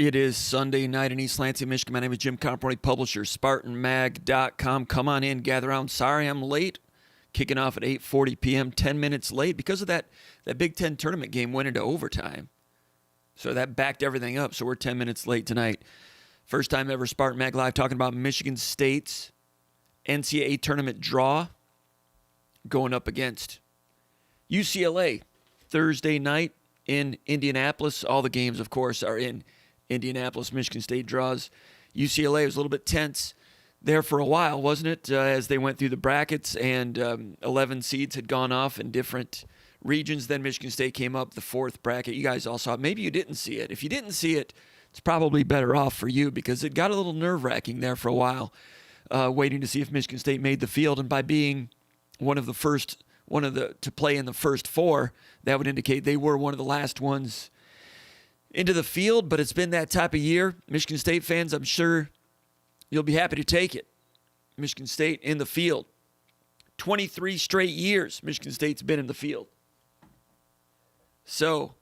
It is Sunday night in East Lansing, Michigan. My name is Jim Comparoni, publisher, SpartanMag.com. Come on in, gather around. Sorry I'm late. Kicking off at 8:40 p.m., 10 minutes late. Because of that Big Ten tournament game went into overtime. So that backed everything up. So we're 10 minutes late tonight. First time ever SpartanMag Live talking about Michigan State's NCAA tournament draw going up against UCLA Thursday night in Indianapolis. All the games, of course, are in Indianapolis. Michigan State draws UCLA. It was a little bit tense there for a while, wasn't it, as they went through the brackets and 11 seeds had gone off in different regions. Then Michigan State came up the fourth bracket. You guys all saw it. Maybe you didn't see it. If you didn't see it, it's probably better off for you because it got a little nerve-wracking there for a while, waiting to see if Michigan State made the field. And by being to play in the first four, that would indicate they were one of the last ones into the field. But it's been that type of year. Michigan State fans, I'm sure you'll be happy to take it. Michigan State in the field. 23 straight years Michigan State's been in the field. So,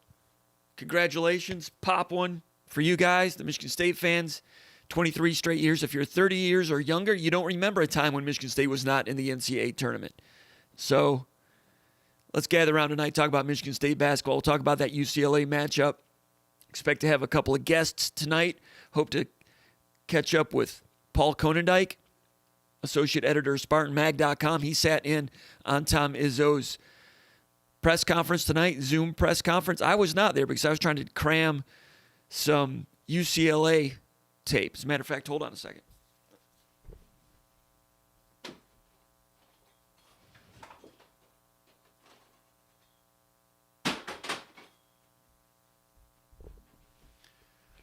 congratulations. Pop one for you guys, the Michigan State fans. 23 straight years. If you're 30 years or younger, you don't remember a time when Michigan State was not in the NCAA tournament. So, let's gather around tonight, talk about Michigan State basketball. We'll talk about that UCLA matchup. Expect to have a couple of guests tonight. Hope to catch up with Paul Konendijk, associate editor of SpartanMag.com. He sat in on Tom Izzo's press conference tonight, Zoom press conference. I was not there because I was trying to cram some UCLA tape. As a matter of fact, hold on a second.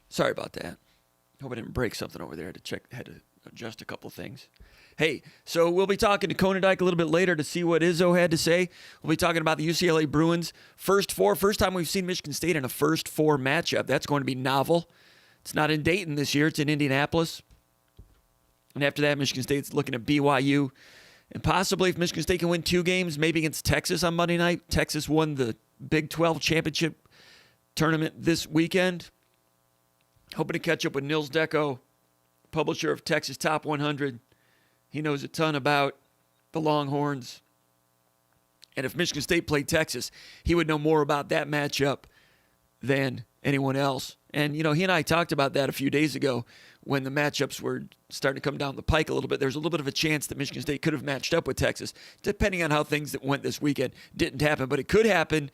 Sorry about that. Hope I didn't break something over there. Had to adjust a couple things. Hey, so we'll be talking to Konendijk a little bit later to see what Izzo had to say. We'll be talking about the UCLA Bruins first time we've seen Michigan State in a first four matchup. That's going to be novel. It's not in Dayton this year. It's in Indianapolis. And after that, Michigan State's looking at BYU. And possibly if Michigan State can win two games, maybe against Texas on Monday night. Texas won the Big 12 championship tournament this weekend. Hoping to catch up with Nils Deco, publisher of Texas Top 100. He knows a ton about the Longhorns. And if Michigan State played Texas, he would know more about that matchup than anyone else. And, he and I talked about that a few days ago when the matchups were starting to come down the pike a little bit. There's a little bit of a chance that Michigan State could have matched up with Texas, depending on how things that went this weekend. Didn't happen, but it could happen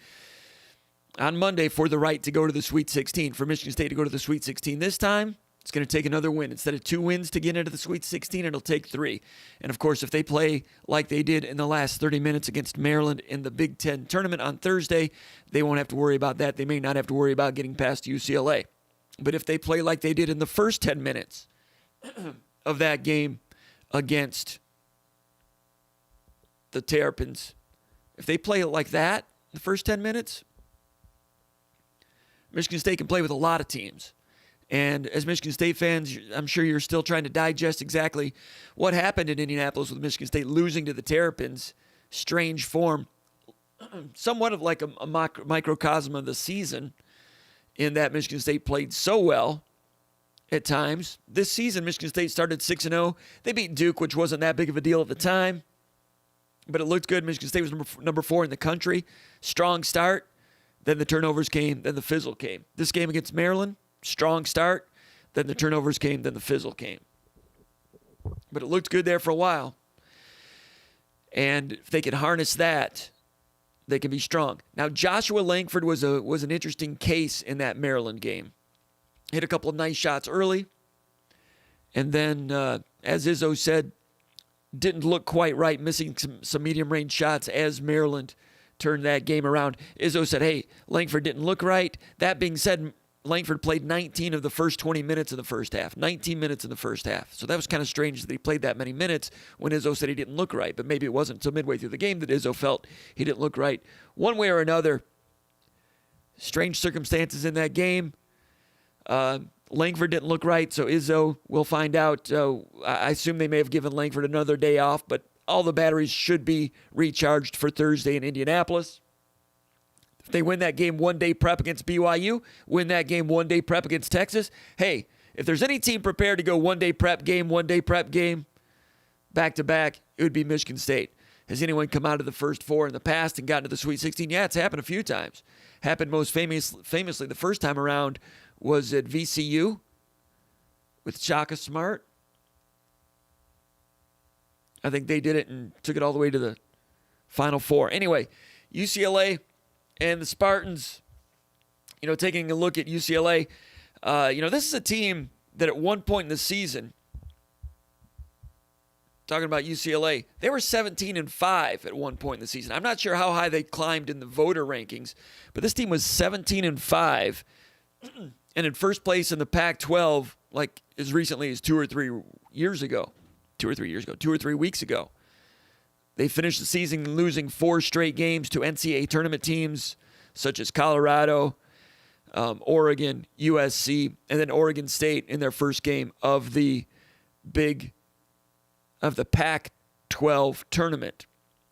on Monday for the right to go to the Sweet 16, for Michigan State to go to the Sweet 16 this time. It's going to take another win. Instead of 2 wins to get into the Sweet 16, it'll take 3. And, of course, if they play like they did in the last 30 minutes against Maryland in the Big Ten tournament on Thursday, they won't have to worry about that. They may not have to worry about getting past UCLA. But if they play like they did in the first 10 minutes of that game against the Terrapins, if they play it like that in the first 10 minutes, Michigan State can play with a lot of teams. And as Michigan State fans, I'm sure you're still trying to digest exactly what happened in Indianapolis with Michigan State losing to the Terrapins. Strange form. Somewhat of like a microcosm of the season in that Michigan State played so well at times. This season, Michigan State started 6-0. They beat Duke, which wasn't that big of a deal at the time. But it looked good. Michigan State was number 4 in the country. Strong start. Then the turnovers came. Then the fizzle came. This game against Maryland, strong start. Then the turnovers came. Then the fizzle came. But it looked good there for a while. And if they can harness that, they can be strong. Now, Joshua Langford was an interesting case in that Maryland game. Hit a couple of nice shots early. And then, as Izzo said, didn't look quite right, missing some medium-range shots as Maryland turned that game around. Izzo said, hey, Langford didn't look right. That being said, Langford played 19 of the first 20 minutes of the first half. 19 minutes in the first half. So that was kind of strange that he played that many minutes when Izzo said he didn't look right. But maybe it wasn't until midway through the game that Izzo felt he didn't look right. One way or another, strange circumstances in that game. Langford didn't look right, so Izzo, we'll find out. I assume they may have given Langford another day off, but all the batteries should be recharged for Thursday in Indianapolis. If they win that game one day prep against BYU, win that game one day prep against Texas, hey, if there's any team prepared to go one day prep game, back to back, it would be Michigan State. Has anyone come out of the first four in the past and gotten to the Sweet 16? Yeah, it's happened a few times. Happened most famously the first time around was at VCU with Shaka Smart. I think they did it and took it all the way to the Final Four. Anyway, UCLA and the Spartans, taking a look at UCLA, this is a team that at one point in the season, talking about UCLA, they were 17-5 at one point in the season. I'm not sure how high they climbed in the voter rankings, but this team was 17-5 and in first place in the Pac-12 like as recently as 2 or 3 weeks ago. They finished the season losing 4 straight games to NCAA tournament teams such as Colorado, Oregon, USC, and then Oregon State in their first game of the Pac-12 tournament.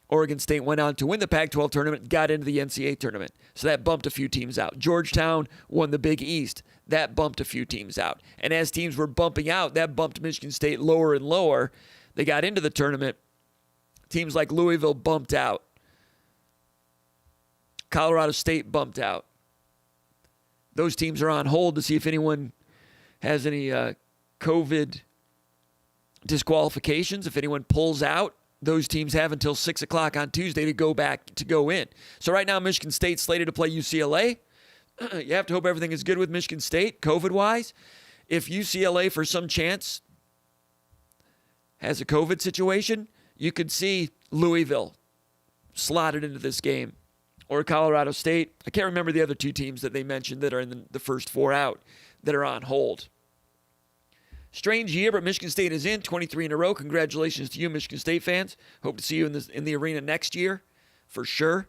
Oregon State went on to win the Pac-12 tournament, got into the NCAA tournament. So that bumped a few teams out. Georgetown won the Big East. That bumped a few teams out. And as teams were bumping out, that bumped Michigan State lower and lower. They got into the tournament. Teams like Louisville bumped out. Colorado State bumped out. Those teams are on hold to see if anyone has any COVID disqualifications. If anyone pulls out, those teams have until 6 o'clock on Tuesday to go in. So right now, Michigan State's slated to play UCLA. You have to hope everything is good with Michigan State, COVID-wise. If UCLA, for some chance, has a COVID situation, you could see Louisville slotted into this game. Or Colorado State. I can't remember the other 2 teams that they mentioned that are in the first 4 out that are on hold. Strange year, but Michigan State is in 23 in a row. Congratulations to you, Michigan State fans. Hope to see you in the arena next year, for sure.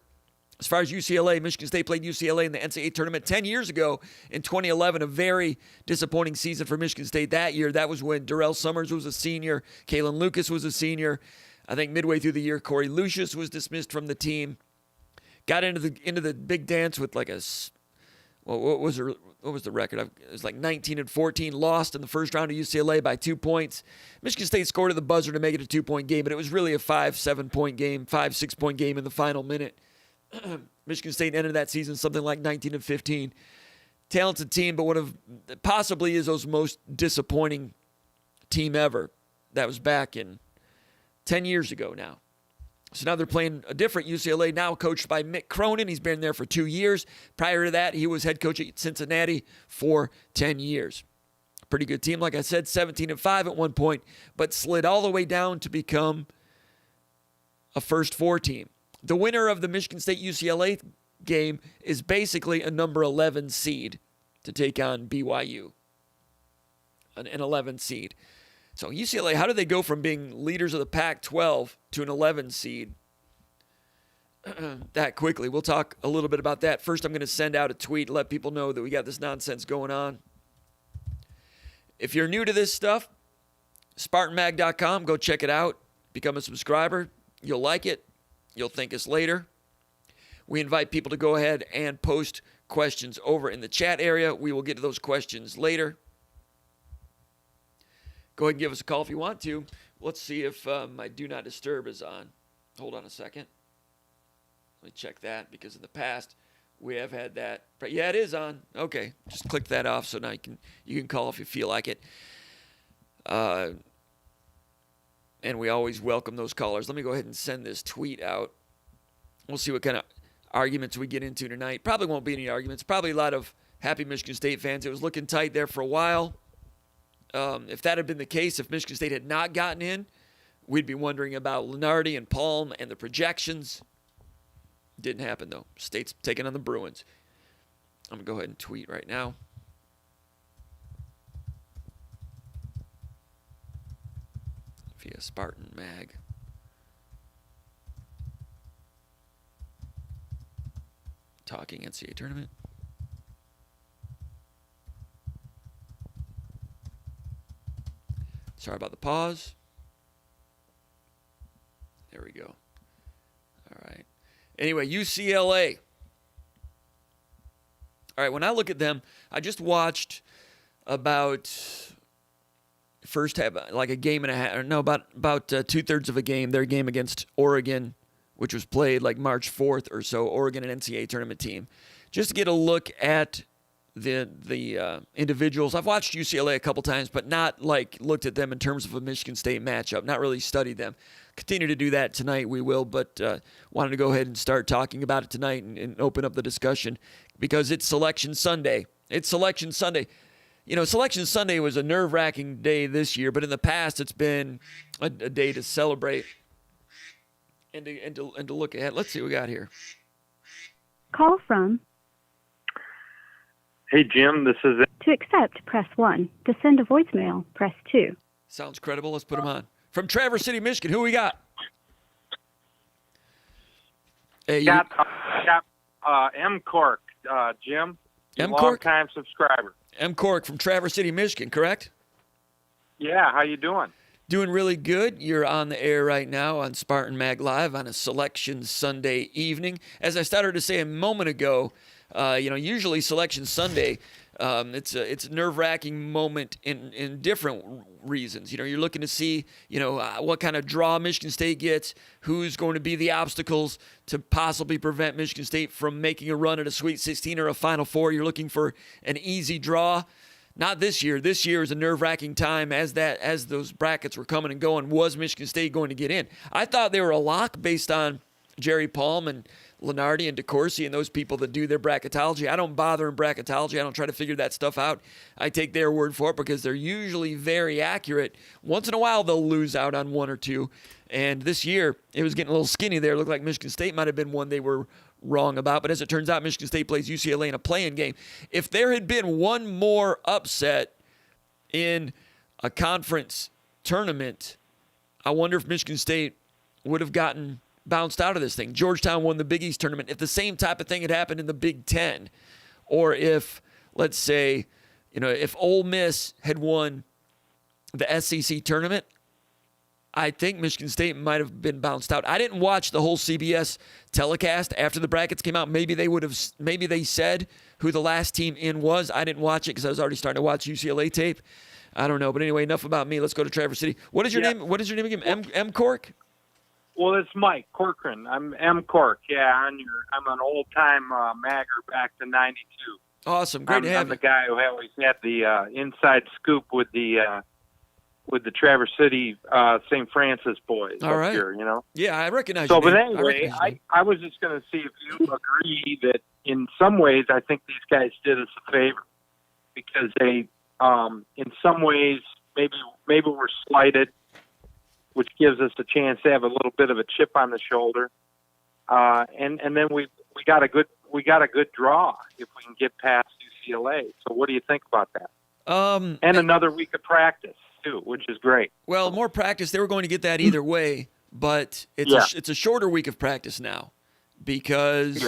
As far as UCLA, Michigan State played UCLA in the NCAA tournament 10 years ago in 2011. A very disappointing season for Michigan State that year. That was when Darrell Summers was a senior. Kalen Lucas was a senior. I think midway through the year, Corey Lucius was dismissed from the team. Got into the big dance with like what was the record? It was like 19-14, lost in the first round of UCLA by 2 points. Michigan State scored at the buzzer to make it a 2-point game, but it was really a 5-7 point game, 5-6 point game in the final minute. Michigan State ended that season something like 19-15. Talented team, but one of possibly Izzo's most disappointing team ever. That was back in 10 years ago now. So now they're playing a different UCLA, now coached by Mick Cronin. He's been there for 2 years. Prior to that, he was head coach at Cincinnati for 10 years. Pretty good team, like I said, 17-5 at one point, but slid all the way down to become a first 4 team. The winner of the Michigan State-UCLA game is basically a number 11 seed to take on BYU, an 11 seed. So UCLA, how did they go from being leaders of the Pac-12 to an 11 seed that quickly? We'll talk a little bit about that. First, I'm going to send out a tweet, let people know that we got this nonsense going on. If you're new to this stuff, SpartanMag.com, go check it out. Become a subscriber. You'll like it. You'll thank us later. We invite people to go ahead and post questions over in the chat area. We will get to those questions later. Go ahead and give us a call if you want to. Let's see if my Do Not Disturb is on. Hold on a second. Let me check that because in the past we have had that. But yeah, it is on. Okay, just click that off so now you can call if you feel like it. And we always welcome those callers. Let me go ahead and send this tweet out. We'll see what kind of arguments we get into tonight. Probably won't be any arguments. Probably a lot of happy Michigan State fans. It was looking tight there for a while. If that had been the case, if Michigan State had not gotten in, we'd be wondering about Lunardi and Palm and the projections. Didn't happen, though. State's taking on the Bruins. I'm going to go ahead and tweet right now. Via SpartanMag. Talking NCAA tournament. Sorry about the pause. There we go. All right. Anyway, UCLA. All right, when I look at them, I just watched about first half, like a game and a half, or no, about 2/3 of a game, their game against Oregon, which was played like March 4th or so, Oregon, an NCAA tournament team, just to get a look at the individuals. I've watched UCLA a couple times, but not like looked at them in terms of a Michigan State matchup, not really studied them. Continue to do that tonight, we will, but wanted to go ahead and start talking about it tonight and open up the discussion because it's Selection Sunday. It's Selection Sunday. You know, Selection Sunday was a nerve-wracking day this year, but in the past it's been a day to celebrate and to look ahead. Let's see what we got here. Call from. Hey, Jim, this is... To accept, press 1. To send a voicemail, press 2. Sounds credible. Let's put him on. From Traverse City, Michigan, who we got? Hey, got M. Cork, Jim. M. Cork? Long-time subscriber. M. Cork from Traverse City, Michigan, correct? Yeah, how you doing? Doing really good. You're on the air right now on SpartanMag Live on a Selection Sunday evening. As I started to say a moment ago, usually Selection Sunday, it's a nerve-wracking moment in different reasons. You know, you're looking to see, what kind of draw Michigan State gets, who's going to be the obstacles to possibly prevent Michigan State from making a run at a Sweet 16 or a Final Four. You're looking for an easy draw. Not this year. This year is a nerve-wracking time as those brackets were coming and going. Was Michigan State going to get in? I thought they were a lock based on Jerry Palm and Lenardi and DeCourcy and those people that do their bracketology. I don't bother in bracketology. I don't try to figure that stuff out. I take their word for it because they're usually very accurate. Once in a while, they'll lose out on one or two. And this year, it was getting a little skinny there. It looked like Michigan State might have been one they were wrong about. But as it turns out, Michigan State plays UCLA in a play-in game. If there had been one more upset in a conference tournament, I wonder if Michigan State would have gotten bounced out of this thing. Georgetown won the Big East tournament. If the same type of thing had happened in the Big Ten, or if, let's say, if Ole Miss had won the SEC tournament, I think Michigan State might have been bounced out. I didn't watch the whole CBS telecast after the brackets came out. Maybe they said who the last team in was. I didn't watch it because I was already starting to watch UCLA tape. I don't know. But anyway, enough about me. Let's go to Traverse City. What is your name? What is your name again? M. Cork? Well, it's Mike Corcoran. I'm M. Cork. Yeah, I'm an old-time magger back to '92. Awesome. Great to have you. I'm the guy who always had the inside scoop with the Traverse City St. Francis boys All right. here, Yeah, I recognize So, your but name. anyway, I was just going to see if you agree that in some ways I think these guys did us a favor because they, in some ways, maybe we're slighted, which gives us a chance to have a little bit of a chip on the shoulder, and then we got a good draw if we can get past UCLA. So, what do you think about that? And another week of practice too, which is great. Well, more practice. They were going to get that either way, but it's a shorter week of practice now because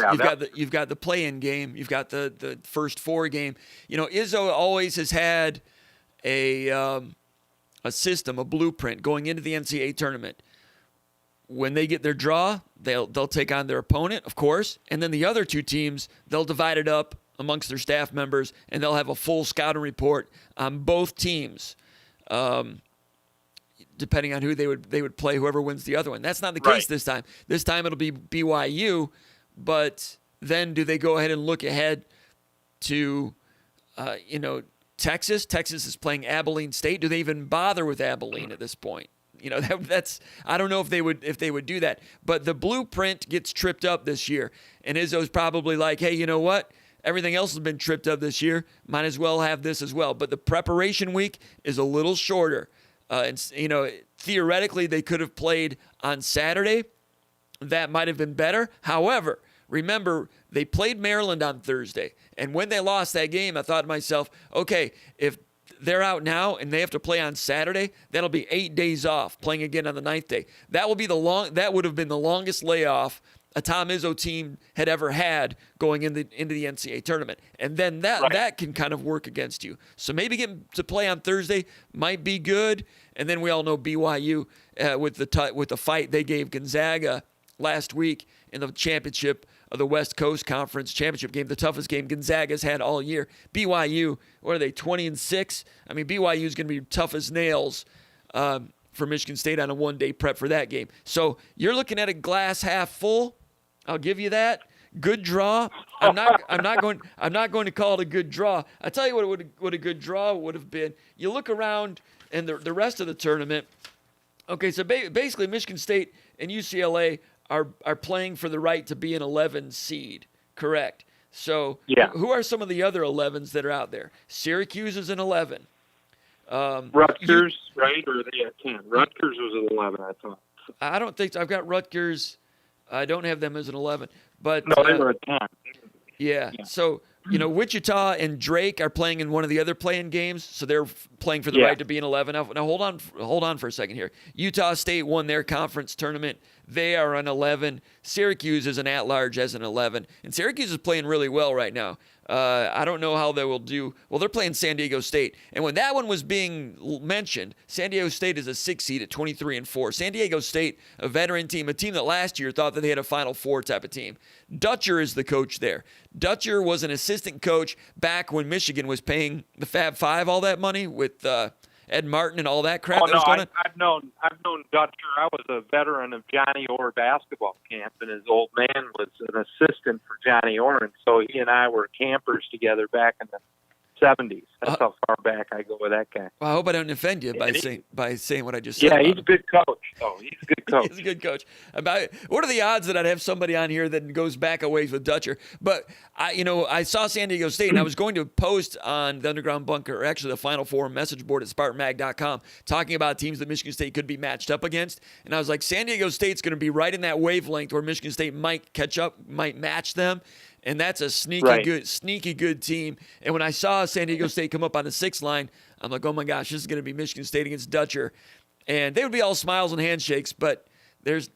you've got the play-in game, you've got the first four game. Izzo always has had a system, a blueprint going into the NCAA tournament. When they get their draw, they'll take on their opponent, of course, and then the other two teams, they'll divide it up amongst their staff members, and they'll have a full scouting report on both teams, depending on who they would play, whoever wins the other one. That's not the case this time. This time it'll be BYU, but then do they go ahead and look ahead to, Texas? Texas is playing Abilene State. Do they even bother with Abilene at this point? That's I don't know if they would do that. But the blueprint gets tripped up this year, and Izzo's probably like, hey, you know what? Everything else has been tripped up this year. Might as well have this as well. But the preparation week is a little shorter. Theoretically, they could have played on Saturday. That might have been better. However, remember, they played Maryland on Thursday. And when they lost that game, I thought to myself, okay, if they're out now and they have to play on Saturday, that'll be 8 days off, playing again on the 9th day. That would have been the longest layoff a Tom Izzo team had ever had going into the NCAA tournament. And then that can kind of work against you. So maybe getting to play on Thursday might be good. And then we all know BYU with the fight they gave Gonzaga last week in the championship of the West Coast Conference Championship game, the toughest game Gonzaga's had all year. BYU, what are they, 20-6? I mean, BYU is going to be tough as nails for Michigan State on a one-day prep for that game. So you're looking at a glass half full. I'll give you that. Good draw. I'm not going to call it a good draw. I tell you what a good draw would have been. You look around and the rest of the tournament. Okay, so basically Michigan State and UCLA are playing for the right to be an 11 seed. Correct. So who are some of the other 11s that are out there? Syracuse is an 11. Rutgers, right? Or are they at 10? Rutgers was an 11, I thought. I don't think so. I've got Rutgers. I don't have them as an 11. But no, they were at 10. Yeah. So, Wichita and Drake are playing in one of the other playing games, so they're playing for the right to be an 11. Now hold on for a second here. Utah State won their conference tournament. They are an 11. Syracuse is an at-large as an 11. And Syracuse is playing really well right now. I don't know how they will do. Well, they're playing San Diego State. And when that one was being mentioned, San Diego State is a 6 seed at 23-4. San Diego State, a veteran team, a team that last year thought that they had a Final Four type of team. Dutcher is the coach there. Dutcher was an assistant coach back when Michigan was paying the Fab Five all that money with Ed Martin and all that crap. Oh, no, I've known Dutcher. I was a veteran of Johnny Orr basketball camp, and his old man was an assistant for Johnny Orr, and so he and I were campers together back in the 70s. That's how far back I go with that guy. Well, I hope I don't offend you by saying what I just said. Yeah, he's a good coach. Oh, he's a good coach. He's a good coach. What are the odds that I'd have somebody on here that goes back a ways with Dutcher? But I saw San Diego State, and I was going to post on the Underground Bunker, or actually the Final Four message board at SpartanMag.com, talking about teams that Michigan State could be matched up against. And I was like, San Diego State's going to be right in that wavelength where Michigan State might catch up, might match them. And that's a sneaky good team. And when I saw San Diego State come up on the 6th line, I'm like, oh my gosh, this is going to be Michigan State against Dutcher. And they would be all smiles and handshakes, but there's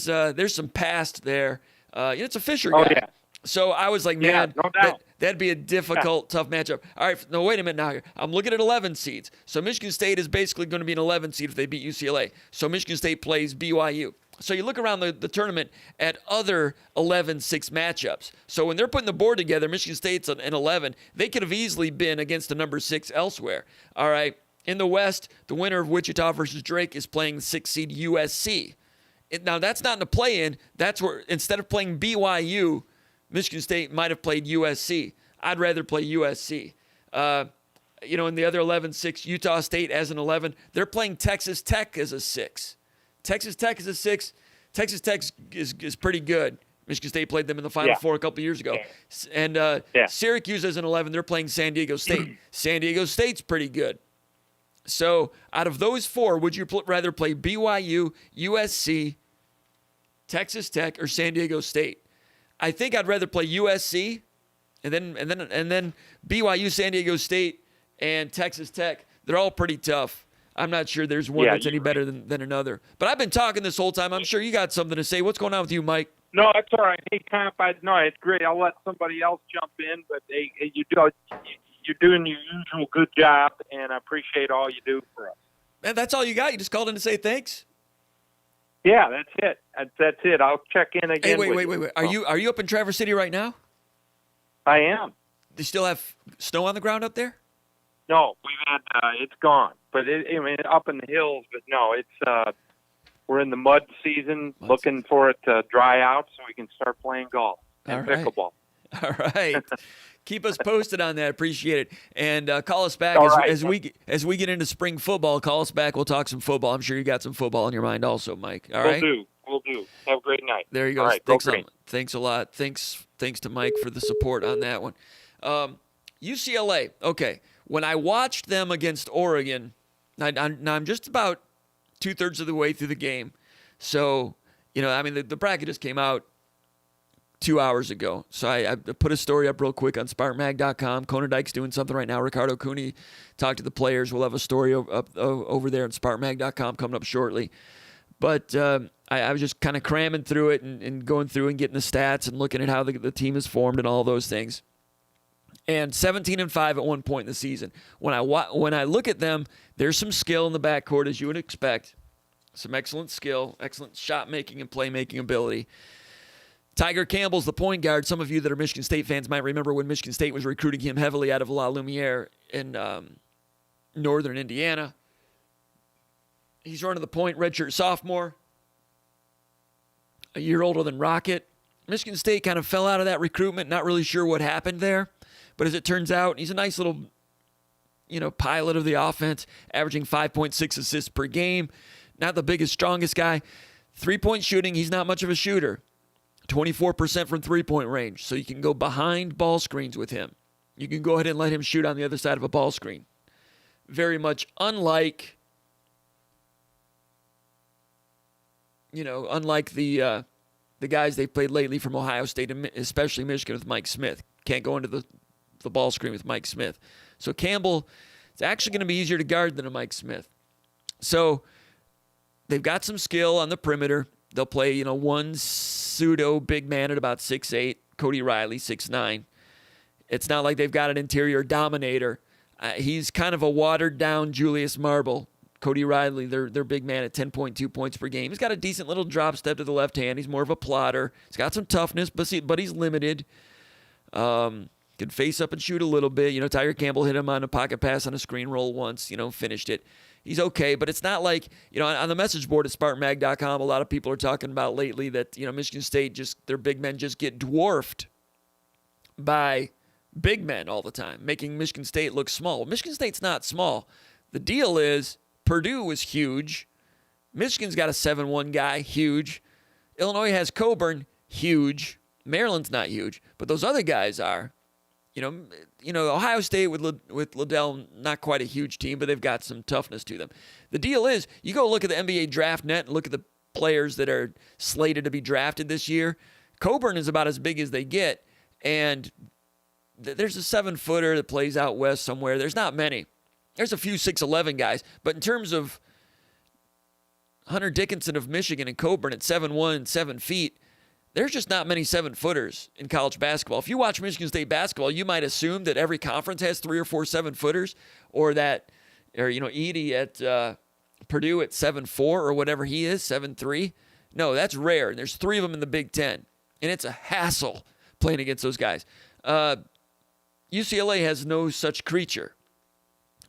some past there. It's a Fisher guy. Yeah. So I was like, man, no doubt. that'd be a difficult, tough matchup. All right, no, wait a minute now here. I'm looking at 11 seeds. So Michigan State is basically going to be an 11 seed if they beat UCLA. So Michigan State plays BYU. So you look around the tournament at other 11-6 matchups. So when they're putting the board together, Michigan State's an 11. They could have easily been against the number 6 elsewhere. All right. In the West, the winner of Wichita versus Drake is playing 6 seed USC. Now, that's not in the play-in. That's where, instead of playing BYU, Michigan State might have played USC. I'd rather play USC. In the other 11-6, Utah State as an 11. They're playing Texas Tech as a 6. Texas Tech is a 6. Texas Tech is pretty good. Michigan State played them in the Final Four a couple years ago. And Syracuse as an 11, they're playing San Diego State. San Diego State's pretty good. So out of those 4, would you rather play BYU, USC, Texas Tech, or San Diego State? I think I'd rather play USC, and then BYU, San Diego State, and Texas Tech. They're all pretty tough. I'm not sure there's one that's any better than another. But I've been talking this whole time. I'm sure you got something to say. What's going on with you, Mike? No, that's all right. Hey, Comp, it's great. I'll let somebody else jump in, but you're doing your usual good job, and I appreciate all you do for us. Man, that's all you got? You just called in to say thanks? Yeah, that's it. That's it. I'll check in again. Hey, wait. Are you up in Traverse City right now? I am. Do you still have snow on the ground up there? No, we've had it's gone, but up in the hills. But no, it's we're in the mud season, looking for it to dry out so we can start playing golf and pickleball. All right, keep us posted on that. Appreciate it, and call us back as we get into spring football. Call us back. We'll talk some football. I'm sure you got some football in your mind, also, Mike. All right, we'll do. Have a great night. There you go. All right, thanks a lot. Thanks to Mike for the support on that one. UCLA. Okay. When I watched them against Oregon, I'm just about 2/3 of the way through the game. So, the bracket just came out 2 hours ago. So I put a story up real quick on SpartanMag.com. Kona Dyke's doing something right now. Ricardo Cooney talked to the players. We'll have a story up over there on SpartanMag.com coming up shortly. But I was just kind of cramming through it and going through and getting the stats and looking at how the team is formed and all those things. And 17-5 at one point in the season. When I look at them, there's some skill in the backcourt, as you would expect. Some excellent skill, excellent shot making and playmaking ability. Tiger Campbell's the point guard. Some of you that are Michigan State fans might remember when Michigan State was recruiting him heavily out of La Lumiere in northern Indiana. He's running the point, redshirt sophomore, a year older than Rocket. Michigan State kind of fell out of that recruitment, not really sure what happened there. But as it turns out, he's a nice little, pilot of the offense, averaging 5.6 assists per game. Not the biggest, strongest guy. Three-point shooting, he's not much of a shooter. 24% from three-point range. So you can go behind ball screens with him. You can go ahead and let him shoot on the other side of a ball screen. Very much unlike, the guys they've played lately from Ohio State, and especially Michigan with Mike Smith. Can't go into the ball screen with Mike Smith. So Campbell, it's actually going to be easier to guard than a Mike Smith. So they've got some skill on the perimeter. They'll play, one pseudo big man at about 6'8", Cody Riley, 6'9". It's not like they've got an interior dominator. He's kind of a watered-down Julius Marble. Cody Riley, their big man at 10.2 points per game. He's got a decent little drop step to the left hand. He's more of a plotter. He's got some toughness, but he's limited. Could face up and shoot a little bit. Tiger Campbell hit him on a pocket pass on a screen roll once, finished it. He's okay, but it's not like, on the message board at SpartanMag.com, a lot of people are talking about lately that, Michigan State their big men just get dwarfed by big men all the time, making Michigan State look small. Well, Michigan State's not small. The deal is Purdue was huge. Michigan's got a 7'1" guy, huge. Illinois has Coburn, huge. Maryland's not huge, but those other guys are. Ohio State with Liddell, not quite a huge team, but they've got some toughness to them. The deal is, you go look at the NBA draft net and look at the players that are slated to be drafted this year. Coburn is about as big as they get, and there's a 7-footer that plays out west somewhere. There's not many. There's a few 6'11" guys, but in terms of Hunter Dickinson of Michigan and Coburn at 7'1", 7 feet, there's just not many 7-footers in college basketball. If you watch Michigan State basketball, you might assume that every conference has 3 or 4 7-footers, or Edie at Purdue at 7'4" or whatever he is, 7'3". No, that's rare. There's 3 of them in the Big Ten, and it's a hassle playing against those guys. UCLA has no such creature.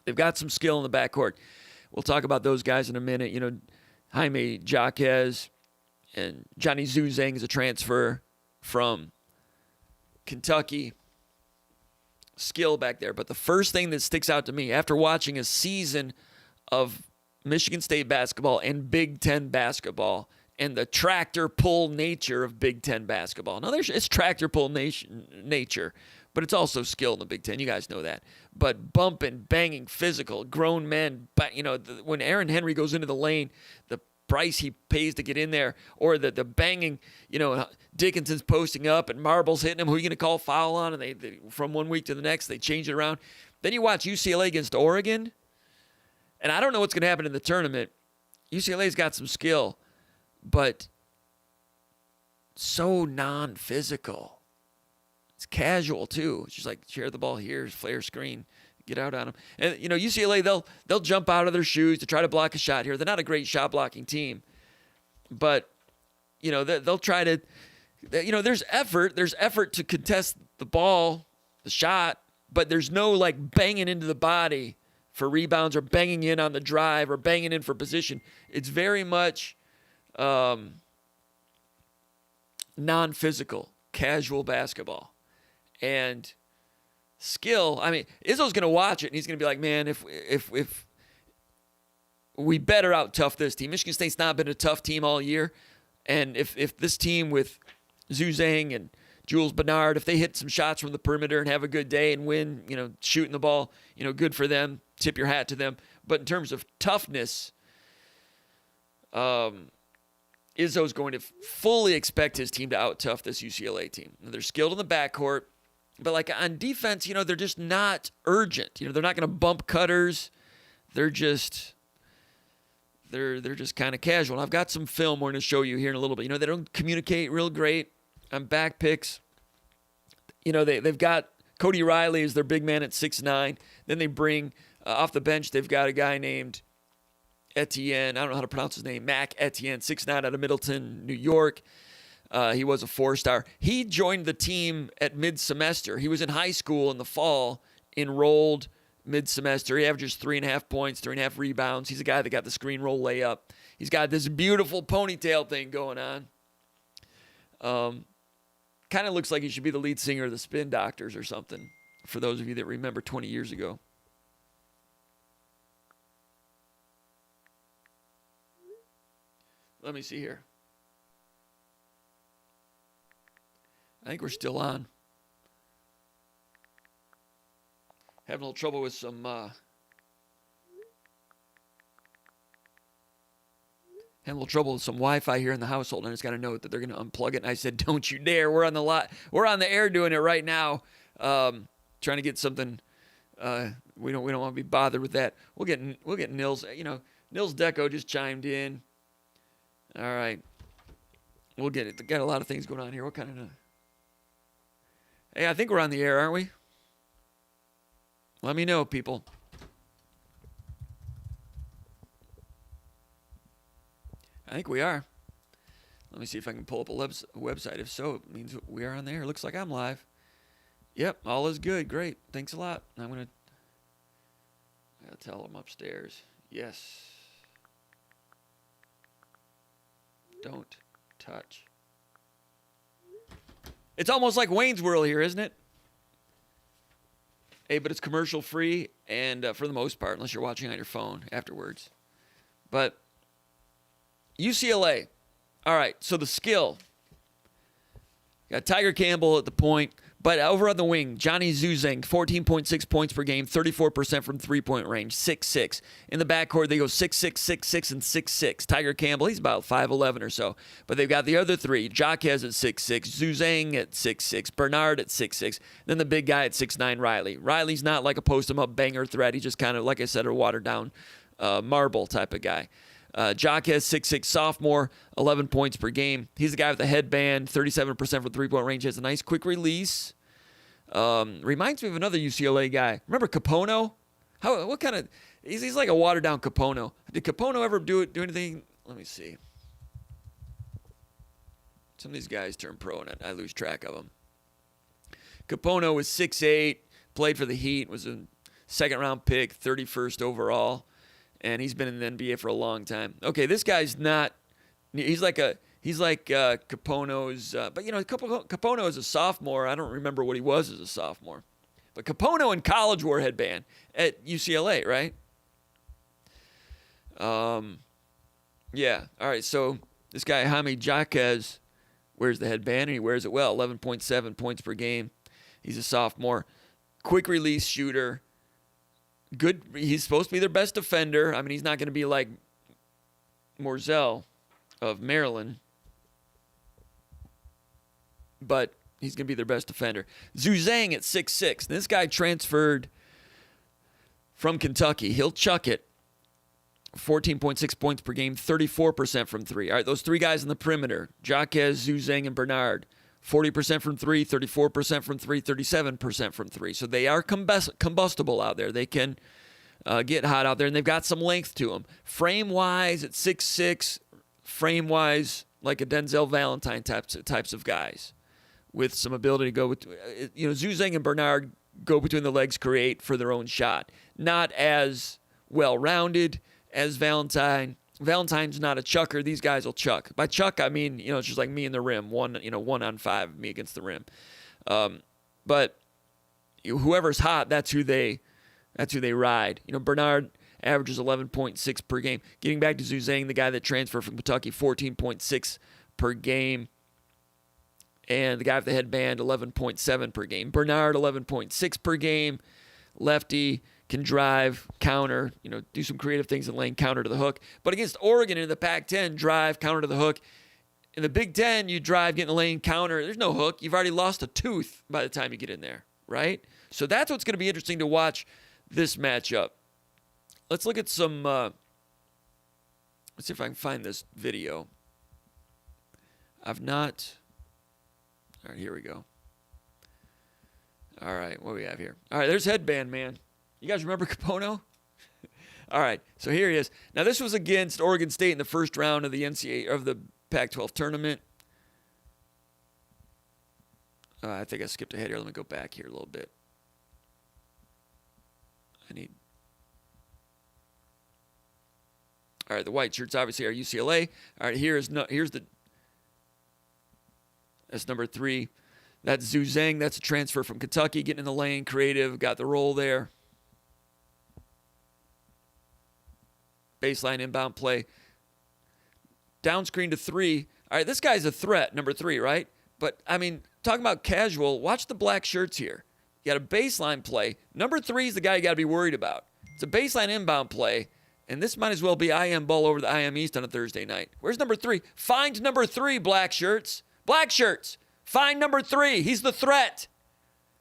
They've got some skill in the backcourt. We'll talk about those guys in a minute. Jaime Jacquez. And Johnny Zuzang is a transfer from Kentucky. Skill back there. But the first thing that sticks out to me after watching a season of Michigan State basketball and Big Ten basketball and the tractor pull nature of Big Ten basketball. Now, it's tractor pull nature, but it's also skill in the Big Ten. You guys know that. But bumping, banging, physical, grown men. When Aaron Henry goes into the lane, the price he pays to get in there, or the banging, Dickinson's posting up and Marble's hitting him. Who are you going to call foul on? And they from one week to the next, they change it around. Then you watch UCLA against Oregon, and I don't know what's going to happen in the tournament. UCLA's got some skill, but so non-physical. It's casual, too. It's just like, share the ball here, flare screen. Get out on them. And, UCLA, they'll jump out of their shoes to try to block a shot here. They're not a great shot-blocking team. But, they'll try to, there's effort. There's effort to contest the ball, the shot, but there's no, banging into the body for rebounds or banging in on the drive or banging in for position. It's very much non-physical, casual basketball. And skill, Izzo's going to watch it, and he's going to be like, man, if we better out-tough this team. Michigan State's not been a tough team all year, and if this team with Zuzang and Jules Bernard, if they hit some shots from the perimeter and have a good day and win, shooting the ball, good for them, tip your hat to them. But in terms of toughness, Izzo's going to fully expect his team to out-tough this UCLA team. They're skilled in the backcourt, but on defense, they're just not urgent. They're not going to bump cutters. They're just kind of casual. And I've got some film we're going to show you here in a little bit. They don't communicate real great on back picks. They've got Cody Riley as their big man at 6'9". Then they bring off the bench. They've got a guy named Etienne. I don't know how to pronounce his name. Mac Etienne, 6'9", out of Middleton, New York. He was a 4-star. He joined the team at mid-semester. He was in high school in the fall, enrolled mid-semester. He averages 3.5 points, 3.5 rebounds. He's a guy that got the screen roll layup. He's got this beautiful ponytail thing going on. Kind of looks like he should be the lead singer of the Spin Doctors or something, for those of you that remember 20 years ago. Let me see here. I think we're still on. Having a little trouble with some Wi-Fi here in the household, and it's got a note that they're going to unplug it. And I said, "Don't you dare! We're on the air doing it right now, trying to get something. We don't want to be bothered with that. We'll get Nils. Nils Deco just chimed in. All right, we'll get it. Got a lot of things going on here. What kind of? Hey, I think we're on the air, aren't we? Let me know, people. I think we are. Let me see if I can pull up a website. If so, it means we are on the air. Looks like I'm live. Yep, all is good. Great. Thanks a lot. I gotta tell them upstairs. Yes. Don't touch. It's almost like Wayne's World here, isn't it? Hey, but it's commercial free, and for the most part, unless you're watching on your phone afterwards. But UCLA. All right, so the skill. Got Tiger Campbell at the point, but over on the wing, Johnny Zuzang, 14.6 points per game, 34% from three-point range, 6'6". In the backcourt, they go 6'6", 6'6", and 6'6". Tiger Campbell, he's about 5'11" or so. But they've got the other three, Jacquez at 6'6", Zuzang at 6'6", Bernard at 6'6", then the big guy at 6'9", Riley. Riley's not like a post-him-up banger threat. He's just kind of, like I said, a watered-down marble type of guy. Jacquez, 6'6", sophomore, 11 points per game. He's the guy with the headband, 37% from three-point range. Has a nice quick release. Reminds me of another UCLA guy. Remember Capono? What kind of? He's like a watered-down Capono. Did Capono ever do anything? Let me see. Some of these guys turn pro, and I lose track of them. Capono was 6'8", played for the Heat, was a second-round pick, 31st overall. And he's been in the NBA for a long time. Okay, this guy's not. He's like Capono's. But Capono is a sophomore. I don't remember what he was as a sophomore. But Capono in college wore a headband at UCLA, right? Yeah. All right. So this guy Jaime Jacquez wears the headband, and he wears it well. 11.7 points per game. He's a sophomore. Quick release shooter. Good. He's supposed to be their best defender. I mean, he's not going to be like Morzell of Maryland, but he's going to be their best defender. Zuzang at 6'6". This guy transferred from Kentucky. He'll chuck it. 14.6 points per game, 34% from three. All right, those three guys in the perimeter, Jacquez, Zuzang, and Bernard. 40% from three, 34% from three, 37% from three. So they are combustible out there. They can get hot out there, and they've got some length to them. Frame-wise, at 6'6", frame-wise, like a Denzel Valentine types of guys with some ability to go with, Zuzang and Bernard go between the legs, create for their own shot. Not as well-rounded as Valentine. Valentine's not a chucker. These guys will chuck. By chuck, I mean, it's just like me in the rim, 1-on-5, me against the rim. But whoever's hot, that's who they ride. Bernard averages 11.6 per game. Getting back to Zuzang, the guy that transferred from Kentucky, 14.6 per game. And the guy with the headband, 11.7 per game. Bernard, 11.6 per game. Lefty. Can drive, counter, do some creative things in lane, counter to the hook. But against Oregon in the Pac-10, drive, counter to the hook. In the Big Ten, you drive, get in the lane, counter. There's no hook. You've already lost a tooth by the time you get in there, right? So that's what's going to be interesting to watch this matchup. Let's look at some, let's see if I can find this video. All right, here we go. All right, what do we have here? All right, there's Headband Man. You guys remember Capono? All right, so here he is. Now, this was against Oregon State in the first round of the NCAA of the Pac-12 tournament. I think I skipped ahead here. Let me go back here a little bit. All right, the white shirts obviously are UCLA. All right, here's that's number 3. That's Zhu Zhang. That's a transfer from Kentucky, getting in the lane, creative, got the roll there. Baseline inbound play. Down screen to 3. All right, this guy's a threat, number 3, right? But, I mean, talking about casual, watch the black shirts here. You got a baseline play. Number 3 is the guy you got to be worried about. It's a baseline inbound play, and this might as well be IM ball over the IM East on a Thursday night. Where's number 3? Find number 3, black shirts. Black shirts. Find number 3. He's the threat.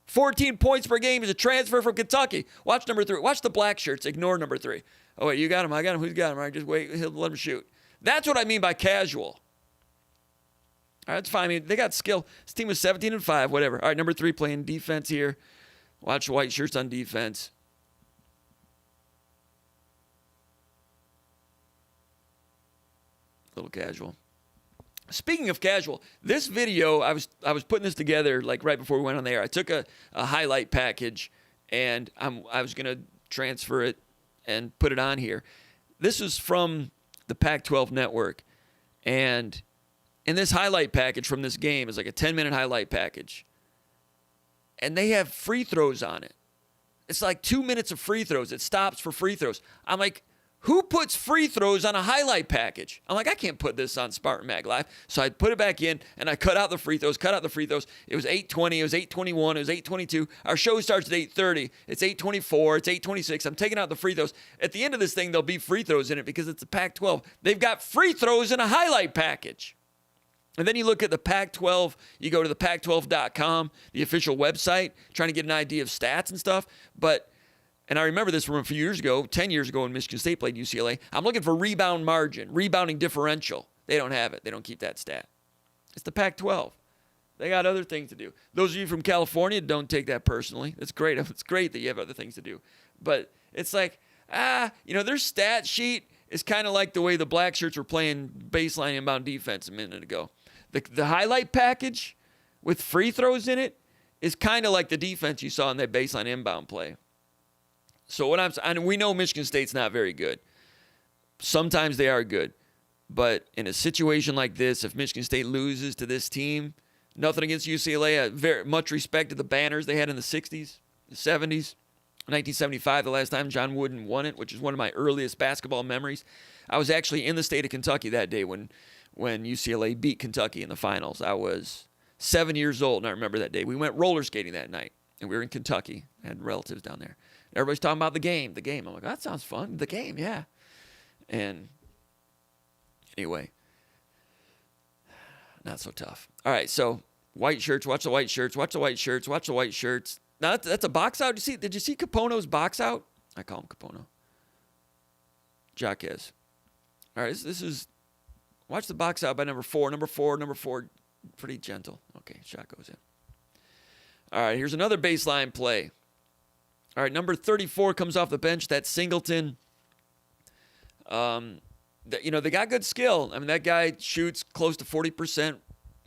14 points per game. He's a transfer from Kentucky. Watch number 3. Watch the black shirts. Ignore number 3. Oh, wait, you got him. I got him. Who's got him? All right, just wait. He'll let him shoot. That's what I mean by casual. All right, that's fine. I mean, they got skill. This team was 17-5, whatever. All right, number 3 playing defense here. Watch white shirts on defense. A little casual. Speaking of casual, this video, I was putting this together like right before we went on the air. I took a highlight package, and I was going to transfer it and put it on here. This is from the Pac-12 network, and in this highlight package from this game is like a 10-minute highlight package, and they have free throws on it. It's like 2 minutes of free throws. It stops for free throws. I'm like, who puts free throws on a highlight package? I'm like, I can't put this on SpartanMag Live. So I put it back in, and I cut out the free throws. It was 8:20. It was 8:21. It was 8:22. Our show starts at 8:30. It's 8:24. It's 8:26. I'm taking out the free throws. At the end of this thing, there'll be free throws in it because it's a Pac-12. They've got free throws in a highlight package. And then you look at the Pac-12. You go to the Pac12.com, the official website, trying to get an idea of stats and stuff. And I remember this from a few years ago, 10 years ago when Michigan State played UCLA. I'm looking for rebound margin, rebounding differential. They don't have it. They don't keep that stat. It's the Pac-12. They got other things to do. Those of you from California, don't take that personally. It's great. It's great that you have other things to do. But it's like, their stat sheet is kind of like the way the black shirts were playing baseline inbound defense a minute ago. The highlight package with free throws in it is kind of like the defense you saw in that baseline inbound play. So what I'm saying, we know Michigan State's not very good. Sometimes they are good. But in a situation like this, if Michigan State loses to this team, nothing against UCLA, very much respect to the banners they had in the 60s, the 70s. 1975, the last time John Wooden won it, which is one of my earliest basketball memories. I was actually in the state of Kentucky that day when UCLA beat Kentucky in the finals. I was 7 years old, and I remember that day. We went roller skating that night, and we were in Kentucky. I had relatives down there. Everybody's talking about the game. I'm like, that sounds fun. The game, yeah. And anyway, not so tough. All right, so white shirts. Watch the white shirts. Watch the white shirts. Watch the white shirts. Now, that's a box out. Did you see Capono's box out? I call him Capono. Jacquez. All right, this is, watch the box out by number 4. Number 4, pretty gentle. Okay, shot goes in. All right, here's another baseline play. All right, number 34 comes off the bench. That's Singleton. They got good skill. I mean, that guy shoots close to 40%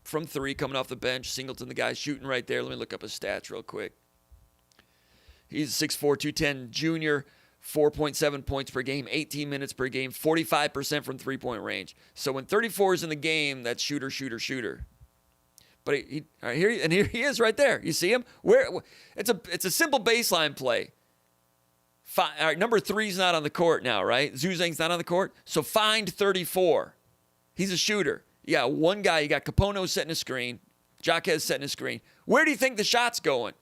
from 3 coming off the bench. Singleton, the guy shooting right there. Let me look up his stats real quick. He's a 6'4", 210 junior, 4.7 points per game, 18 minutes per game, 45% from three-point range. So when 34 is in the game, that's shooter. But all right, here he is right there. You see him? It's a simple baseline play. All right, number 3's not on the court now, right? Zhu Zhang's not on the court. So find 34. He's a shooter. You got one guy. You got Capono setting a screen. Jacquez setting a screen. Where do you think the shot's going?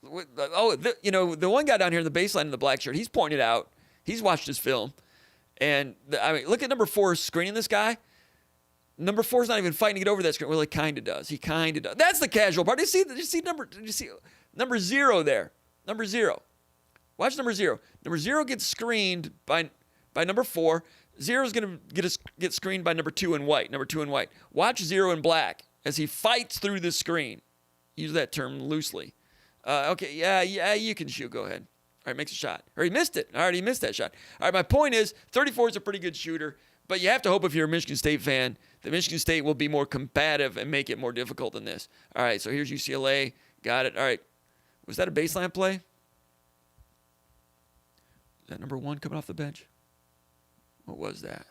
The one guy down here in the baseline in the black shirt, he's pointed out. He's watched his film. And, look at number 4 screening this guy. Number 4's not even fighting to get over that screen. Well, he kind of does. That's the casual part. Did you see number 0 there? Number 0. Watch number 0. Number 0 gets screened by number 4. 0's going to get screened by number 2 in white. Watch 0 in black as he fights through the screen. Use that term loosely. Okay, yeah, you can shoot. Go ahead. All right, makes a shot. Or he missed it. All right, he missed that shot. All right, my point is 34 is a pretty good shooter, but you have to hope if you're a Michigan State fan that Michigan State will be more combative and make it more difficult than this. All right, so here's UCLA. Got it. All right. Was that a baseline play? Is that number 1 coming off the bench? What was that?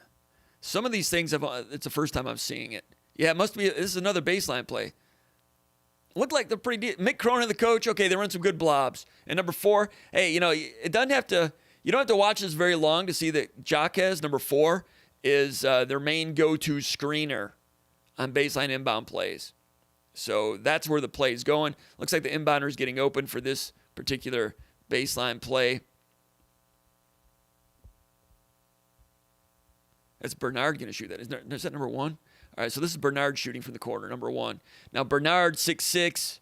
Some of these things, it's the first time I'm seeing it. Yeah, it must be. This is another baseline play. Looked like they're pretty Mick Cronin, the coach, okay, they run some good blobs. And number 4, hey, you don't have to watch this very long to see that Jacquez, number 4, is their main go-to screener on baseline inbound plays. So that's where the play is going. Looks like the inbounder is getting open for this particular baseline play. That's Bernard going to shoot that. Is that number 1? All right, so this is Bernard shooting from the corner, number 1. Now, Bernard, 6'6",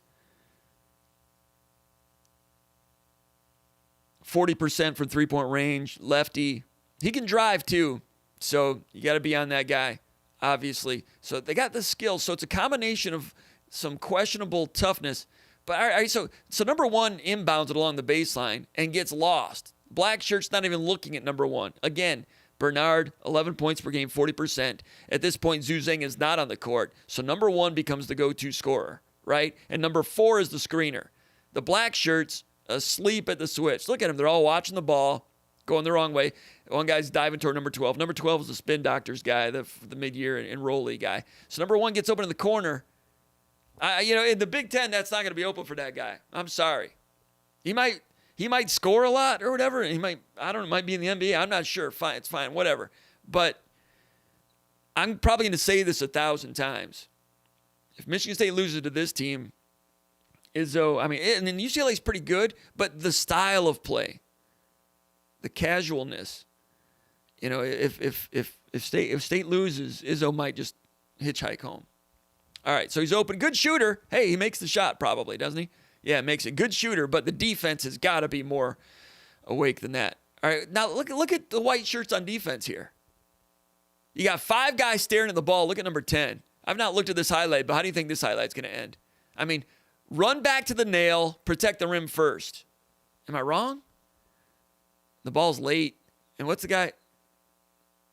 40% from three-point range, lefty. He can drive, too, so you got to be on that guy, obviously. So they got the skills. So it's a combination of some questionable toughness. But all right, so number 1 inbounds it along the baseline and gets lost. Black shirt's not even looking at number 1. Again, Bernard, 11 points per game, 40%. At this point, Zhu Zheng is not on the court, so number 1 becomes the go-to scorer, right? And number 4 is the screener. The black shirts asleep at the switch. Look at them. They're all watching the ball, going the wrong way. One guy's diving toward number 12. Number 12 is the spin doctors guy, the mid-year enrollee guy. So number 1 gets open in the corner. In the Big Ten, that's not going to be open for that guy. I'm sorry. He might score a lot or whatever. He might be in the NBA. I'm not sure. Fine, it's fine, whatever. But I'm probably going to say this 1,000 times. If Michigan State loses to this team, and then UCLA's pretty good, but the style of play, the casualness, if State loses, Izzo might just hitchhike home. All right, so he's open. Good shooter. Hey, he makes the shot probably, doesn't he? Yeah, makes a good shooter, but the defense has got to be more awake than that. All right, now look at the white shirts on defense here. You got 5 guys staring at the ball. Look at number 10. I've not looked at this highlight, but how do you think this highlight's going to end? I mean, run back to the nail, protect the rim first. Am I wrong? The ball's late. And what's the guy?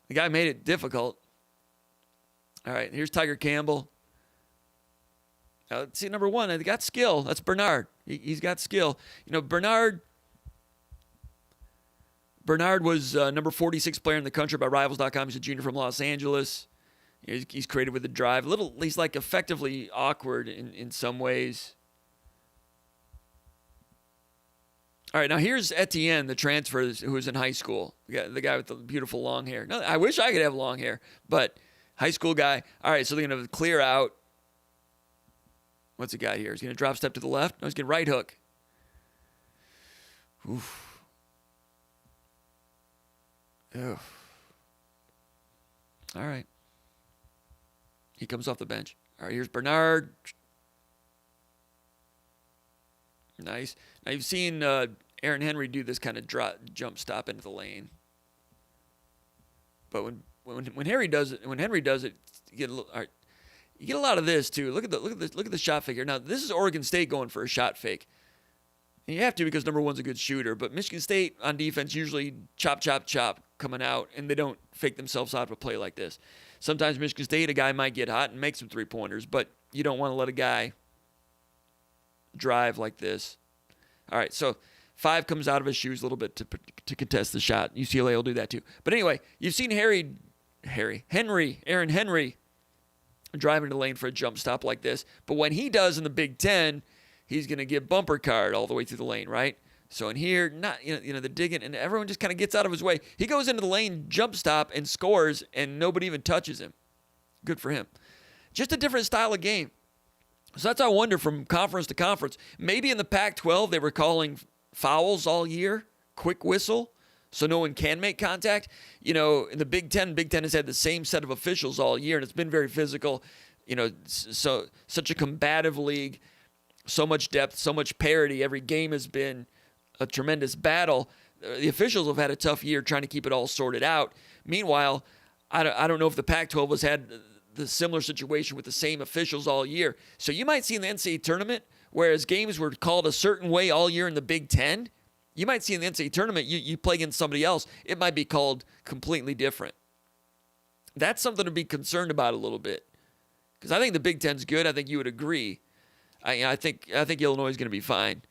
The guy made it difficult. All right, here's Tiger Campbell. See, number 1, they got skill. That's Bernard. He's got skill. Bernard was number 46 player in the country by Rivals.com. He's a junior from Los Angeles. He's creative with the drive. He's like effectively awkward in some ways. All right, now here's Etienne, the transfer who was in high school. The guy with the beautiful long hair. No, I wish I could have long hair, but high school guy. All right, so they're going to clear out. What's he got here? He's going to drop step to the left. No, he's going to right hook. Oof. Ugh. All right. He comes off the bench. All right, here's Bernard. Nice. Now you've seen Aaron Henry do this kind of jump stop into the lane. But when Henry does it, you get a little. All right. You get a lot of this too. Look at the shot fake here. Now this is Oregon State going for a shot fake. And you have to because number 1's a good shooter. But Michigan State on defense usually chop coming out, and they don't fake themselves out of a play like this. Sometimes Michigan State, a guy might get hot and make some 3-pointers, but you don't want to let a guy drive like this. All right, so 5 comes out of his shoes a little bit to contest the shot. UCLA will do that too. But anyway, you've seen Aaron Henry driving to the lane for a jump stop like this. But when he does in the Big Ten, he's going to get bumper card all the way through the lane, right? So in here, the digging, and everyone just kind of gets out of his way. He goes into the lane, jump stop, and scores, and nobody even touches him. Good for him. Just a different style of game. So that's, I wonder, from conference to conference. Maybe in the Pac-12 they were calling fouls all year, quick whistle, so no one can make contact. In the Big Ten has had the same set of officials all year, and it's been very physical. So such a combative league, so much depth, so much parity. Every game has been a tremendous battle. The officials have had a tough year trying to keep it all sorted out. Meanwhile, I don't know if the Pac-12 has had the similar situation with the same officials all year. So you might see in the NCAA tournament, whereas games were called a certain way all year in the Big Ten, you might see in the NCAA tournament, you play against somebody else, it might be called completely different. That's something to be concerned about a little bit. Because I think the Big Ten's good. I think you would agree. I think Illinois is going to be fine.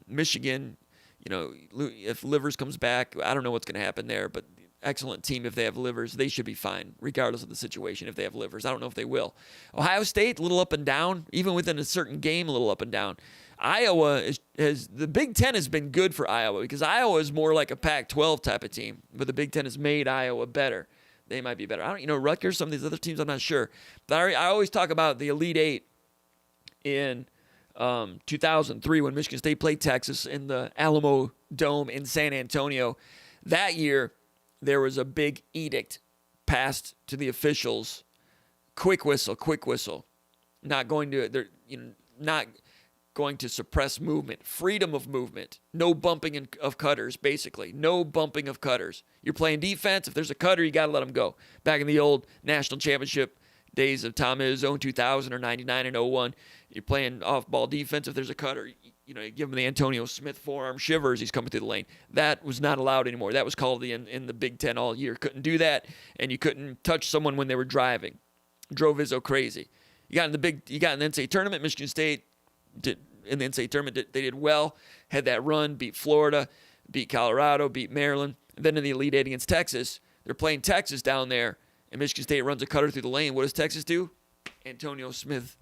Michigan, if Livers comes back, I don't know what's going to happen there, but excellent team if they have Livers. They should be fine, regardless of the situation if they have Livers. I don't know if they will. Ohio State, a little up and down, even within a certain game, a little up and down. Iowa the Big Ten has been good for Iowa because Iowa is more like a Pac-12 type of team, but the Big Ten has made Iowa better. They might be better. I don't, Rutgers, some of these other teams, I'm not sure. But I always talk about the Elite Eight in 2003 when Michigan State played Texas in the Alamo Dome in San Antonio. That year, there was a big edict passed to the officials. Quick whistle. Not going to suppress movement, freedom of movement, no bumping of cutters, basically. No bumping of cutters. You're playing defense. If there's a cutter, you got to let them go. Back in the old national championship days of Tom Izzo in 2000 or 99 and 01, you're playing off-ball defense. If there's a cutter, you give him the Antonio Smith forearm shivers. He's coming through the lane. That was not allowed anymore. That was called in the Big Ten all year. Couldn't do that, and you couldn't touch someone when they were driving. Drove Izzo crazy. You got in the NCAA tournament. Michigan State did in the NCAA tournament. They did well. Had that run. Beat Florida. Beat Colorado. Beat Maryland. And then in the Elite Eight against Texas, they're playing Texas down there, and Michigan State runs a cutter through the lane. What does Texas do? Antonio Smith,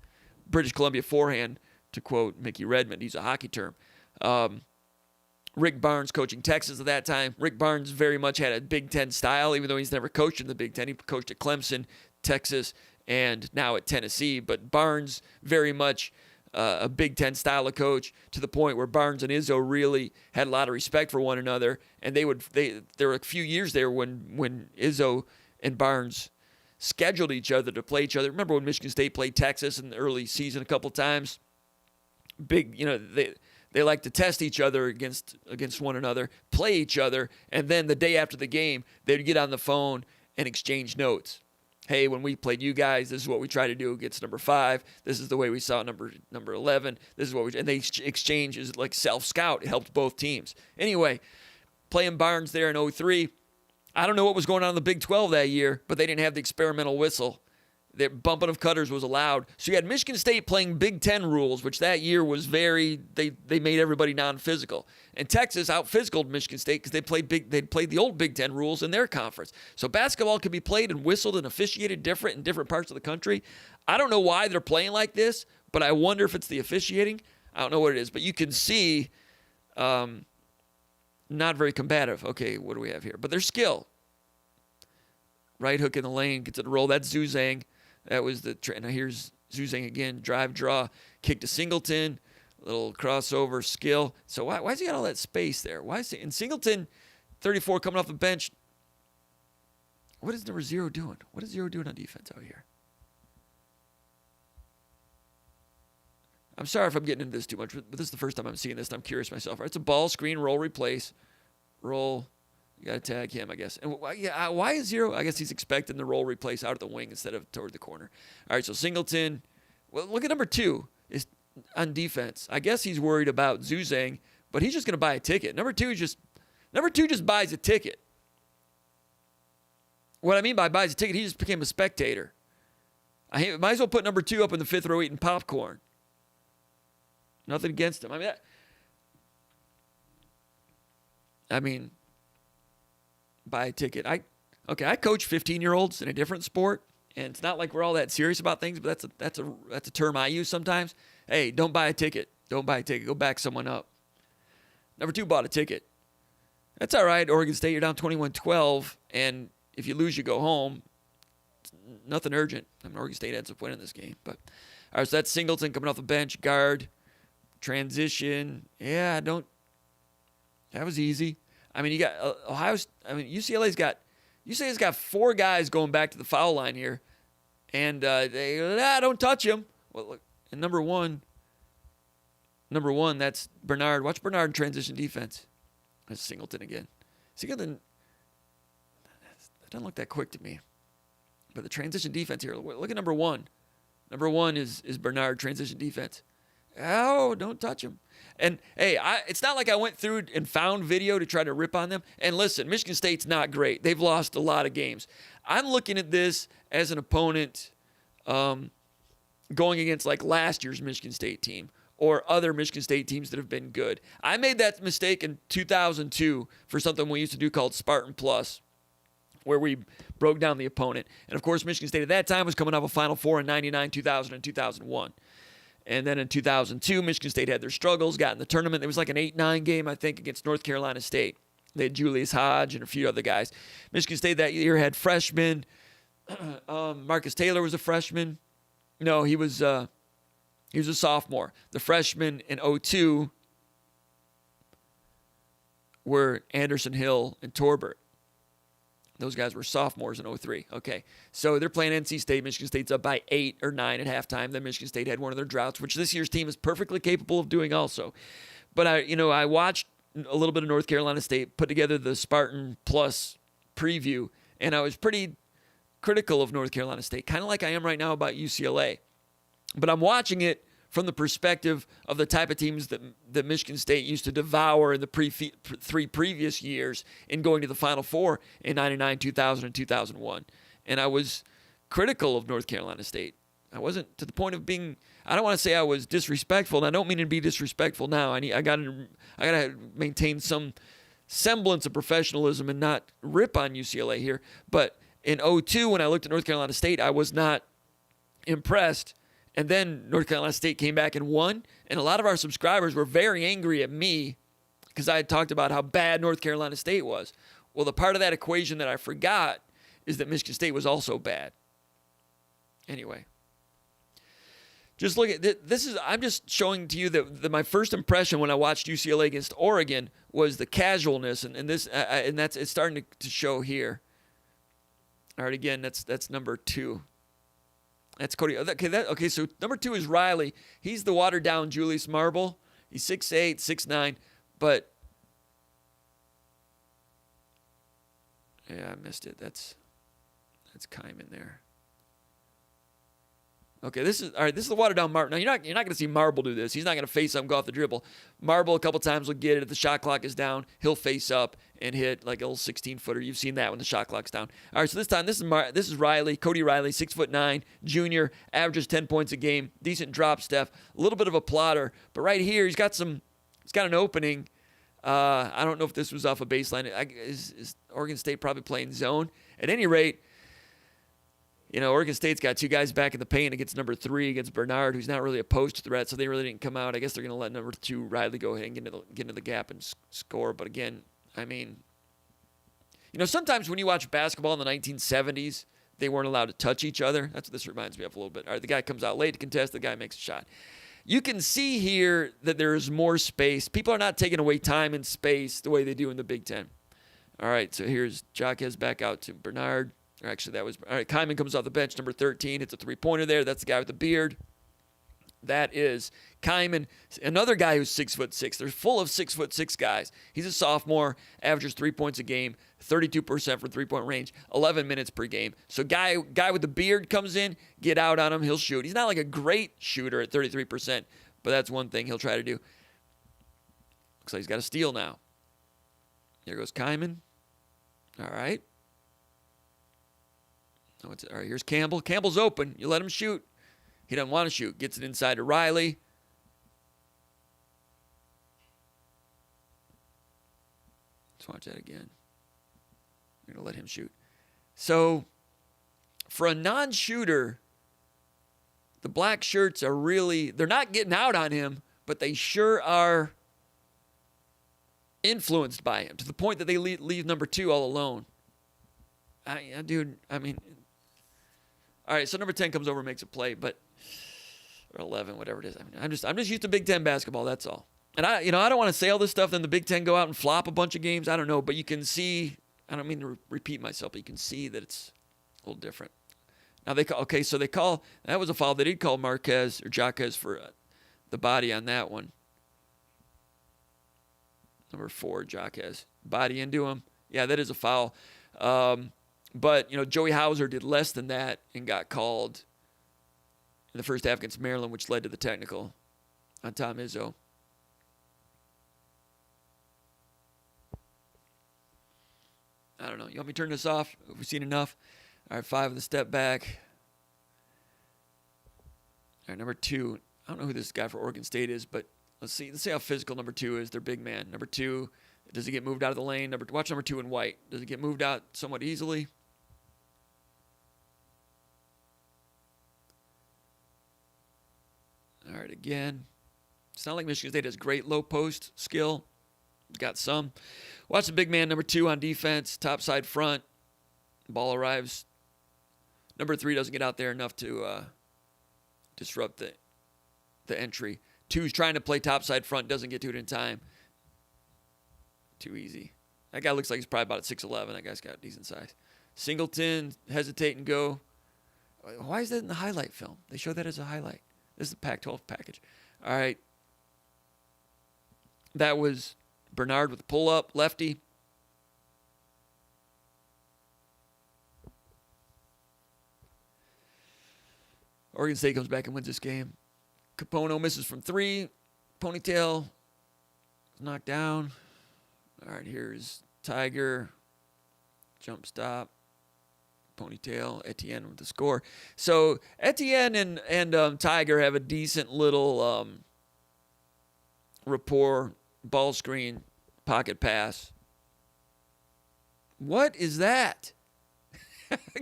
British Columbia forehand, to quote Mickey Redmond. He's a hockey term. Rick Barnes coaching Texas at that time. Rick Barnes very much had a Big Ten style, even though he's never coached in the Big Ten. He coached at Clemson, Texas, and now at Tennessee. But Barnes very much a Big Ten style of coach, to the point where Barnes and Izzo really had a lot of respect for one another. And there were a few years there when Izzo and Barnes scheduled each other to play each other. Remember when Michigan State played Texas in the early season a couple times? They like to test each other against one another, play each other, and then the day after the game, they'd get on the phone and exchange notes. Hey, when we played you guys, this is what we tried to do against number 5. This is the way we saw number 11. This is what we, and they exchange is like self-scout. It helped both teams. Anyway, playing Barnes there in 2003. I don't know what was going on in the Big 12 that year, but they didn't have the experimental whistle. The bumping of cutters was allowed. So you had Michigan State playing Big Ten rules, which that year was they made everybody non-physical. And Texas out-physicaled Michigan State because they'd played the old Big Ten rules in their conference. So basketball could be played and whistled and officiated different in different parts of the country. I don't know why they're playing like this, but I wonder if it's the officiating. I don't know what it is, but you can see not very combative. Okay, what do we have here? But their skill. Right hook in the lane, gets it to roll. That's Zuzang. That was now here's Zuzang again. Drive, draw, kick to Singleton. Little crossover skill. So why has he got all that space there? Why is he in Singleton, 34 coming off the bench? What is number 0 doing? What is 0 doing on defense out here? I'm sorry if I'm getting into this too much, but this is the first time I'm seeing this, and I'm curious myself. Right, it's a ball, screen, roll, replace, roll. You got to tag him, I guess. And why is 0? I guess he's expecting the roll replace out of the wing instead of toward the corner. All right, so Singleton. Well, look at number 2 is on defense. I guess he's worried about Zuzang, but he's just going to buy a ticket. Number 2 just buys a ticket. What I mean by buys a ticket, he just became a spectator. I might as well put number 2 up in the 5th row eating popcorn. Nothing against him. I mean, buy a ticket. I coach 15-year-olds in a different sport, and it's not like we're all that serious about things, but that's a term I use sometimes. Hey, don't buy a ticket. Don't buy a ticket. Go back someone up. Number 2 bought a ticket. That's all right. Oregon State, you're down 21-12, and if you lose, you go home. It's nothing urgent. Oregon State ends up winning this game. But all right, so that's Singleton coming off the bench, guard, transition. Yeah, that was easy. I mean, you got UCLA's got 4 guys going back to the foul line here, and don't touch him. Well, look, and number one, that's Bernard. Watch Bernard in transition defense. That's Singleton again. Singleton, that doesn't look that quick to me. But the transition defense here, look at number 1. Number 1 is Bernard, transition defense. Oh, don't touch him. And, hey, it's not like I went through and found video to try to rip on them. And listen, Michigan State's not great. They've lost a lot of games. I'm looking at this as an opponent going against like last year's Michigan State team or other Michigan State teams that have been good. I made that mistake in 2002 for something we used to do called Spartan Plus, where we broke down the opponent. And, of course, Michigan State at that time was coming off a Final Four in 99, 2000, and 2001. And then in 2002, Michigan State had their struggles, got in the tournament. It was like an 8-9 game, I think, against North Carolina State. They had Julius Hodge and a few other guys. Michigan State that year had freshmen. Marcus Taylor was a freshman. No, he was a sophomore. The freshmen in 02 were Anderson, Hill, and Torbert. Those guys were sophomores in 03. Okay, so they're playing NC State. Michigan State's up by 8 or 9 at halftime. Then Michigan State had one of their droughts, which this year's team is perfectly capable of doing also. But I watched a little bit of North Carolina State, put together the Spartan Plus preview, and I was pretty critical of North Carolina State, kind of like I am right now about UCLA. But I'm watching it from the perspective of the type of teams that Michigan State used to devour in the three previous years in going to the Final Four in 99, 2000, and 2001. And I was critical of North Carolina State. I wasn't to the point of being, I don't want to say I was disrespectful, and I don't mean to be disrespectful now. I got to maintain some semblance of professionalism and not rip on UCLA here. But in 02, when I looked at North Carolina State, I was not impressed. And then North Carolina State came back and won. And a lot of our subscribers were very angry at me because I had talked about how bad North Carolina State was. Well, the part of that equation that I forgot is that Michigan State was also bad. Anyway, just look at this. I'm just showing to you that my first impression when I watched UCLA against Oregon was the casualness, and it's starting to show here. All right, again, that's number 2. That's Cody. Okay, so number 2 is Riley. He's the watered-down Julius Marble. He's 6'8", 6'9", but yeah, I missed it. That's Kyman there. Okay, this is the watered-down Marble. Now you're not going to see Marble do this. He's not going to face up and go off the dribble. Marble a couple times will get it if the shot clock is down. He'll face up and hit like a little 16-footer. You've seen that when the shot clock's down. All right, so this time this is Riley, Cody Riley, 6'9", junior, averages 10 points a game, decent drop step, a little bit of a plotter, but right here he's got an opening. I don't know if this was off a baseline. Is Oregon State probably playing zone? At any rate, Oregon State's got 2 guys back in the paint against number 3 against Bernard, who's not really a post threat, so they really didn't come out. I guess they're going to let number 2 Riley go ahead and get into the gap and score. But again, I mean, sometimes when you watch basketball in the 1970s, they weren't allowed to touch each other. That's what this reminds me of a little bit. All right, the guy comes out late to contest, the guy makes a shot. You can see here that there is more space. People are not taking away time and space the way they do in the Big Ten. All right, so here's Jacquez back out to Bernard. Actually, all right, Kyman comes off the bench, number 13. It's a three-pointer there. That's the guy with the beard. That is Kyman, another guy who's 6'6". They're full of 6'6" guys. He's a sophomore, averages 3 points a game, 32% from three-point range, 11 minutes per game. So guy with the beard comes in, get out on him, he'll shoot. He's not like a great shooter at 33%, but that's one thing he'll try to do. Looks like he's got a steal now. There goes Kyman. All right. All right, here's Campbell. Campbell's open. You let him shoot. He doesn't want to shoot. Gets it inside to Riley. Let's watch that again. We're going to let him shoot. So, for a non-shooter, the black shirts are really, they're not getting out on him, but they sure are influenced by him to the point that they leave number 2 all alone. All right, so number 10 comes over and makes a play, or 11, whatever it is. I'm just used to Big Ten basketball. That's all. And I don't want to say all this stuff. Then the Big Ten go out and flop a bunch of games. I don't know, but you can see. I don't mean to repeat myself, but you can see that it's a little different. Now that was a foul. They did call Marquez or Jacquez for the body on that one. Number 4, Jacquez, body into him. Yeah, that is a foul. But, Joey Hauser did less than that and got called in the first half against Maryland, which led to the technical on Tom Izzo. I don't know. You want me to turn this off? Have we seen enough? All right, 5 with the step back. All right, number 2. I don't know who this guy for Oregon State is, but let's see how physical number 2 is. Their big man. Number 2, does he get moved out of the lane? Watch number 2 in white. Does he get moved out somewhat easily? All right, again. It's not like Michigan State has great low post skill. Got some. Watch the big man, number 2 on defense, top side front. Ball arrives. Number 3 doesn't get out there enough to disrupt the entry. 2's trying to play top side front, doesn't get to it in time. Too easy. That guy looks like he's probably about at 6'11". That guy's got decent size. Singleton, hesitate and go. Why is that in the highlight film? They show that as a highlight. This is the Pac-12 package. All right. That was Bernard with the pull-up, lefty. Oregon State comes back and wins this game. Capono misses from 3. Ponytail knocked down. All right, here's Tiger. Jump stop. Ponytail. Etienne with the score. So Etienne and Tiger have a decent little rapport, ball screen, pocket pass. What is that?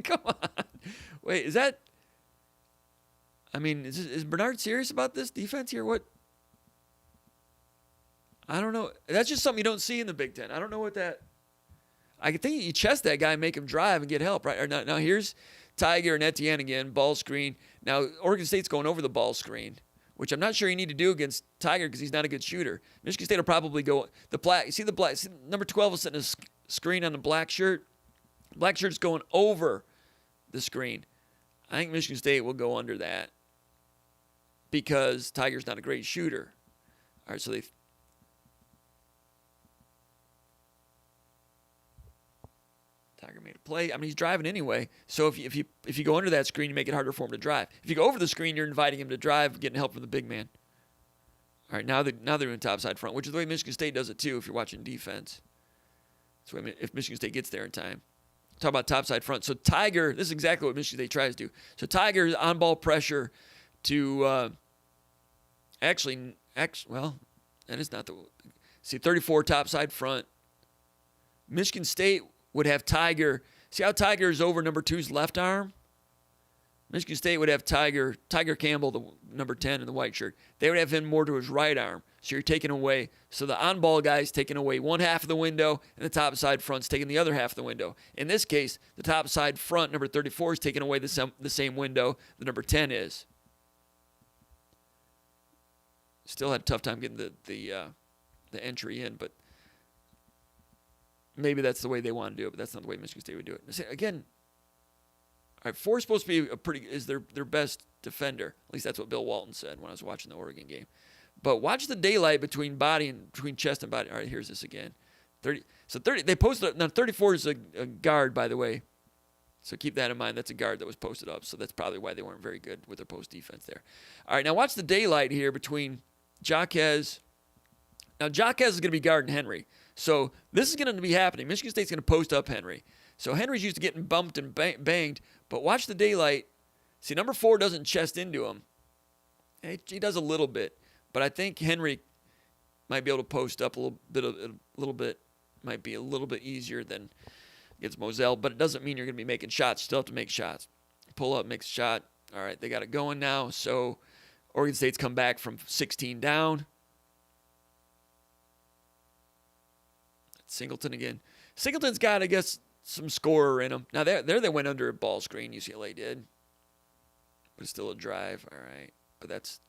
Come on. Wait, is that... I mean, is Bernard serious about this defense here? What? I don't know. That's just something you don't see in the Big Ten. I don't know what that... I think you chest that guy and make him drive and get help, right? Now here's Tiger and Etienne again, ball screen. Now, Oregon State's going over the ball screen, which I'm not sure you need to do against Tiger because he's not a good shooter. Michigan State will probably go... You see the black... See, number 12 is setting a screen on the black shirt. Black shirt's going over the screen. I think Michigan State will go under that because Tiger's not a great shooter. All right, so Tiger made a play. I mean, he's driving anyway. So if you go under that screen, you make it harder for him to drive. If you go over the screen, you're inviting him to drive, getting help from the big man. All right, now they're doing topside front, which is the way Michigan State does it too if you're watching defense. That's the way if Michigan State gets there in time. Talk about topside front. So Tiger, this is exactly what Michigan State tries to do. So Tiger's on-ball pressure to well, that is not the... See, 34 topside front. Michigan State would have Tiger. See how Tiger is over number 2's left arm? Michigan State would have Tiger Campbell, the number 10 in the white shirt. They would have him more to his right arm. So you're taking away. So the on-ball guy's taking away one half of the window, and the top side front's taking the other half of the window. In this case, the top side front, number 34, is taking away the same window the number 10 is. Still had a tough time getting the entry in, but maybe that's the way they want to do it, but that's not the way Michigan State would do it. Again, all right, 4 is supposed to be is their best defender. At least that's what Bill Walton said when I was watching the Oregon game. But watch the daylight between chest and body. All right, here's this again. 30. So 30. They posted up. Now 34 is a guard, by the way. So keep that in mind. That's a guard that was posted up. So that's probably why they weren't very good with their post defense there. All right, now watch the daylight here between Jacquez. Now Jacquez is going to be guarding Henry. So this is going to be happening. Michigan State's going to post up Henry. So Henry's used to getting bumped and banged. But watch the daylight. See, number 4 doesn't chest into him. He does a little bit. But I think Henry might be able to post up a little bit. Might be a little bit easier than against Moselle. But it doesn't mean you're going to be making shots. Still have to make shots. Pull up, makes a shot. All right, they got it going now. So Oregon State's come back from 16 down. Singleton again. Singleton's got, I guess, some scorer in him. Now, there they went under a ball screen, UCLA did. But it's still a drive. All right. But that's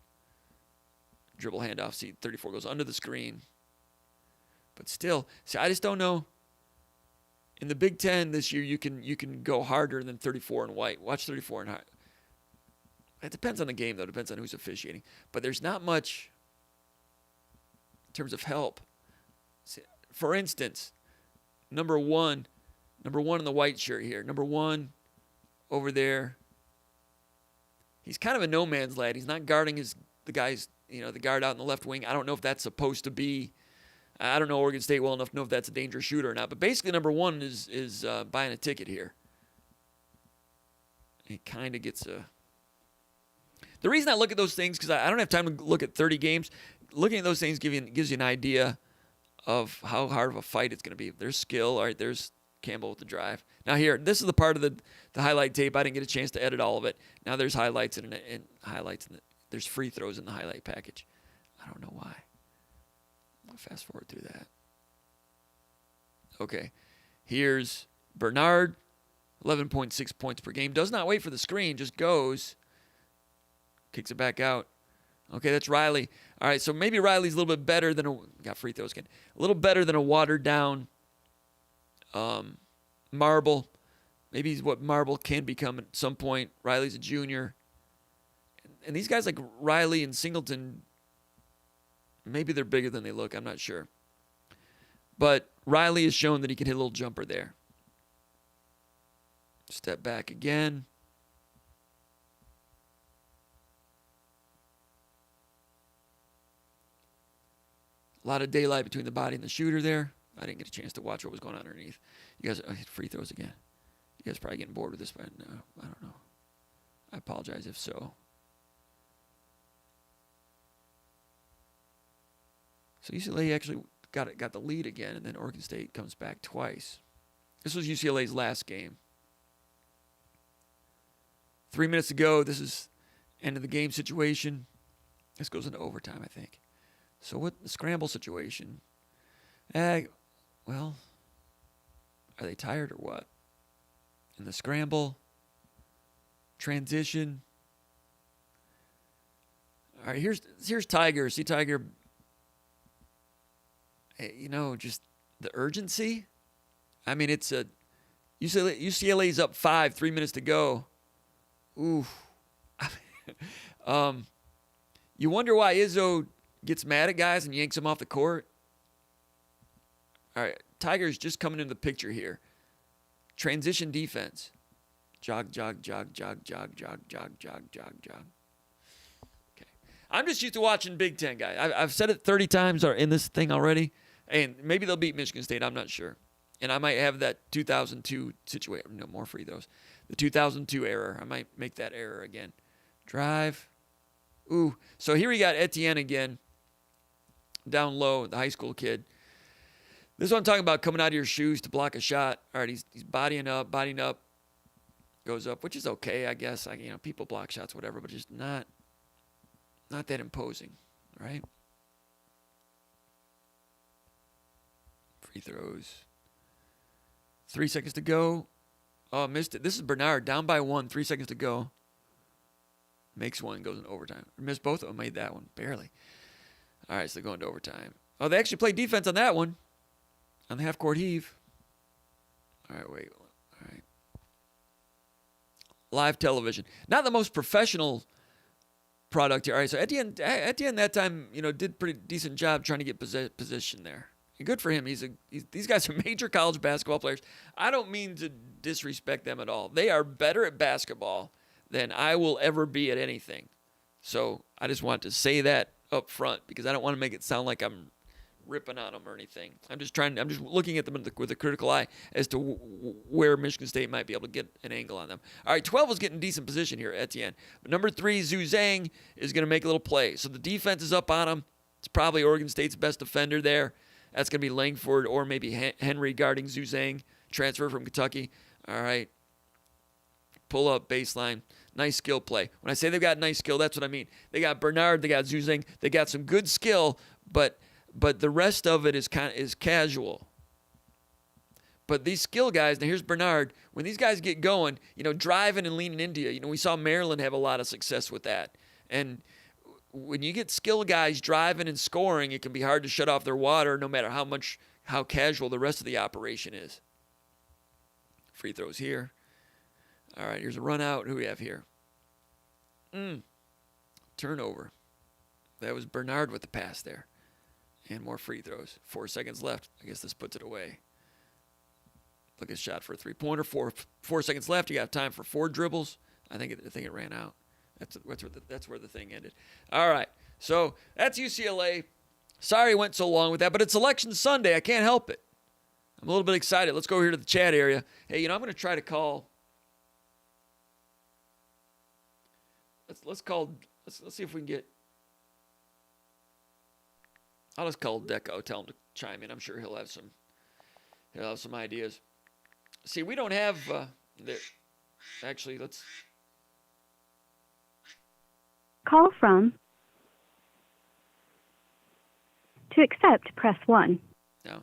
dribble handoff. See, 34 goes under the screen. But still, see, I just don't know. In the Big Ten this year, you can go harder than 34 in white. Watch 34 in white. It depends on the game, though. It depends on who's officiating. But there's not much in terms of help. See, for instance, number one in the white shirt here. Number 1 over there. He's kind of a no man's land. He's not guarding the guard out in the left wing. I don't know if that's supposed to be. I don't know Oregon State well enough to know if that's a dangerous shooter or not. But basically, number one is buying a ticket here. It kind of gets a... The reason I look at those things, because I don't have time to look at 30 games, looking at those things gives you an idea of how hard of a fight it's going to be. There's skill. All right, there's Campbell with the drive. Now here, this is the part of the highlight tape. I didn't get a chance to edit all of it. Now there's highlights and there's free throws in the highlight package. I don't know why. I'll fast forward through that. Okay, here's Bernard, 11.6 points per game. Does not wait for the screen, just goes. Kicks it back out. Okay, that's Riley. All right, so maybe Riley's a little bit better than got free throws again. A little better than a watered down Marble. Maybe he's what Marble can become at some point. Riley's a junior. And these guys like Riley and Singleton, maybe they're bigger than they look. I'm not sure. But Riley has shown that he can hit a little jumper there. Step back again. A lot of daylight between the body and the shooter there. I didn't get a chance to watch what was going on underneath. You guys, free throws again. You guys probably getting bored with this, but no, I don't know. I apologize if so. So UCLA actually got the lead again, and then Oregon State comes back twice. This was UCLA's last game. 3 minutes to go. This is end of the game situation. This goes into overtime, I think. So what the scramble situation? Well, are they tired or what? In the scramble, transition. All right, here's Tiger. See Tiger. Just the urgency. I mean, it's a UCLA's up 5, 3 minutes to go. Ooh. You wonder why Izzo gets mad at guys and yanks them off the court. All right, Tiger's just coming into the picture here. Transition defense. Jog, jog, jog, jog, jog, jog, jog, jog, jog, jog. Okay. I'm just used to watching Big Ten guys. I've said it 30 times in this thing already, and maybe they'll beat Michigan State. I'm not sure. And I might have that 2002 situation. No more free throws. The 2002 error. I might make that error again. Drive. Ooh. So here we got Etienne again. Down low, the high school kid. This is what I'm talking about, coming out of your shoes to block a shot. All right, he's bodying up, goes up, which is okay, I guess. People block shots, whatever, but just not that imposing, right? Free throws. 3 seconds to go. Oh, missed it. This is Bernard, down by 1, 3 seconds to go. Makes one, goes in overtime. Missed both of them, made that one, barely. All right, so they go into overtime. Oh, they actually played defense on that one. On the half-court heave. All right, wait. All right. Live television. Not the most professional product here. All right, so Etienne that time, did pretty decent job trying to get position there. And good for him. These guys are major college basketball players. I don't mean to disrespect them at all. They are better at basketball than I will ever be at anything. So I just want to say that up front because I don't want to make it sound like I'm ripping on them or anything. I'm just looking at them with a critical eye as to where Michigan State might be able to get an angle on them. All right, 12 is getting decent position here, Etienne. But number 3, Zhu Zhang, is going to make a little play. So the defense is up on him. It's probably Oregon State's best defender there. That's going to be Langford or maybe Henry guarding Zhu Zhang, transfer from Kentucky. All right. Pull up baseline. Nice skill play. When I say they've got nice skill, that's what I mean. They got Bernard, they got Zhu Zhang, they got some good skill, but the rest of it is casual. But these skill guys, now here's Bernard, when these guys get going, driving and leaning into you, we saw Maryland have a lot of success with that. And when you get skill guys driving and scoring, it can be hard to shut off their water no matter how casual the rest of the operation is. Free throws here. All right, here's a run out. Who do we have here? Turnover. That was Bernard with the pass there. And more free throws. 4 seconds left. I guess this puts it away. Look at a shot for a three-pointer. 4 seconds left. You got time for 4 dribbles. I think it ran out. That's where the thing ended. All right. So that's UCLA. Sorry I went so long with that, but it's Election Sunday. I can't help it. I'm a little bit excited. Let's go over here to the chat area. Hey, I'm going to try to call. Let's see if we can get. I'll just call Deco. Tell him to chime in. I'm sure he'll have some ideas. See, we don't have there. Actually, let's. Call from. To accept, press 1. No.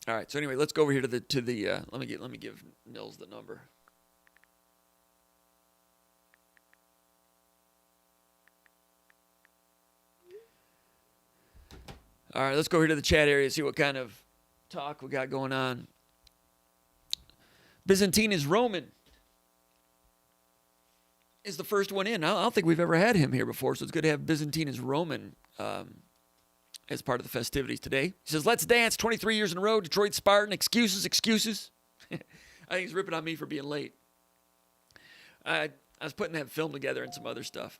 All right. So anyway, let's go over here to the. Let me give Nils the number. All right. Let's go here to the chat area, see what kind of talk we got going on. Byzantine is Roman. Is the first one in. I don't think we've ever had him here before, so it's good to have Byzantine as Roman as part of the festivities today. He says, let's dance, 23 years in a row, Detroit Spartan, excuses. I think he's ripping on me for being late. I was putting that film together and some other stuff.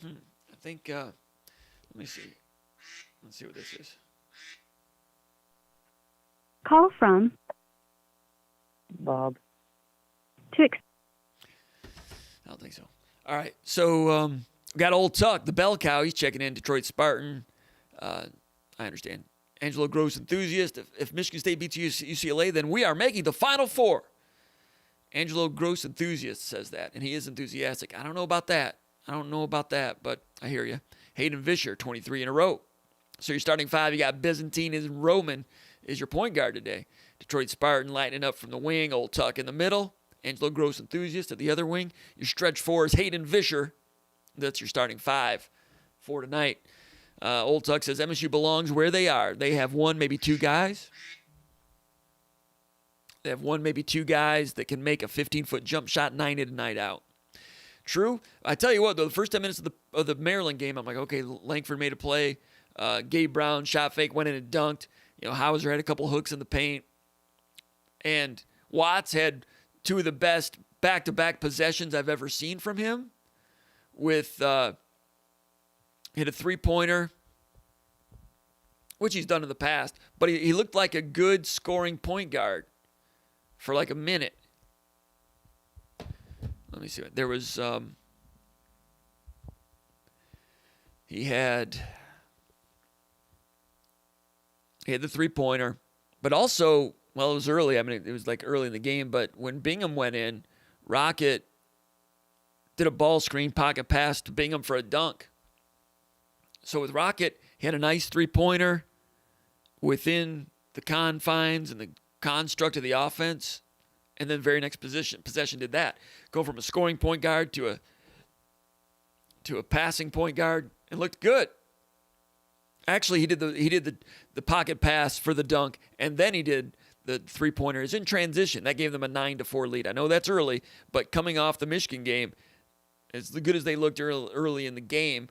I think, let me see. Let's see what this is. Call from. Bob. To I don't think so. All right. So we got Old Tuck, the bell cow. He's checking in. Detroit Spartan. I understand. Angelo Gross enthusiast. If Michigan State beats UCLA, then we are making the Final Four. Angelo Gross enthusiast says that, and he is enthusiastic. I don't know about that, but I hear you. Hayden Vischer, 23 in a row. So you're starting 5. You got Byzantine and Roman is your point guard today. Detroit Spartan lighting up from the wing. Old Tuck in the middle. Angelo Gross enthusiast at the other wing. Your stretch 4 is Hayden Vischer. That's your starting 5 for tonight. Old Tuck says MSU belongs where they are. They have one, maybe two guys. They have one, maybe two guys that can make a 15-foot jump shot night in and night out. True. I tell you what, though, the first 10 minutes of the Maryland game, I'm like, okay, Langford made a play. Gabe Brown shot fake, went in and dunked. Hauser had a couple hooks in the paint. And Watts had two of the best back-to-back possessions I've ever seen from him. With hit a three-pointer, which he's done in the past. But he looked like a good scoring point guard for like a minute. Let me see. There was he had the three-pointer, but also, well, it was early. I mean, it was like early in the game, but when Bingham went in, Rocket did a ball screen, pocket pass to Bingham for a dunk. So with Rocket, he had a nice three-pointer within the confines and the construct of the offense, and then very next possession did that. Go from a scoring point guard to a passing point guard, and looked good. Actually, he did the pocket pass for the dunk, and then he did the three-pointer. It's in transition. That gave them a 9-4 lead. I know that's early, but coming off the Michigan game, as good as they looked early in the game,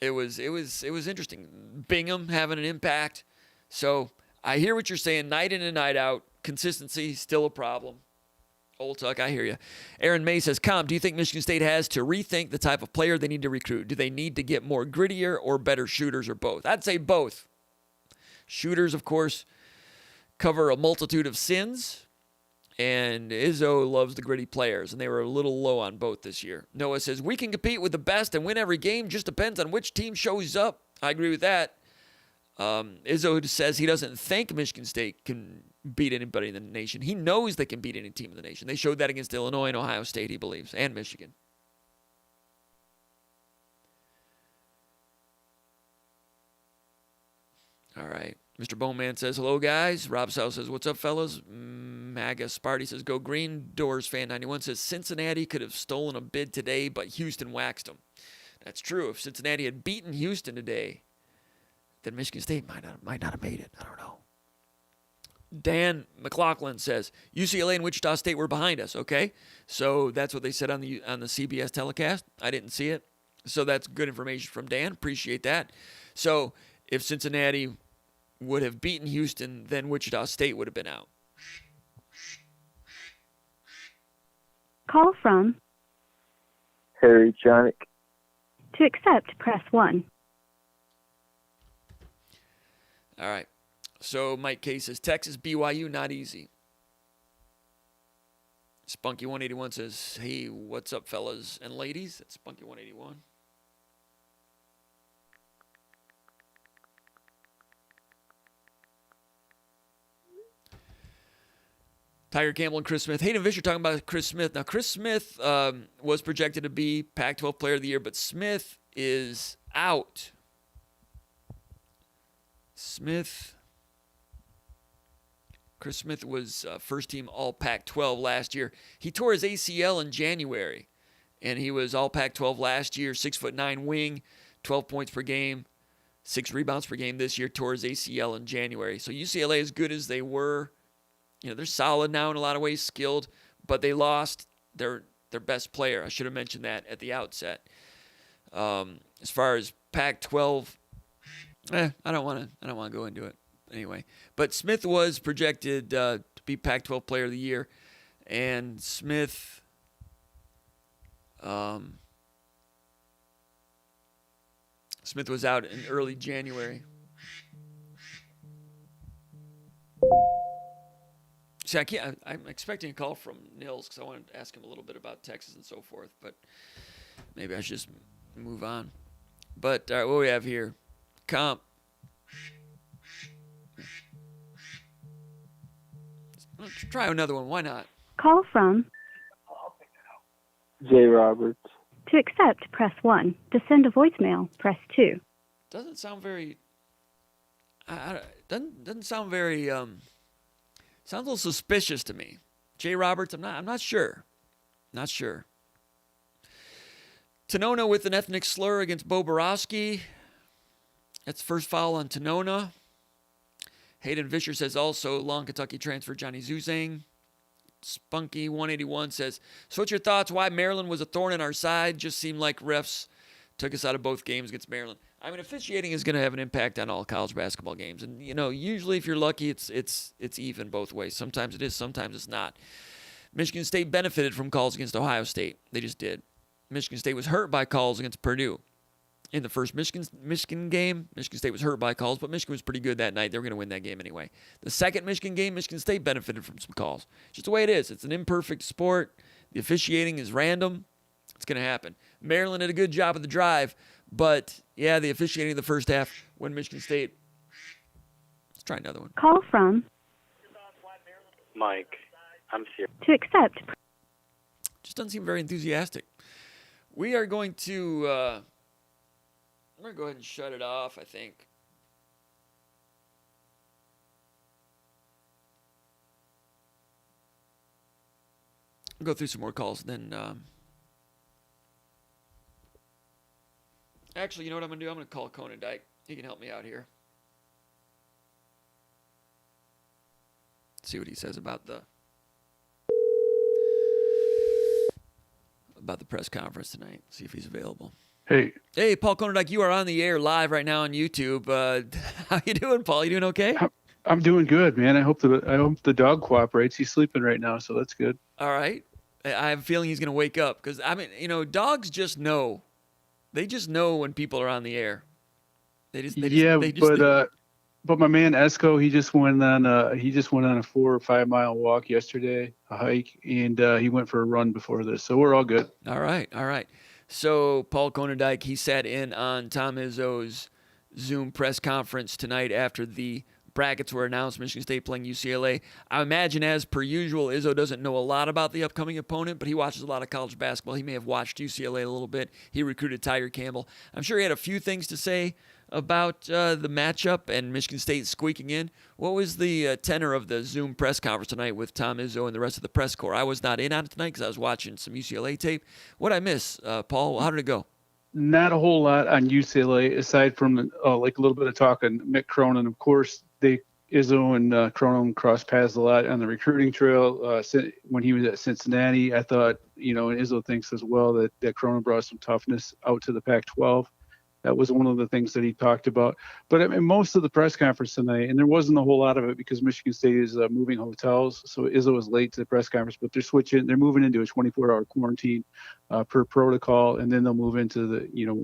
it was interesting. Bingham having an impact. So I hear what you're saying. Night in and night out, consistency still a problem. Old Tuck, I hear you. Aaron May says, do you think Michigan State has to rethink the type of player they need to recruit? Do they need to get more grittier or better shooters, or both? I'd say both. Shooters, of course, cover a multitude of sins, and Izzo loves the gritty players, and they were a little low on both this year. Noah says, we can compete with the best and win every game, just depends on which team shows up. I agree with that. Izzo says he doesn't think Michigan State can beat anybody in the nation. He knows they can beat any team in the nation. They showed that against Illinois and Ohio State, he believes, and Michigan. All right. Mr. Bowman says, hello, guys. Rob South says, what's up, fellas? MAGA Sparty says, go green. Doors Fan 91 says, Cincinnati could have stolen a bid today, but Houston waxed them. That's true. If Cincinnati had beaten Houston today, then Michigan State might not have made it. I don't know. Dan McLaughlin says, UCLA and Wichita State were behind us. Okay, so that's what they said on the CBS telecast. I didn't see it. So that's good information from Dan. Appreciate that. So if Cincinnati would have beaten Houston, then Wichita State would have been out. Call from. Harry Jonik. To accept, press 1. All right. So Mike K says, Texas, BYU, not easy. Spunky181 says, hey, what's up, fellas and ladies? That's Spunky181. Tiger Campbell and Chris Smith. Hayden Fisher talking about Chris Smith. Now, Chris Smith was projected to be Pac-12 Player of the Year, but Smith is out. Chris Smith was first-team All-Pac-12 last year. He tore his ACL in January, and he was All-Pac-12 last year, 6'9" wing, 12 points per game, 6 rebounds per game this year, tore his ACL in January. So UCLA, as good as they were, they're solid now in a lot of ways, skilled, but they lost their best player. I should have mentioned that at the outset. As far as Pac-12, I don't want to go into it anyway. But Smith was projected to be Pac-12 Player of the Year, and Smith was out in early January. See, I'm expecting a call from Nils because I wanted to ask him a little bit about Texas and so forth, but maybe I should just move on. But all right, what do we have here? Comp. Let's try another one. Why not? Call from. Jay Roberts. To accept, press 1. To send a voicemail, press 2. Doesn't sound very. Doesn't sound very. Sounds a little suspicious to me. Jay Roberts, I'm not sure. Not sure. Tanona with an ethnic slur against Bo Borowski. That's the first foul on Tanona. Hayden Fisher says also long Kentucky transfer Johnny Zuzang. Spunky181 says, so what's your thoughts? Why Maryland was a thorn in our side? Just seemed like refs took us out of both games against Maryland. I mean, officiating is going to have an impact on all college basketball games. And, usually if you're lucky, it's even both ways. Sometimes it is, sometimes it's not. Michigan State benefited from calls against Ohio State. They just did. Michigan State was hurt by calls against Purdue. In the first Michigan game, Michigan State was hurt by calls, but Michigan was pretty good that night. They were going to win that game anyway. The second Michigan game, Michigan State benefited from some calls. It's just the way it is. It's an imperfect sport. The officiating is random. It's going to happen. Maryland did a good job of the drive, but, yeah, the officiating in the first half when Michigan State. Let's try another one. Call from. Mike. I'm serious. To accept. Just doesn't seem very enthusiastic. We are going to... I'm going to go ahead and shut it off, I think. I'll go through some more calls, then... Actually, you know what I'm going to do? I'm going to call Conan Dyke. He can help me out here. See what he says about the press conference tonight. See if he's available. Hey, Paul Konondyke, you are on the air live right now on YouTube. How you doing, Paul? You doing okay? I'm doing good, man. I hope the dog cooperates. He's sleeping right now, so that's good. All right. I have a feeling he's going to wake up because, dogs just know. They just know when people are on the air. But my man Esco, he just went on a 4 or 5 mile walk yesterday, a hike, and he went for a run before this. So we're all good. All right. So Paul Konondyke, he sat in on Tom Izzo's Zoom press conference tonight after the brackets were announced, Michigan State playing UCLA. I imagine, as per usual, Izzo doesn't know a lot about the upcoming opponent, but he watches a lot of college basketball. He may have watched UCLA a little bit. He recruited Tiger Campbell. I'm sure he had a few things to say about the matchup and Michigan State squeaking in. What was the tenor of the Zoom press conference tonight with Tom Izzo and the rest of the press corps? I was not in on it tonight because I was watching some UCLA tape. What'd I miss, Paul? How did it go? Not a whole lot on UCLA, aside from like a little bit of talk on Mick Cronin. Of course, Izzo and Cronin crossed paths a lot on the recruiting trail when he was at Cincinnati. I thought, and Izzo thinks as well that Cronin brought some toughness out to the Pac-12. That was one of the things that he talked about. But I mean, most of the press conference tonight, and there wasn't a whole lot of it because Michigan State is moving hotels, so Izzo was late to the press conference. But they're moving into a 24-hour quarantine per protocol, and then they'll move into the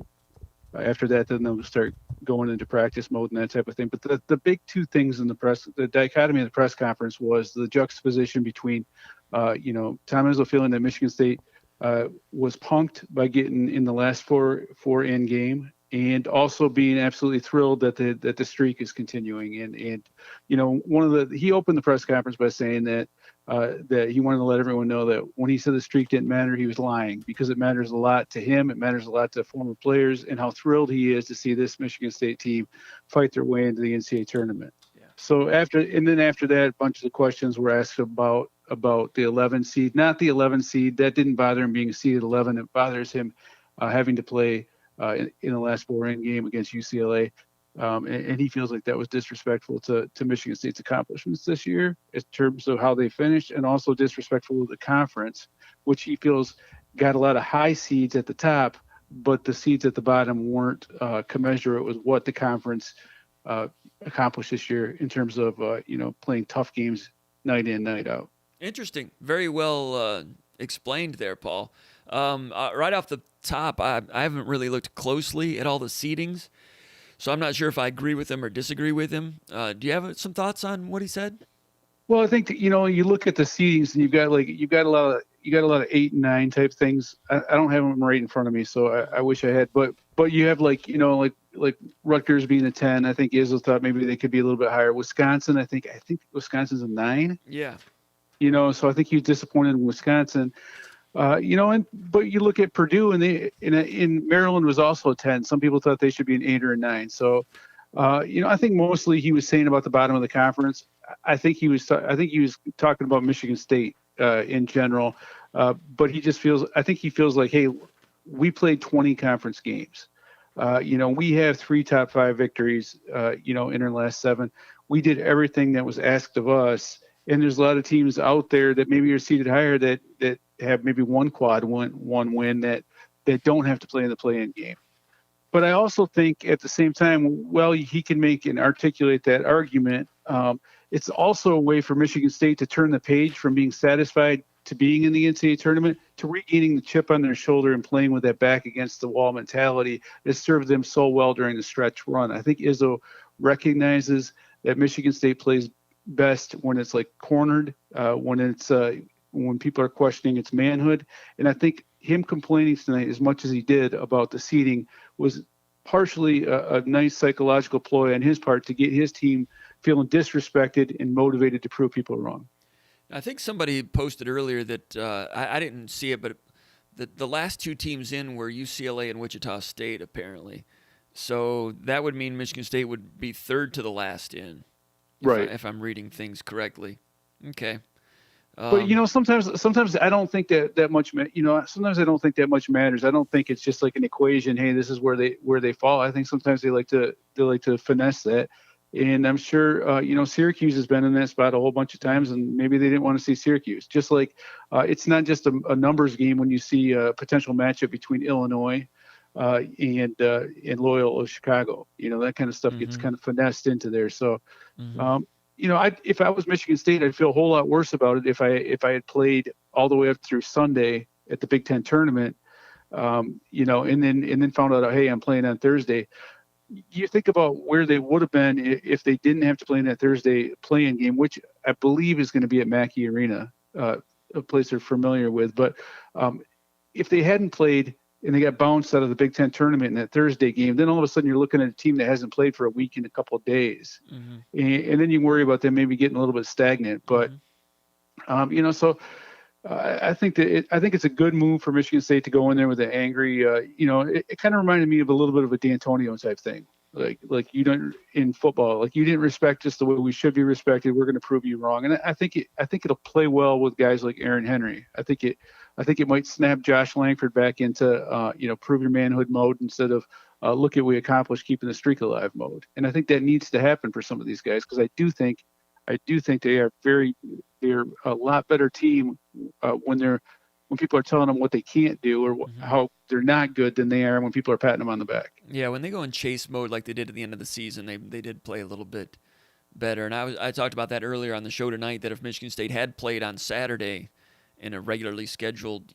after that, then they'll start going into practice mode and that type of thing. But the big two things in the dichotomy of the press conference was the juxtaposition between, Tom Izzo feeling that Michigan State was punked by getting in the last four in game, and also being absolutely thrilled that the streak is continuing. And he opened the press conference by saying that he wanted to let everyone know that when he said the streak didn't matter, he was lying, because it matters a lot to him. It matters a lot to former players, and how thrilled he is to see this Michigan State team fight their way into the NCAA tournament. Yeah. So after that, a bunch of the questions were asked about the 11 seed, not the 11 seed. That didn't bother him being seeded 11. It bothers him having to play in the last four-in game against UCLA. And he feels like that was disrespectful to Michigan State's accomplishments this year in terms of how they finished, and also disrespectful to the conference, which he feels got a lot of high seeds at the top, but the seeds at the bottom weren't commensurate with what the conference accomplished this year in terms of playing tough games night in, night out. Interesting. Very well explained there, Paul. Right off the top, I haven't really looked closely at all the seedings, so I'm not sure if I agree with him or disagree with him. Do you have some thoughts on what he said? Well, I think you look at the seedings, and you've got a lot of 8 and 9 type things. I don't have them right in front of me, so I wish I had. But you have like Rutgers being a 10. I think Izzo thought maybe they could be a little bit higher. Wisconsin, I think Wisconsin's a 9. Yeah. So I think he's disappointed in Wisconsin. But you look at Purdue, and in Maryland was also a 10. Some people thought they should be an 8 or a 9. So, I think mostly he was saying about the bottom of the conference. I think he was talking about Michigan State in general. But he feels like, hey, we played 20 conference games. We have 3 top 5 victories, in our last 7. We did everything that was asked of us. And there's a lot of teams out there that maybe are seated higher that have maybe one win that don't have to play in the play-in game. But I also think at the same time, well, he can make and articulate that argument. It's also a way for Michigan State to turn the page from being satisfied to being in the NCAA tournament to regaining the chip on their shoulder and playing with that back against the wall mentality that served them so well during the stretch run. I think Izzo recognizes that Michigan State plays best when it's like cornered, when people are questioning its manhood. And I think him complaining tonight as much as he did about the seeding was partially a nice psychological ploy on his part to get his team feeling disrespected and motivated to prove people wrong. I think somebody posted earlier that I didn't see it, but the last 2 teams in were UCLA and Wichita State, apparently. So that would mean Michigan State would be 3rd to the last in. Right. If I'm reading things correctly. Okay. But sometimes I don't think that much. Sometimes I don't think that much matters. I don't think it's just like an equation. Hey, this is where they fall. I think sometimes they like to finesse that. And I'm sure Syracuse has been in that spot a whole bunch of times, and maybe they didn't want to see Syracuse. Just like it's not just a numbers game when you see a potential matchup between Illinois and Loyola Chicago. That kind of stuff gets kind of finessed into there. So. If I was Michigan State, I'd feel a whole lot worse about it if I had played all the way up through Sunday at the Big Ten tournament, and then found out, hey, I'm playing on Thursday. You think about where they would have been if they didn't have to play in that Thursday play-in game, which I believe is going to be at Mackey Arena, a place they're familiar with. But if they hadn't played and they got bounced out of the Big Ten tournament in that Thursday game, then all of a sudden you're looking at a team that hasn't played for a week and a couple of days. Mm-hmm. And then you worry about them maybe getting a little bit stagnant. But, so I think it's a good move for Michigan State to go in there with an angry, it kind of reminded me of a little bit of a D'Antonio type thing. Like you don't in football, like you didn't respect us the way we should be respected. We're going to prove you wrong. And I think it'll play well with guys like Aaron Henry. I think it might snap Josh Langford back into, prove your manhood mode instead of look at what we accomplished keeping the streak alive mode. And I think that needs to happen for some of these guys, because I do think they're a lot better team when they're when people are telling them what they can't do or how they're not good than they are when people are patting them on the back. Yeah, when they go in chase mode like they did at the end of the season, they did play a little bit better. And I talked about that earlier on the show tonight, that if Michigan State had played on Saturday in a regularly scheduled,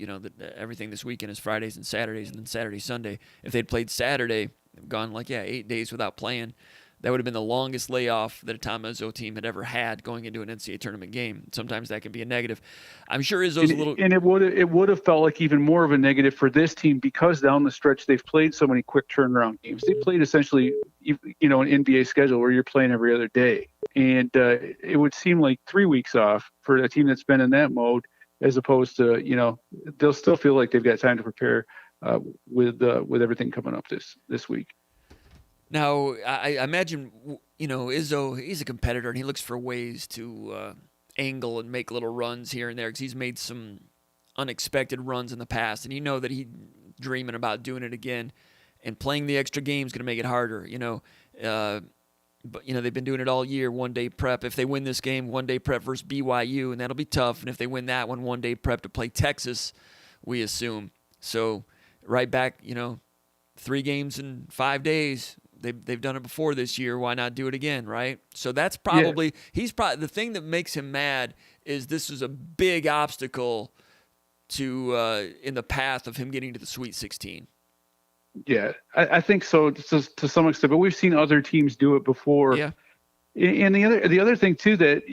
everything this weekend is Fridays and Saturdays and then Saturday, Sunday. If they'd played Saturday, gone 8 days without playing, that would have been the longest layoff that a Tom Izzo team had ever had going into an NCAA tournament game. Sometimes that can be a negative. I'm sure Izzo's a little... And it would have felt like even more of a negative for this team because down the stretch they've played so many quick turnaround games. They played essentially, an NBA schedule where you're playing every other day. And it would seem like 3 weeks off for a team that's been in that mode, as opposed to, they'll still feel like they've got time to prepare with everything coming up this week. Now, I imagine, Izzo, he's a competitor, and he looks for ways to angle and make little runs here and there, because he's made some unexpected runs in the past, and that he's dreaming about doing it again, and playing the extra game is going to make it harder, But, they've been doing it all year, one-day prep. If they win this game, one-day prep versus BYU, and that'll be tough. And if they win that one-day prep to play Texas, we assume. So right back, 3 games in 5 days. They've done it before this year. Why not do it again, right? So that's probably the thing that makes him mad is this is a big obstacle to in the path of him getting to the Sweet 16. Yeah, I think so to some extent, but we've seen other teams do it before. Yeah. And the other thing too that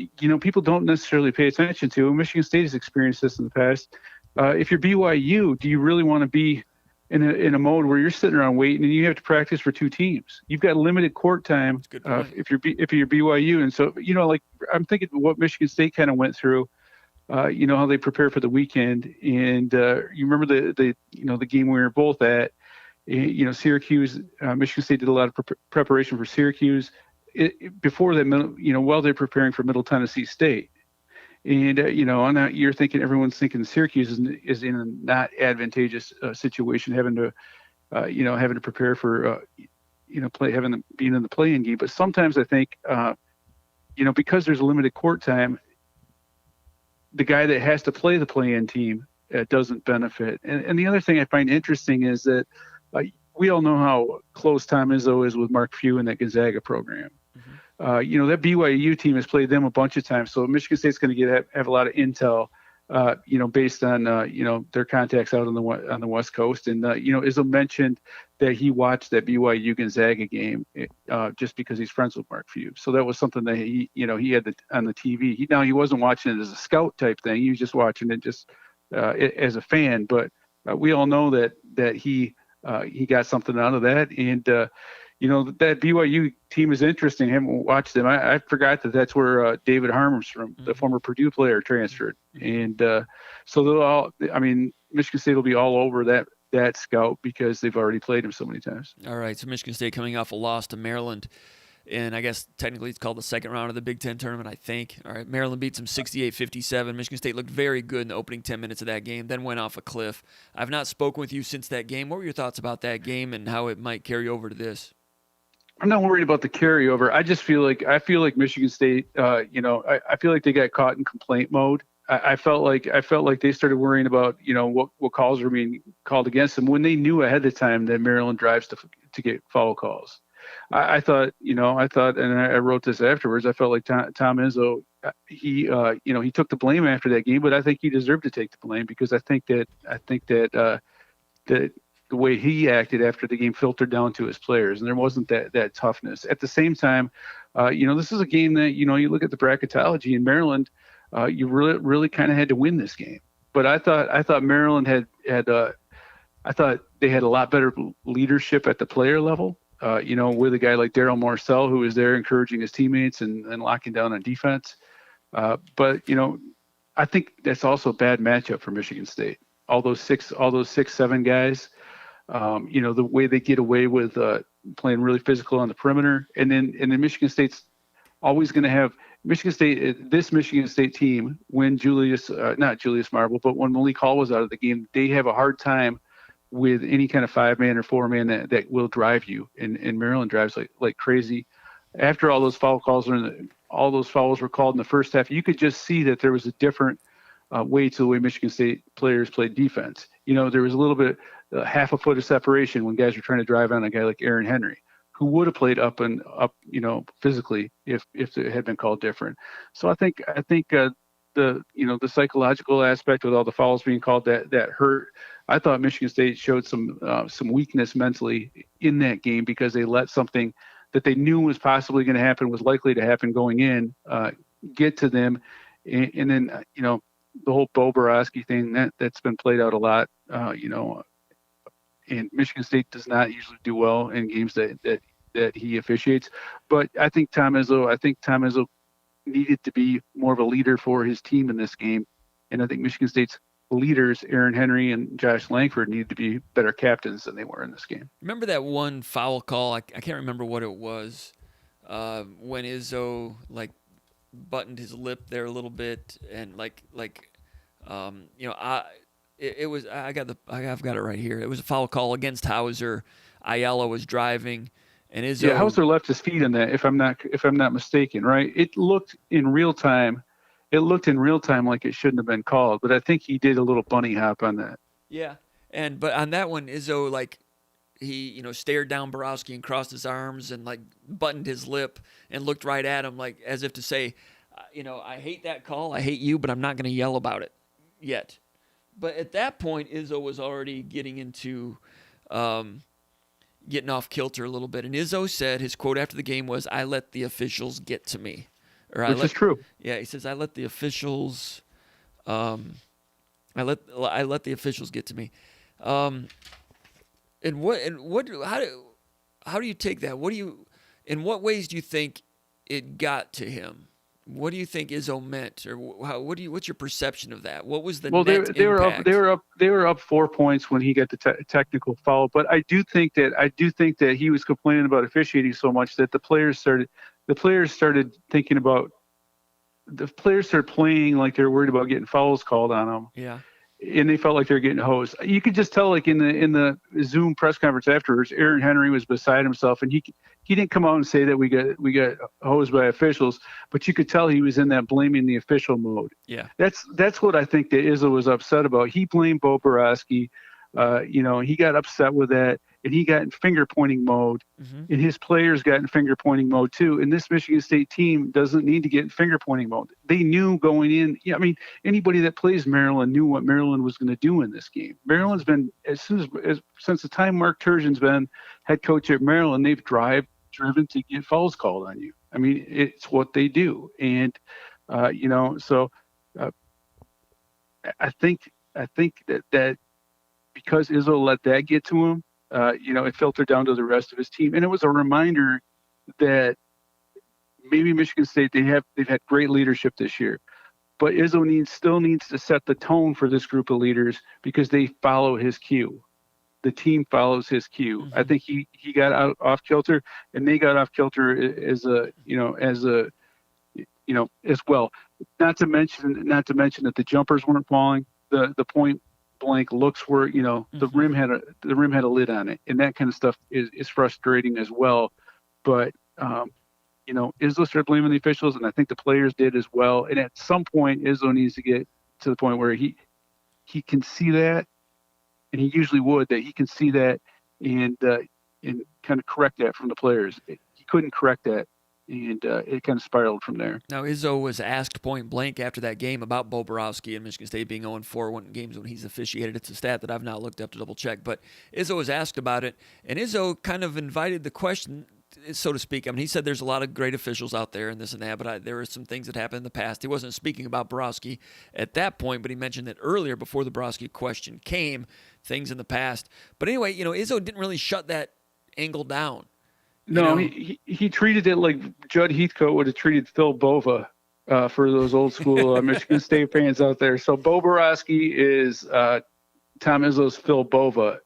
people don't necessarily pay attention to, and Michigan State has experienced this in the past. If you're BYU, do you really want to be in a mode where you're sitting around waiting and you have to practice for 2 teams? You've got limited court time if you're BYU, and so I'm thinking what Michigan State kind of went through. How they prepare for the weekend, and you remember the game we were both at. Syracuse, Michigan State did a lot of preparation for Syracuse before that, while they're preparing for Middle Tennessee State. And, on that, you're thinking, everyone's thinking Syracuse is in a not advantageous situation, having to prepare for, being in the play-in game. But sometimes I think, because there's limited court time, the guy that has to play the play-in team doesn't benefit. And the other thing I find interesting is that we all know how close Tom Izzo is with Mark Few in that Gonzaga program. Mm-hmm. That BYU team has played them a bunch of times, so Michigan State's going to have a lot of intel, based on their contacts out on the West Coast. And Izzo mentioned that he watched that BYU Gonzaga game just because he's friends with Mark Few. So that was something that he had on the TV. He wasn't watching it as a scout type thing. He was just watching it as a fan. But we all know that he got something out of that. And, that BYU team is interesting. I haven't watched them. I forgot that's where David Harmer's from, the former Purdue player, transferred. And so Michigan State will be all over that scout because they've already played him so many times. All right, so Michigan State coming off a loss to Maryland. And I guess technically it's called the second round of the Big Ten tournament, I think. All right, Maryland beats them 68-57. Michigan State looked very good in the opening 10 minutes of that game, then went off a cliff. I've not spoken with you since that game. What were your thoughts about that game and how it might carry over to this? I'm not worried about the carryover. I just feel like Michigan State, I feel like they got caught in complaint mode. I felt like they started worrying about, what calls were being called against them when they knew ahead of time that Maryland drives to get foul calls. I thought, and I wrote this afterwards, I felt like Tom Izzo, he took the blame after that game, but I think he deserved to take the blame because I think that the way he acted after the game filtered down to his players, and there wasn't that toughness. At the same time, this is a game that, you look at the bracketology in Maryland, you really kind of had to win this game. But I thought Maryland had I thought they had a lot better leadership at the player level. With a guy like Daryl Marcel, who was there encouraging his teammates and locking down on defense. But I think that's also a bad matchup for Michigan State. All those 6'7" guys, the way they get away with playing really physical on the perimeter, and then Michigan State's always going to have this Michigan State team when not Julius Marble, but when Malik Hall was out of the game, they have a hard time with any kind of 5-man or 4-man that will drive you. And Maryland drives like crazy. After all those foul calls all those fouls were called in the first half, you could just see that there was a different way to the way Michigan State players played defense. There was a little bit, half a foot of separation when guys were trying to drive on a guy like Aaron Henry, who would have played up, physically if it had been called different. So I think the psychological aspect with all the fouls being called that hurt. I thought Michigan State showed some weakness mentally in that game because they let something that they knew was possibly going to happen, was likely to happen going in, get to them, and then the whole Bo Borowski thing that's been played out a lot. And Michigan State does not usually do well in games that he officiates. But I think Tom Izzo needed to be more of a leader for his team in this game. And I think Michigan State's leaders, Aaron Henry and Josh Langford, needed to be better captains than they were in this game. Remember that one foul call? I can't remember what it was, when Izzo buttoned his lip there a little bit, and I've got it right here. It was a foul call against Hauser. Ayala was driving, and Izzo. Yeah, Hauser left his feet on that, if I'm not mistaken, right? It looked in real time like it shouldn't have been called, but I think he did a little bunny hop on that. Yeah, but on that one, Izzo he stared down Borowski and crossed his arms and buttoned his lip and looked right at him as if to say, I hate that call, I hate you, but I'm not going to yell about it yet. But at that point, Izzo was already getting into getting off kilter a little bit. And Izzo said, his quote after the game was, "I let the officials get to me." Which is true. Yeah, he says, "I let the officials, I let the officials get to me." How do you take that? In what ways do you think it got to him? What do you think Izzo meant, or what's your perception of that? What was the net impact? They were up 4 points when he got the technical foul. But I do think that he was complaining about officiating so much that the players started playing like they're worried about getting fouls called on them. Yeah. And they felt like they're getting hosed. You could just tell, in the Zoom press conference afterwards, Aaron Henry was beside himself, and he didn't come out and say that we got hosed by officials, but you could tell he was in that blaming the official mode. Yeah, that's what I think that Izzo was upset about. He blamed Bo Borowski. He got upset with that, and he got in finger pointing mode, and his players got in finger pointing mode too. And this Michigan State team doesn't need to get in finger pointing mode. They knew going in. Yeah, I mean, anybody that plays Maryland knew what Maryland was going to do in this game. Maryland's been since the time Mark Turgeon's been head coach at Maryland, they've driven to get fouls called on you. I mean, it's what they do, and so I think that because Izzo let that get to him, it filtered down to the rest of his team, and it was a reminder that maybe Michigan State they've had great leadership this year, but Izzo still needs to set the tone for this group of leaders because they follow his cue. The team follows his cue. I think he got off kilter, and they got off kilter as well. Not to mention that the jumpers weren't falling. The point blank looks were, the rim had a lid on it, and that kind of stuff is frustrating as well. But Izzo started blaming the officials, and I think the players did as well. And at some point, Izzo needs to get to the point where he can see that, and he usually would, that he can see that and kind of correct that from the players. He couldn't correct that, and it kind of spiraled from there. Now, Izzo was asked point blank after that game about Bo Borowski and Michigan State being 0-4 in games when he's officiated. It's a stat that I've not looked up to double check, but Izzo was asked about it, and Izzo kind of invited the question, so to speak. I mean, he said there's a lot of great officials out there and this and that, but there were some things that happened in the past. He wasn't speaking about Borowski at that point, but he mentioned that earlier before the Borowski question came, things in the past. But anyway, Izzo didn't really shut that angle down. No, he treated it like Judd Heathcote would have treated Phil Bova, for those old school Michigan State fans out there. So Bo Borowski is Tom Izzo's Phil Bova.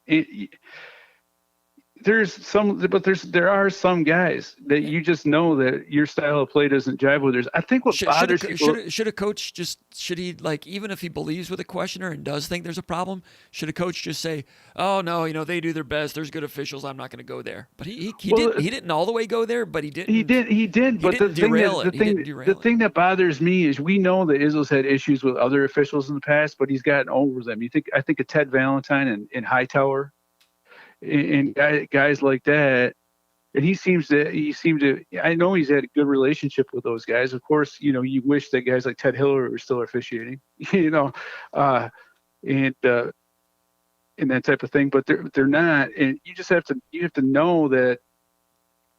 there are some guys that you just know that your style of play doesn't jive with theirs. I think what bothers people. Should a coach should he, like, even if he believes with a questioner and does think there's a problem, should a coach just say, oh no, they do their best, there's good officials, I'm not going to go there? But he didn't all the way go there, but he didn't. He did. But the thing that bothers me is we know that Izzo's had issues with other officials in the past, but he's gotten over them. I think of Ted Valentine and Hightower. And guys like that, and he seemed to. I know he's had a good relationship with those guys. Of course, you wish that guys like Ted Hiller were still officiating, and that type of thing. But they're not, and you just have to know that,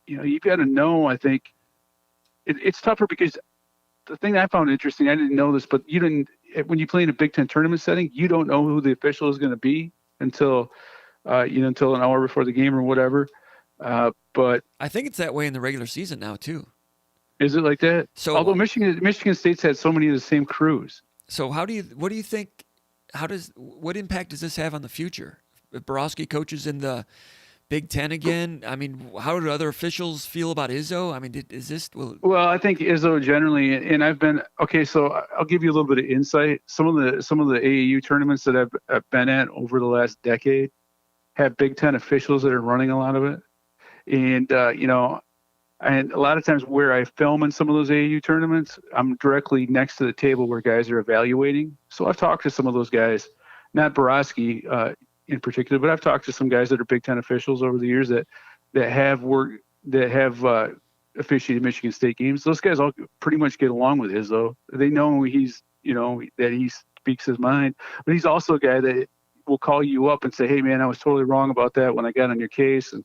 you've got to know. I think it's tougher because the thing that I found interesting, I didn't know this, but when you play in a Big Ten tournament setting, you don't know who the official is going to be until an hour before the game or whatever. But I think it's that way in the regular season now too. Is it like that? So, although Michigan State's had so many of the same crews. So what do you think? What impact does this have on the future? If Borowski coaches in the Big Ten again, I mean, how do other officials feel about Izzo? I mean, is this? Well, I think Izzo generally, and I've been okay. So I'll give you a little bit of insight. Some of the AAU tournaments that I've been at over the last decade have Big Ten officials that are running a lot of it. And, and a lot of times where I film in some of those AAU tournaments, I'm directly next to the table where guys are evaluating. So I've talked to some of those guys, not Borowski in particular, but I've talked to some guys that are Big Ten officials over the years that have officiated Michigan State games. Those guys all pretty much get along with Izzo. They know that he speaks his mind, but he's also a guy that will call you up and say, hey man, I was totally wrong about that when I got on your case, and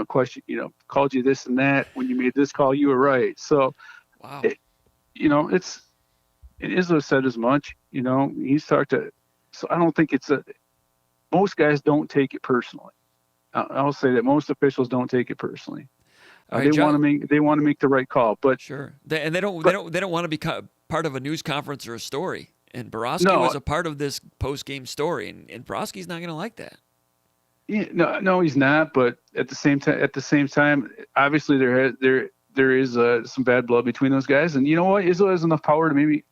called you this and that when you made this call, you were right. So wow. Izzo said as much. He's talked to, so I don't think most guys don't take it personally. I'll say that most officials don't take it personally. Right, they want to make the right call, but sure, they don't want to be part of a news conference or a story. And Borowski was a part of this post-game story, and Borowski's not going to like that. Yeah, no, he's not. But at the same time, obviously there is some bad blood between those guys. And you know what? Izzo has enough power to maybe.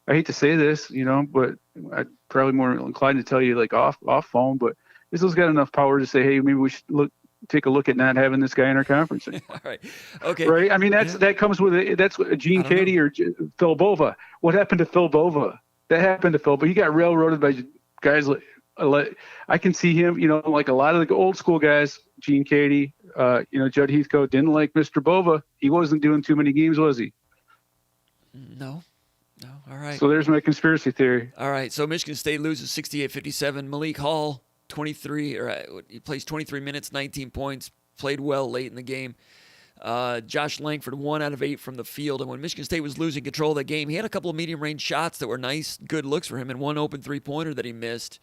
I hate to say this, but I'm probably more inclined to tell you like off phone. But Izzo's got enough power to say, hey, maybe we should take a look at not having this guy in our conference anymore. All right. Okay. Right. I mean, that comes with that's Gene Cady or Phil Bova. What happened to Phil Bova? That happened to Phil, but he got railroaded by guys like I can see him, like a lot of the old school guys, Gene Cady, Judd Heathcote didn't like Mr. Bova. He wasn't doing too many games, was he? No. All right. So there's my conspiracy theory. All right. So Michigan State loses 68-57. Malik Hall, he plays 23 minutes, 19 points, played well late in the game. Josh Langford, 1 out of 8 from the field. And when Michigan State was losing control of the game, he had a couple of medium-range shots that were nice, good looks for him, and one open three-pointer that he missed.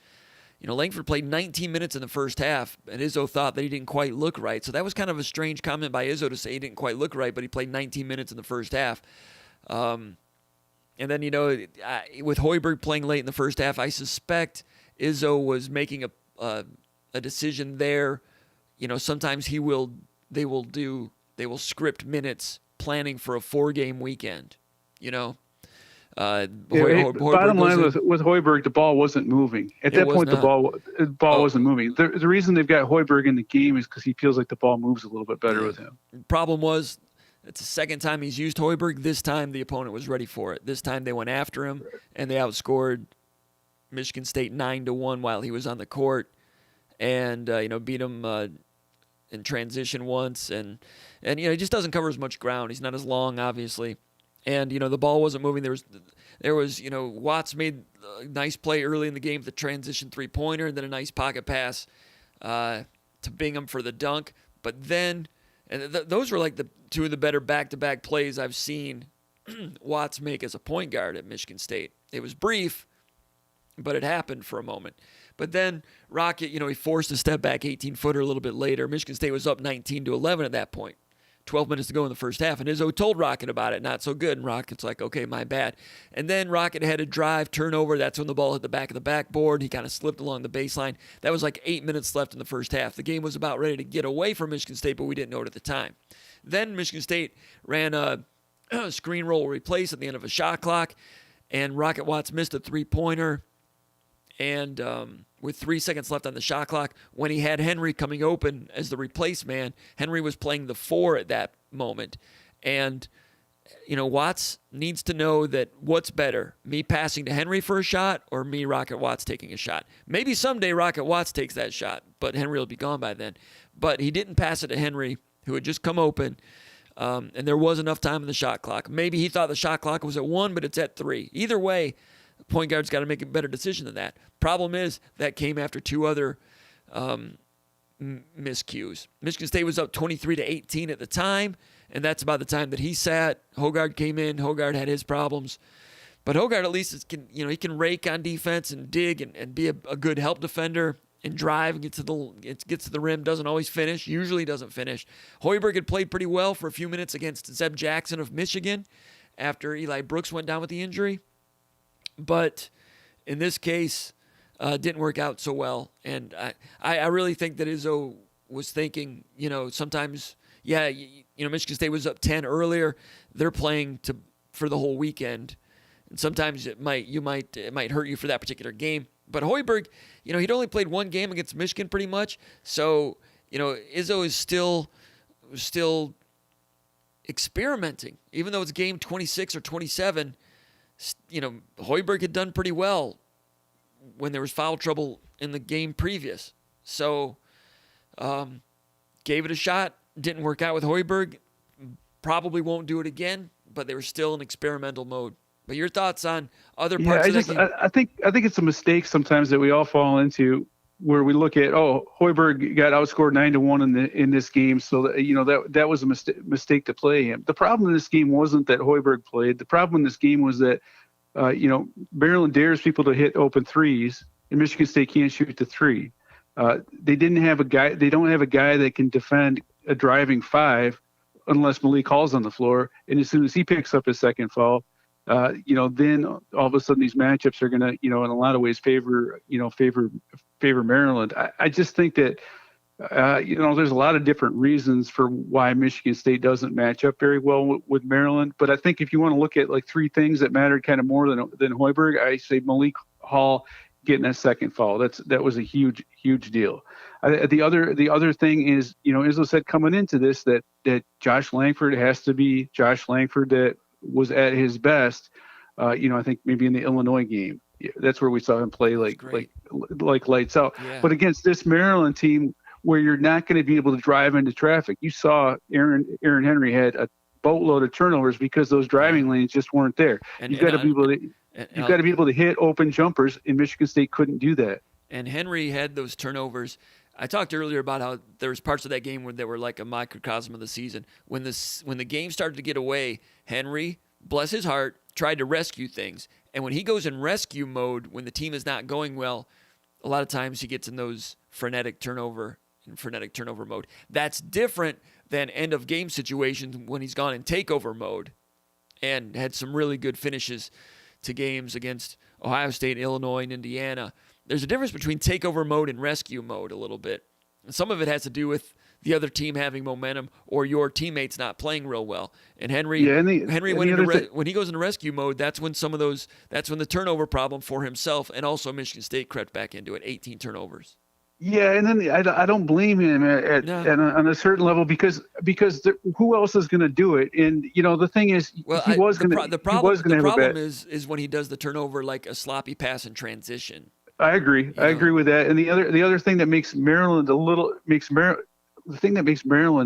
Langford played 19 minutes in the first half, and Izzo thought that he didn't quite look right. So that was kind of a strange comment by Izzo to say he didn't quite look right, but he played 19 minutes in the first half. And then, with Hoiberg playing late in the first half, I suspect Izzo was making a decision there. Sometimes they will script minutes planning for a 4-game weekend, bottom line with Hoiberg, the ball wasn't moving. At that point, the ball wasn't moving. The reason they've got Hoiberg in the game is because he feels like the ball moves a little bit better with him. Problem was, it's the second time he's used Hoiberg. This time the opponent was ready for it. This time they went after him, and they outscored Michigan State 9-1 while he was on the court, and beat him in transition once, and he just doesn't cover as much ground. He's not as long, obviously. And, the ball wasn't moving. There was Watts made a nice play early in the game with the transition three-pointer, and then a nice pocket pass to Bingham for the dunk. But then, those were like the two of the better back-to-back plays I've seen Watts make as a point guard at Michigan State. It was brief, but it happened for a moment. But then Rocket, he forced a step back 18-footer a little bit later. Michigan State was up 19-11 at that point. 12 minutes to go in the first half. And Izzo told Rocket about it, not so good. And Rocket's like, okay, my bad. And then Rocket had a drive, turnover. That's when the ball hit the back of the backboard. He kind of slipped along the baseline. That was like 8 minutes left in the first half. The game was about ready to get away from Michigan State, but we didn't know it at the time. Then Michigan State ran a screen roll replace at the end of a shot clock, and Rocket Watts missed a three-pointer. And with 3 seconds left on the shot clock, when he had Henry coming open as the replace man, Henry was playing the 4 at that moment. And, Watts needs to know that what's better, me passing to Henry for a shot or me, Rocket Watts, taking a shot. Maybe someday Rocket Watts takes that shot, but Henry will be gone by then. But he didn't pass it to Henry, who had just come open, and there was enough time in the shot clock. Maybe he thought the shot clock was at 1, but it's at 3. Either way, point guard's got to make a better decision than that. Problem is, that came after 2 other miscues. Michigan State was up 23-18 at the time, and that's about the time that he sat. Hogard came in. Hogard had his problems. But Hogard at least he can rake on defense and dig and be a good help defender and drive and gets to the rim. Doesn't always finish. Usually doesn't finish. Hoiberg had played pretty well for a few minutes against Zeb Jackson of Michigan after Eli Brooks went down with the injury. But in this case, didn't work out so well. And I really think that Izzo was thinking, sometimes, Michigan State was up 10 earlier. They're playing for the whole weekend. And sometimes it might hurt you for that particular game. But Hoiberg, he'd only played 1 game against Michigan pretty much. So, Izzo is still experimenting. Even though it's game 26 or 27, Hoiberg had done pretty well when there was foul trouble in the game previous. So, gave it a shot. Didn't work out with Hoiberg. Probably won't do it again, but they were still in experimental mode. But your thoughts on other parts of that game? I think it's a mistake sometimes that we all fall into, where we look at, Hoiberg got outscored 9-1 in this game, so that was a mistake to play him. The problem in this game wasn't that Hoiberg played. The problem in this game was that Maryland dares people to hit open threes, and Michigan State can't shoot the 3. They don't have a guy that can defend a driving 5 unless Malik Hall's on the floor, and as soon as he picks up his second foul, then all of a sudden these matchups are going to, in a lot of ways favor Maryland. I just think that, there's a lot of different reasons for why Michigan State doesn't match up very well with Maryland. But I think if you want to look at like 3 things that mattered kind of more than Hoiberg, I say Malik Hall getting that second foul. That was a huge deal. The other thing is, Izzo said coming into this that Josh Langford has to be Josh Langford that was at his best. I think maybe in the Illinois game, that's where we saw him play like lights out. Yeah. But against this Maryland team, where you're not going to be able to drive into traffic, you saw Aaron Henry had a boatload of turnovers because those driving lanes just weren't there. You've got to be able to hit open jumpers, and Michigan State couldn't do that. And Henry had those turnovers. I talked earlier about how there was parts of that game where they were like a microcosm of the season. When the game started to get away, Henry, bless his heart, tried to rescue things. And when he goes in rescue mode, when the team is not going well, a lot of times he gets in those frenetic turnover mode. That's different than end of game situations when he's gone in takeover mode and had some really good finishes to games against Ohio State, Illinois, and Indiana. There's a difference between takeover mode and rescue mode a little bit. And some of it has to do with the other team having momentum or your teammates not playing real well. And Henry, when he goes into rescue mode, that's when the turnover problem for himself and also Michigan State crept back into it, 18 turnovers. Yeah, and then I don't blame him on a certain level because who else is going to do it? And the thing is, the problem is when he does the turnover like a sloppy pass in transition. I agree. I agree with that. And the other thing that makes Maryland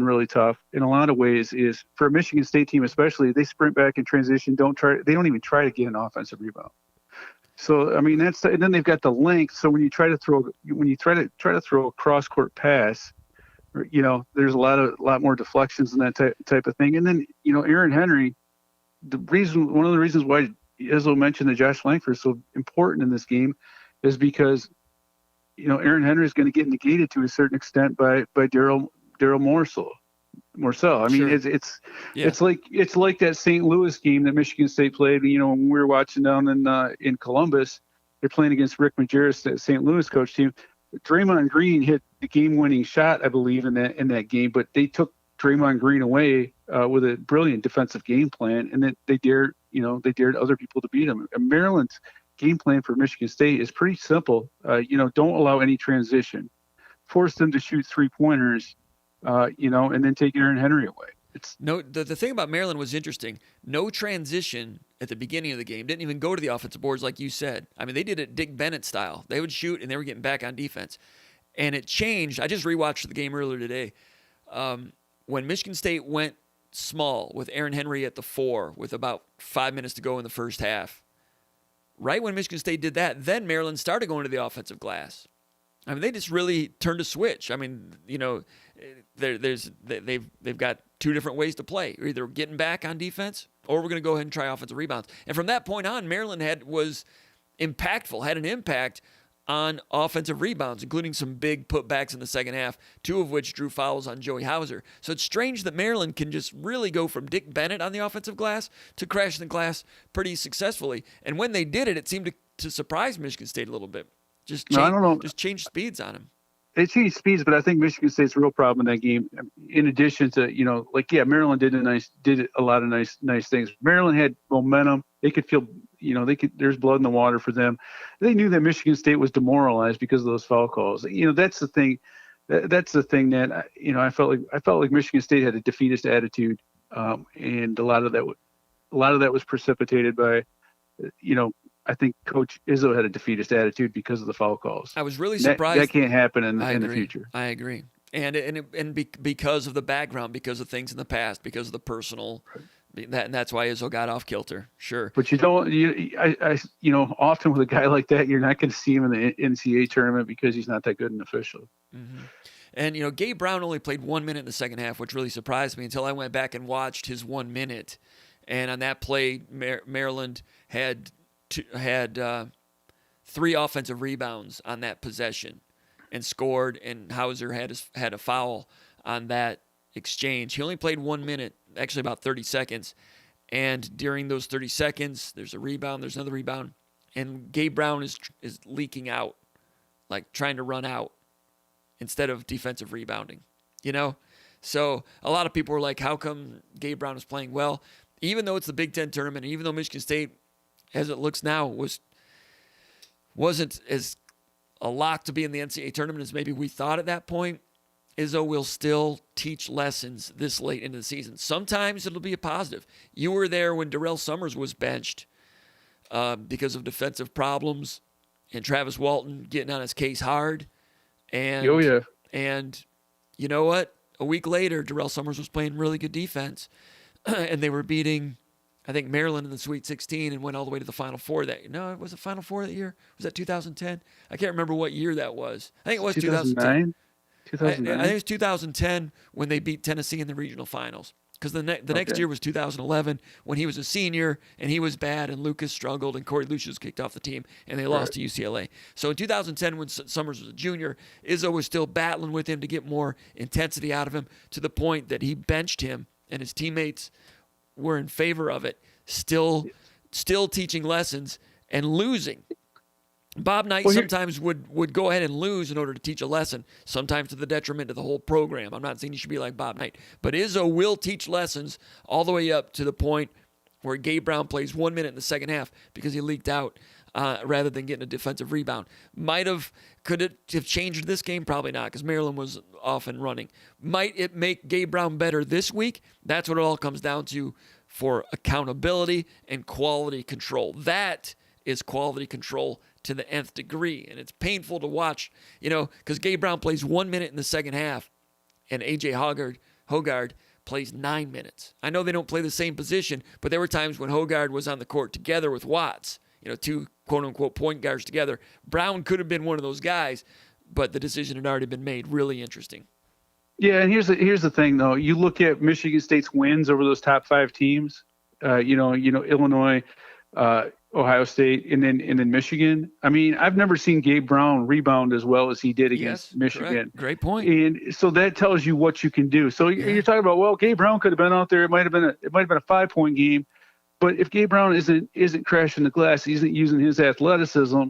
really tough in a lot of ways is for a Michigan State team, especially, they sprint back in transition. They don't even try to get an offensive rebound. So I mean and then they've got the length. So when you try to throw a cross court pass, there's a lot more deflections and that type of thing. And then Aaron Henry, one of the reasons why Izzo mentioned that Josh Langford is so important in this game is because Aaron Henry is going to get negated to a certain extent by Daryl Morsell. Morcell. I mean, Sure. it's like that St. Louis game that Michigan State played. You know, when we were watching down in Columbus, they're playing against Rick Majerus, that St. Louis coach team. Draymond Green hit the game-winning shot, I believe, in that game, but they took Draymond Green away with a brilliant defensive game plan, and then they dared other people to beat them. And Maryland's game plan for Michigan State is pretty simple. Don't allow any transition, force them to shoot 3-pointers, and then take Aaron Henry away. The thing about Maryland was interesting. No transition at the beginning of the game. Didn't even go to the offensive boards like you said. I mean, they did it Dick Bennett style. They would shoot and they were getting back on defense. And it changed. I just rewatched the game earlier today. When Michigan State went small with Aaron Henry at the 4 with about 5 minutes to go in the first half, right when Michigan State did that, then Maryland started going to the offensive glass. I mean, they just really turned a switch. I mean, they've got two different ways to play. You're either getting back on defense or we're going to go ahead and try offensive rebounds. And from that point on, Maryland was impactful, had an impact on offensive rebounds, including some big putbacks in the second half, 2 of which drew fouls on Joey Hauser. So it's strange that Maryland can just really go from Dick Bennett on the offensive glass to crashing the glass pretty successfully. And when they did it, it seemed to surprise Michigan State a little bit. Just change speeds on him. They changed speeds, but I think Michigan State's real problem in that game, in addition to, Maryland did a lot of nice things. Maryland had momentum. They could feel, there's blood in the water for them. They knew that Michigan State was demoralized because of those foul calls. That's the thing. That's the thing that, I felt like Michigan State had a defeatist attitude. And a lot of that was precipitated by, I think Coach Izzo had a defeatist attitude because of the foul calls. I was really surprised. That can't happen in the future. I agree. And because of the background, because of things in the past, because of the personal, and that's why Izzo got off kilter. Sure. But often with a guy like that, you're not going to see him in the NCAA tournament because he's not that good an official. Mm-hmm. And, Gabe Brown only played 1 minute in the second half, which really surprised me until I went back and watched his 1 minute. And on that play, Maryland had 3 offensive rebounds on that possession and scored, and Hauser had a foul on that exchange. He only played 1 minute, actually about 30 seconds, and during those 30 seconds, there's a rebound, there's another rebound, and Gabe Brown is leaking out, like trying to run out instead of defensive rebounding, So a lot of people were like, how come Gabe Brown is playing well? Even though it's the Big Ten tournament, and even though Michigan State, as it looks now, wasn't as a lock to be in the NCAA tournament as maybe we thought at that point, Izzo will still teach lessons this late into the season. Sometimes it'll be a positive. You were there when Darrell Summers was benched because of defensive problems, and Travis Walton getting on his case hard. And, oh, yeah. And you know what? A week later, Darrell Summers was playing really good defense, and they were beating, I think, Maryland in the Sweet 16 and went all the way to the Final Four was it Final Four that year? Was that 2010? I can't remember what year that was. I think it was 2010. 2009? I think it was 2010 when they beat Tennessee in the regional finals. Because the next year was 2011 when he was a senior and he was bad and Lucas struggled and Corey Lucius kicked off the team and they lost to UCLA. So in 2010 when Summers was a junior, Izzo was still battling with him to get more intensity out of him to the point that he benched him and his teammates were in favor of it, still teaching lessons and losing. Bob Knight sometimes would go ahead and lose in order to teach a lesson, sometimes to the detriment of the whole program. I'm not saying you should be like Bob Knight, but Izzo will teach lessons all the way up to the point where Gabe Brown plays 1 minute in the second half because he leaked out rather than getting a defensive rebound. Could it have changed this game? Probably not, because Maryland was off and running. Might it make Gabe Brown better this week? That's what it all comes down to for accountability and quality control. That is quality control to the nth degree, and it's painful to watch, because Gabe Brown plays 1 minute in the second half, and A.J. Hoggard plays 9 minutes. I know they don't play the same position, but there were times when Hoggard was on the court together with Watts, two quote-unquote point guards together. Brown could have been one of those guys, but the decision had already been made. Really interesting. Yeah, and here's the thing, though. You look at Michigan State's wins over those top 5 teams, Illinois, Ohio State, and then Michigan. I mean, I've never seen Gabe Brown rebound as well as he did against Yes, Michigan. correct. Great point. And so that tells you what you can do. So you're talking about, well, Gabe Brown could have been out there. It might have been a 5-point game, but if Gabe Brown isn't crashing the glass, he isn't using his athleticism,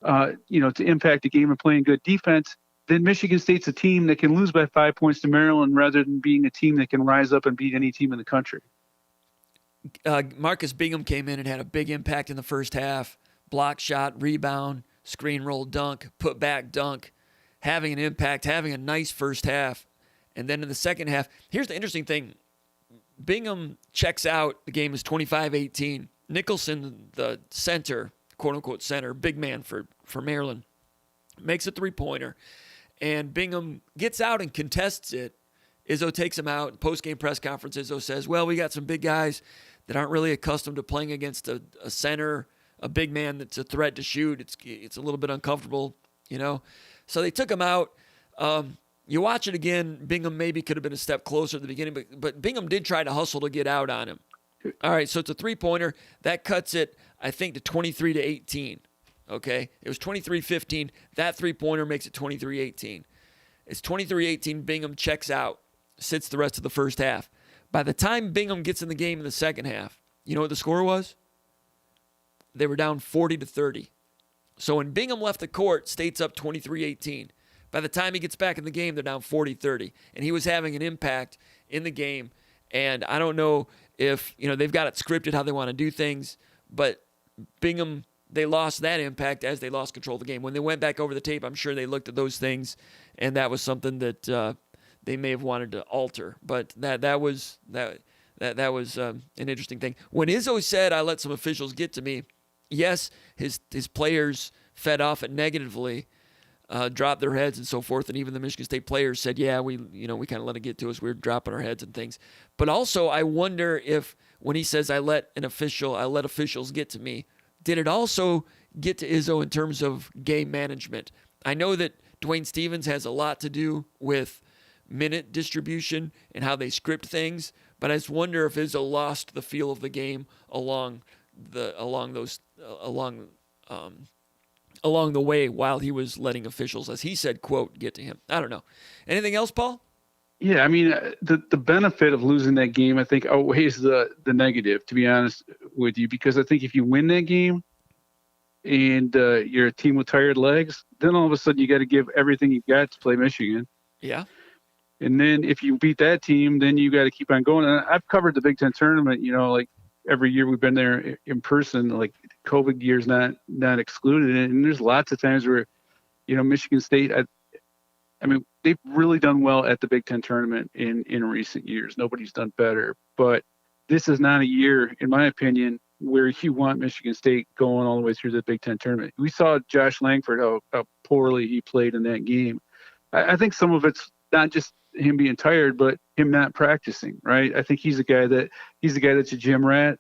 to impact the game and playing good defense, then Michigan State's a team that can lose by 5 points to Maryland rather than being a team that can rise up and beat any team in the country. Marcus Bingham came in and had a big impact in the first half. Block shot, rebound, screen roll dunk, put back dunk, having an impact, having a nice first half. And then in the second half, here's the interesting thing. Bingham checks out. The game is 25-18. Nicholson, the center, quote-unquote center, big man for Maryland, makes a three-pointer. And Bingham gets out and contests it. Izzo takes him out. Post-game press conference, Izzo says, well, we got some big guys that aren't really accustomed to playing against a center, a big man that's a threat to shoot. It's a little bit uncomfortable, So they took him out. You watch it again, Bingham maybe could have been a step closer at the beginning, but Bingham did try to hustle to get out on him. All right, so it's a three-pointer. That cuts it, I think, to 23-18. Okay? It was 23-15. That three-pointer makes it 23-18. It's 23-18. Bingham checks out, sits the rest of the first half. By the time Bingham gets in the game in the second half, you know what the score was? They were down 40-30. So when Bingham left the court, State's up 23-18. By the time he gets back in the game, they're down 40-30. And he was having an impact in the game. And I don't know if, they've got it scripted how they want to do things, but Bingham, they lost that impact as they lost control of the game. When they went back over the tape, I'm sure they looked at those things, and that was something that they may have wanted to alter. But that was an interesting thing. When Izzo said, I let some officials get to me, yes, his players fed off it negatively, dropped their heads and so forth, and even the Michigan State players said, yeah, we kind of let it get to us. We were dropping our heads and things. But also, I wonder if when he says, I let officials get to me, did it also get to Izzo in terms of game management? I know that Dwayne Stevens has a lot to do with minute distribution and how they script things, but I just wonder if Izzo lost the feel of the game along the way while he was letting officials, as he said, quote, get to him. I don't know. Anything else, Paul? Yeah, I mean, the benefit of losing that game, I think, outweighs the negative, to be honest with you, because I think if you win that game and you're a team with tired legs, then all of a sudden you got to give everything you've got to play Michigan. Yeah. And then if you beat that team, then you got to keep on going. And I've covered the Big Ten tournament, like every year we've been there in person, like COVID year's not excluded. And there's lots of times where, Michigan State, I mean, they've really done well at the Big Ten tournament in recent years. Nobody's done better. But this is not a year, in my opinion, where you want Michigan State going all the way through the Big Ten tournament. We saw Josh Langford, how poorly he played in that game. I think some of it's not just him being tired, but him not practicing, right? I think he's a guy that's a gym rat,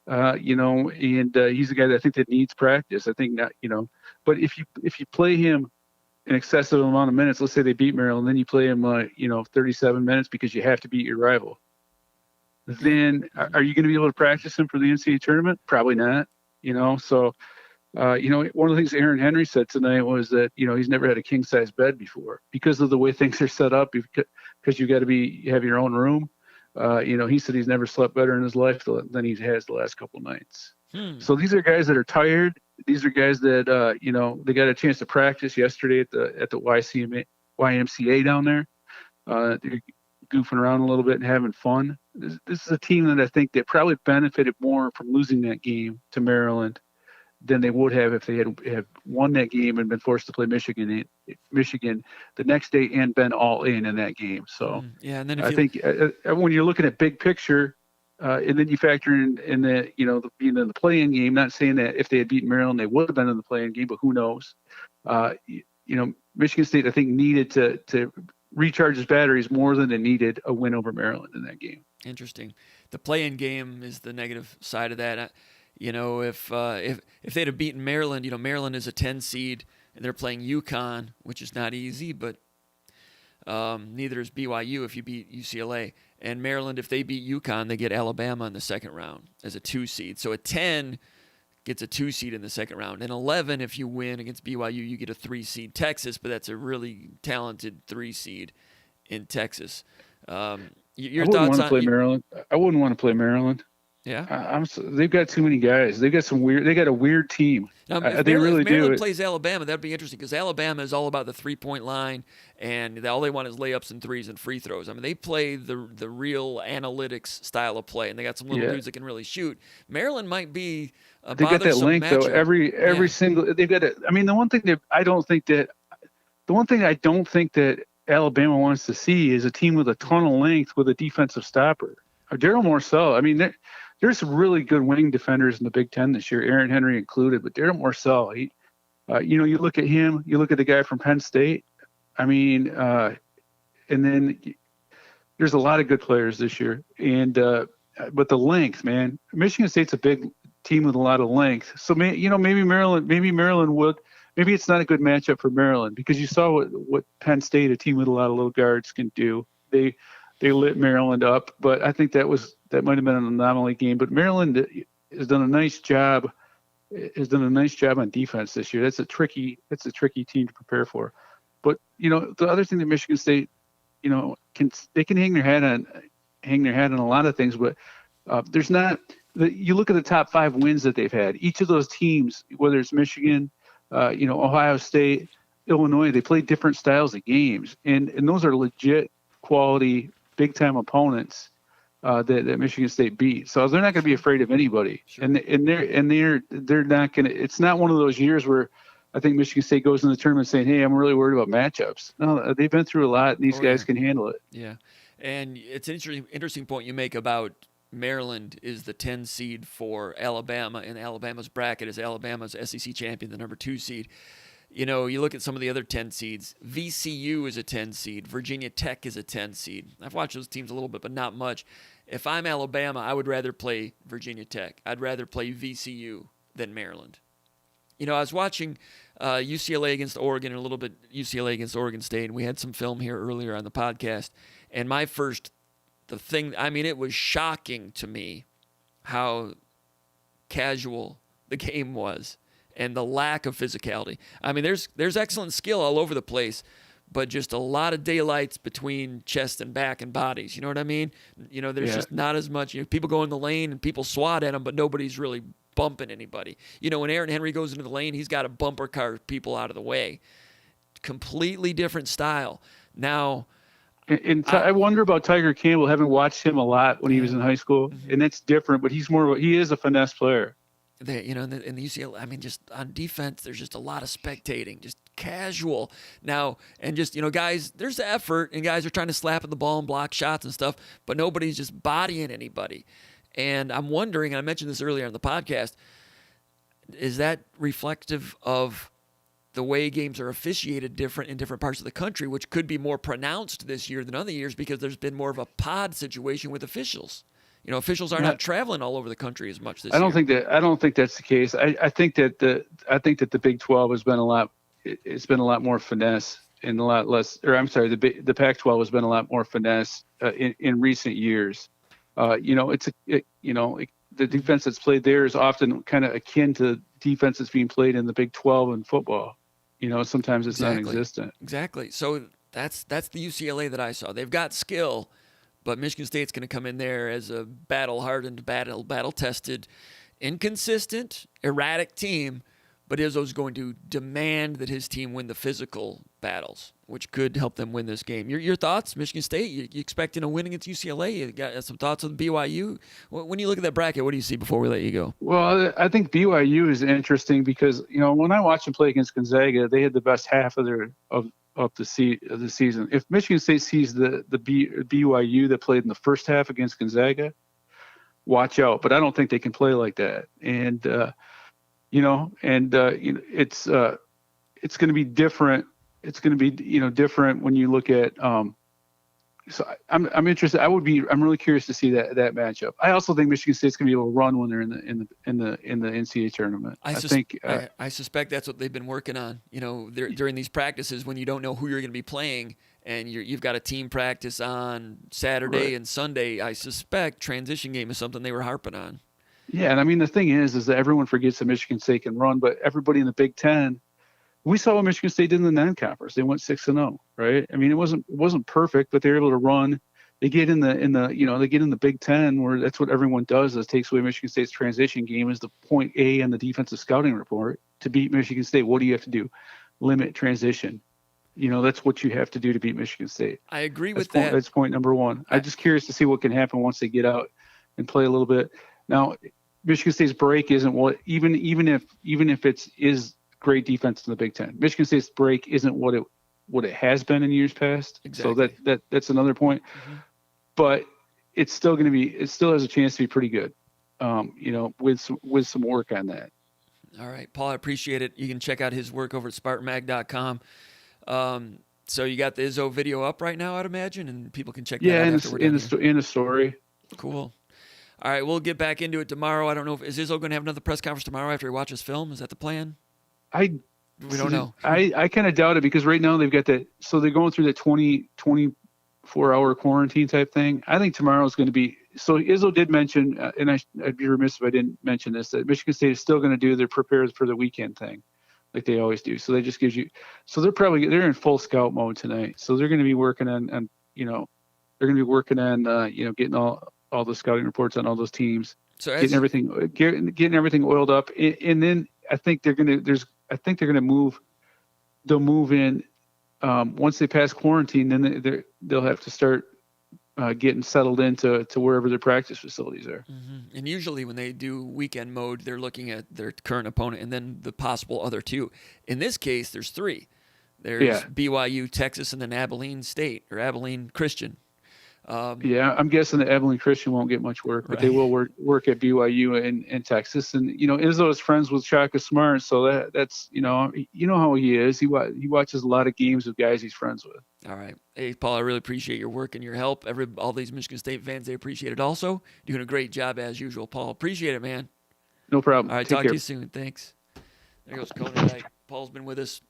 and he's a guy that I think that needs practice. I think not, but if you play him an excessive amount of minutes, let's say they beat Maryland, then you play him, 37 minutes because you have to beat your rival. Then are you going to be able to practice him for the NCAA tournament? Probably not, So, one of the things Aaron Henry said tonight was that, he's never had a king size bed before because of the way things are set up, because you got to have your own room. He said he's never slept better in his life than he has the last couple nights. So these are guys that are tired. These are guys that, they got a chance to practice yesterday at the YMCA down there. They're goofing around a little bit and having fun. This is a team that I think that probably benefited more from losing that game to Maryland than they would have if they had won that game and been forced to play Michigan the next day and been all in that game. So yeah, and then I think when you're looking at big picture, and then you factor in the being in the play-in game. Not saying that if they had beaten Maryland they would have been in the play-in game, but who knows? Michigan State I think needed to recharge his batteries more than it needed a win over Maryland in that game. Interesting. The play-in game is the negative side of that. If they'd have beaten Maryland, Maryland is a 10 seed and they're playing UConn, which is not easy, but neither is BYU if you beat UCLA. And Maryland, if they beat UConn, they get Alabama in the second round as a 2 seed. So a 10 gets a 2 seed in the second round. And 11, if you win against BYU, you get a 3 seed. Texas, but that's a really talented 3 seed in Texas. Your thoughts on Maryland? I wouldn't want to play Maryland. Yeah, they've got too many guys. They got a weird team. Now, they if really Maryland do. plays Alabama, that'd be interesting because Alabama is all about the 3-point line, and all they want is layups and threes and free throws. I mean, they play the real analytics style of play, and they got some little dudes that can really shoot. Maryland might be a They got that link matchup. though. Every single they've got it. I mean, the one thing I don't think that Alabama wants to see is a team with a ton of length with a defensive stopper. Daryl Morcell. I mean, there's some really good wing defenders in the Big Ten this year, Aaron Henry included. But Daryl Morcell, you look at him, you look at the guy from Penn State. I mean, and then there's a lot of good players this year. And but the length, man, Michigan State's a big team with a lot of length. So maybe Maryland would. Maybe it's not a good matchup for Maryland because you saw what Penn State, a team with a lot of little guards, can do. They lit Maryland up, but I think that might have been an anomaly game. But Maryland has done a nice job. On defense this year. That's a tricky team to prepare for. But the other thing that Michigan State, they can hang their hat on a lot of things, but there's not. You look at the top 5 wins that they've had. Each of those teams, whether it's Michigan, Ohio State, Illinois, they play different styles of games, and those are legit quality big time opponents that Michigan State beat. So they're not going to be afraid of anybody. Sure. And they're not going to. It's not one of those years where I think Michigan State goes in the tournament saying, "Hey, I'm really worried about matchups." No, they've been through a lot, and these guys can handle it. Yeah, and it's an interesting point you make about Maryland is the 10 seed for Alabama, and Alabama's bracket is Alabama's SEC champion, the number 2 seed. You look at some of the other 10 seeds. VCU is a 10 seed. Virginia Tech is a 10 seed. I've watched those teams a little bit, but not much. If I'm Alabama, I would rather play Virginia Tech. I'd rather play VCU than Maryland. I was watching UCLA against Oregon and a little bit UCLA against Oregon State, and we had some film here earlier on the podcast. And it was shocking to me how casual the game was and the lack of physicality. I mean, there's excellent skill all over the place, but just a lot of daylights between chest and back and bodies. You know what I mean? There's just not as much. People go in the lane and people swat at them, but nobody's really bumping anybody. When Aaron Henry goes into the lane, he's got to bumper car people out of the way. Completely different style. Now, I wonder about Tiger Campbell. Having watched him a lot when he was in high school, and that's different. But he is a finesse player. In the UCLA, I mean, just on defense, there's just a lot of spectating, just casual now, and just guys. There's the effort, and guys are trying to slap at the ball and block shots and stuff, but nobody's just bodying anybody. And I'm wondering, and I mentioned this earlier on the podcast, is that reflective of the way games are officiated different in different parts of the country, which could be more pronounced this year than other years because there's been more of a pod situation with officials. Officials are not traveling all over the country as much this year. I don't think that's the case. I think that the Big 12 has been a lot. It's been a lot more finesse and a lot less. Or I'm sorry, the Pac-12 has been a lot more finesse in recent years. The defense that's played there is often kind of akin to defense that's being played in the Big 12 in football. Sometimes it's non-existent. Exactly. So that's the UCLA that I saw. They've got skill, but Michigan State's going to come in there as a battle-hardened, battle-tested, inconsistent, erratic team, but Izzo's going to demand that his team win the physical battles, which could help them win this game. Your thoughts, Michigan State? You expecting a win against UCLA? You got some thoughts on BYU? When you look at that bracket, what do you see before we let you go? Well, I think BYU is interesting because when I watched them play against Gonzaga, they had the best half of the season. If Michigan State sees the BYU that played in the first half against Gonzaga, watch out. But I don't think they can play like that. And it's going to be different. It's going to be different when you look at. So I'm interested. I'm really curious to see that matchup. I also think Michigan State's going to be able to run when they're in the NCAA tournament. I suspect that's what they've been working on. During these practices when you don't know who you're going to be playing and you've got a team practice on Saturday and Sunday. I suspect transition game is something they were harping on. Yeah, and I mean the thing is that everyone forgets that Michigan State can run, but everybody in the Big Ten, we saw what Michigan State did in the non-conference. They went 6-0, right? I mean, it wasn't perfect, but they were able to run. They get in the Big Ten where that's what everyone does. Is takes away Michigan State's transition game is the point A in the defensive scouting report to beat Michigan State. What do you have to do? Limit transition. That's what you have to do to beat Michigan State. I agree with that. That's point number one. I'm just curious to see what can happen once they get out and play a little bit. Now, Michigan State's break isn't what even if it is great defense in the Big Ten. Michigan State's break isn't what it has been in years past. Exactly. So that's another point. Mm-hmm. But it still has a chance to be pretty good. With some work on that. All right, Paul, I appreciate it. You can check out his work over at SpartanMag.com. So you got the Izzo video up right now, I'd imagine, and people can check that out after we're done. In a story. Cool. All right, we'll get back into it tomorrow. I don't know is Izzo going to have another press conference tomorrow after he watches film? Is that the plan? We don't know. I kind of doubt it because right now they've got so they're going through the 24-hour quarantine type thing. I think tomorrow is going to be. So Izzo did mention, and I'd be remiss if I didn't mention this, that Michigan State is still going to do their prepares for the weekend thing, like they always do. So they just gives you. So they're in full scout mode tonight. So they're going to be working on getting all the scouting reports on all those teams, so getting everything oiled up, and then I think they're gonna move. They'll move in once they pass quarantine. Then they'll have to start getting settled into wherever their practice facilities are. Mm-hmm. And usually when they do weekend mode, they're looking at their current opponent and then the possible other two. In this case, there's three. There's BYU, Texas, and then Abilene State or Abilene Christian. I'm guessing that Abilene Christian won't get much work, but they will work at BYU and Texas. And Izzo is friends with Shaka Smart, so that's how he is. He watches a lot of games with guys he's friends with. All right, hey Paul, I really appreciate your work and your help. All these Michigan State fans, they appreciate it. Also, doing a great job as usual, Paul. Appreciate it, man. No problem. All right, talk to you soon. Thanks. There goes Conan Dyke. Paul's been with us,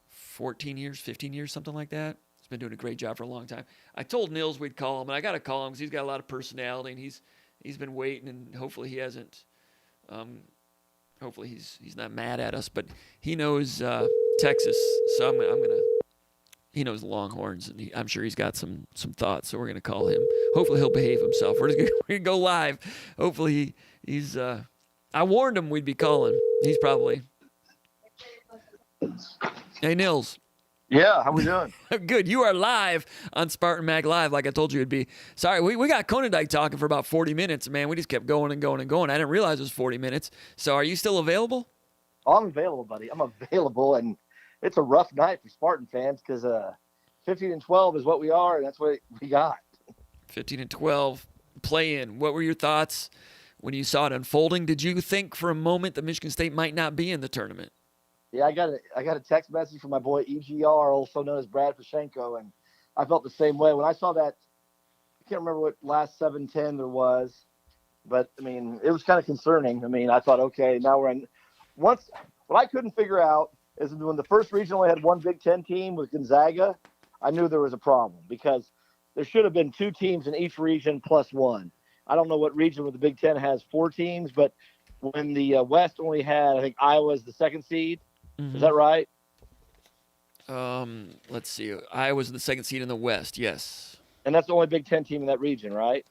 14 years, 15 years, something like that. Been doing a great job for a long time. I told Nils we'd call him, and I got to call him because he's got a lot of personality, and he's been waiting, and hopefully he hasn't. Hopefully he's not mad at us, but he knows Texas, so I'm gonna. He knows the Longhorns, and I'm sure he's got some thoughts. So we're gonna call him. Hopefully he'll behave himself. We're gonna go live. Hopefully he's. I warned him we'd be calling. He's probably. Hey Nils. Yeah, how we doing? Good. You are live on Spartan Mag Live, like I told you it'd be. Sorry, we got Conan Dyke talking for about 40 minutes, man. We just kept going and going and going. I didn't realize it was 40 minutes. So are you still available? Oh, I'm available, buddy. I'm available, and it's a rough night for Spartan fans because 15-12 is what we are, and that's what we got. 15-12, play-in. What were your thoughts when you saw it unfolding? Did you think for a moment that Michigan State might not be in the tournament? Yeah, I got a text message from my boy EGR, also known as Brad Pashenko, and I felt the same way when I saw that. I can't remember what last 7-10 there was, but I mean it was kind of concerning. I mean, I thought, okay, now we're in. What I couldn't figure out is when the first region only had one Big Ten team with Gonzaga, I knew there was a problem because there should have been two teams in each region plus one. I don't know what region where the Big Ten has four teams, but when the West only had, I think Iowa is the second seed. Mm-hmm. Is that right? Let's see. Iowa's the second seed in the West, yes. And that's the only Big Ten team in that region, right?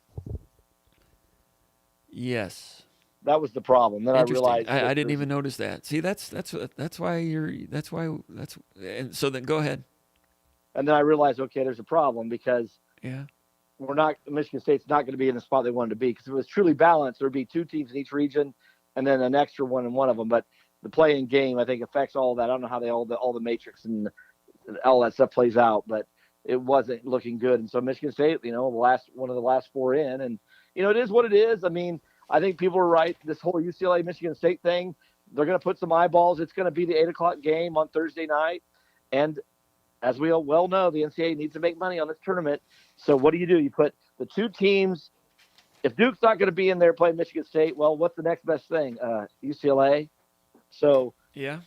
Yes. That was the problem. Then I realized I didn't even notice that. See, that's why and so then go ahead. And then I realized, okay, there's a problem because yeah, Michigan State's not going to be in the spot they wanted to be because if it was truly balanced, there'd be two teams in each region and then an extra one in one of them. But the play-in game, I think, affects all that. I don't know how all the matrix and all that stuff plays out, but it wasn't looking good. And so Michigan State, one of the last four in, and it is what it is. I mean, I think people are right. This whole UCLA Michigan State thing, they're going to put some eyeballs. It's going to be the 8:00 game on Thursday night, and as we all well know, the NCAA needs to make money on this tournament. So what do? You put the two teams. If Duke's not going to be in there playing Michigan State, well, what's the next best thing? UCLA. So, yeah,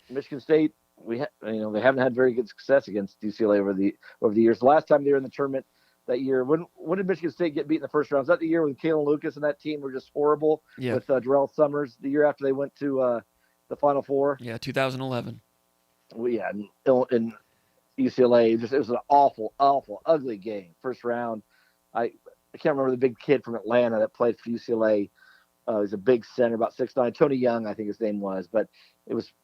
Michigan State, they haven't had very good success against UCLA over the years. The last time they were in the tournament, that year. When did Michigan State get beat in the first round? Was that the year when Kalen Lucas and that team were just horrible with Darrell Summers? The year after they went to the Final Four. Yeah, 2011. Well, yeah, in UCLA, it was an awful, ugly game. First round. I can't remember the big kid from Atlanta that played for UCLA. He's a big center, about 6'9". Tony Young, I think his name was. But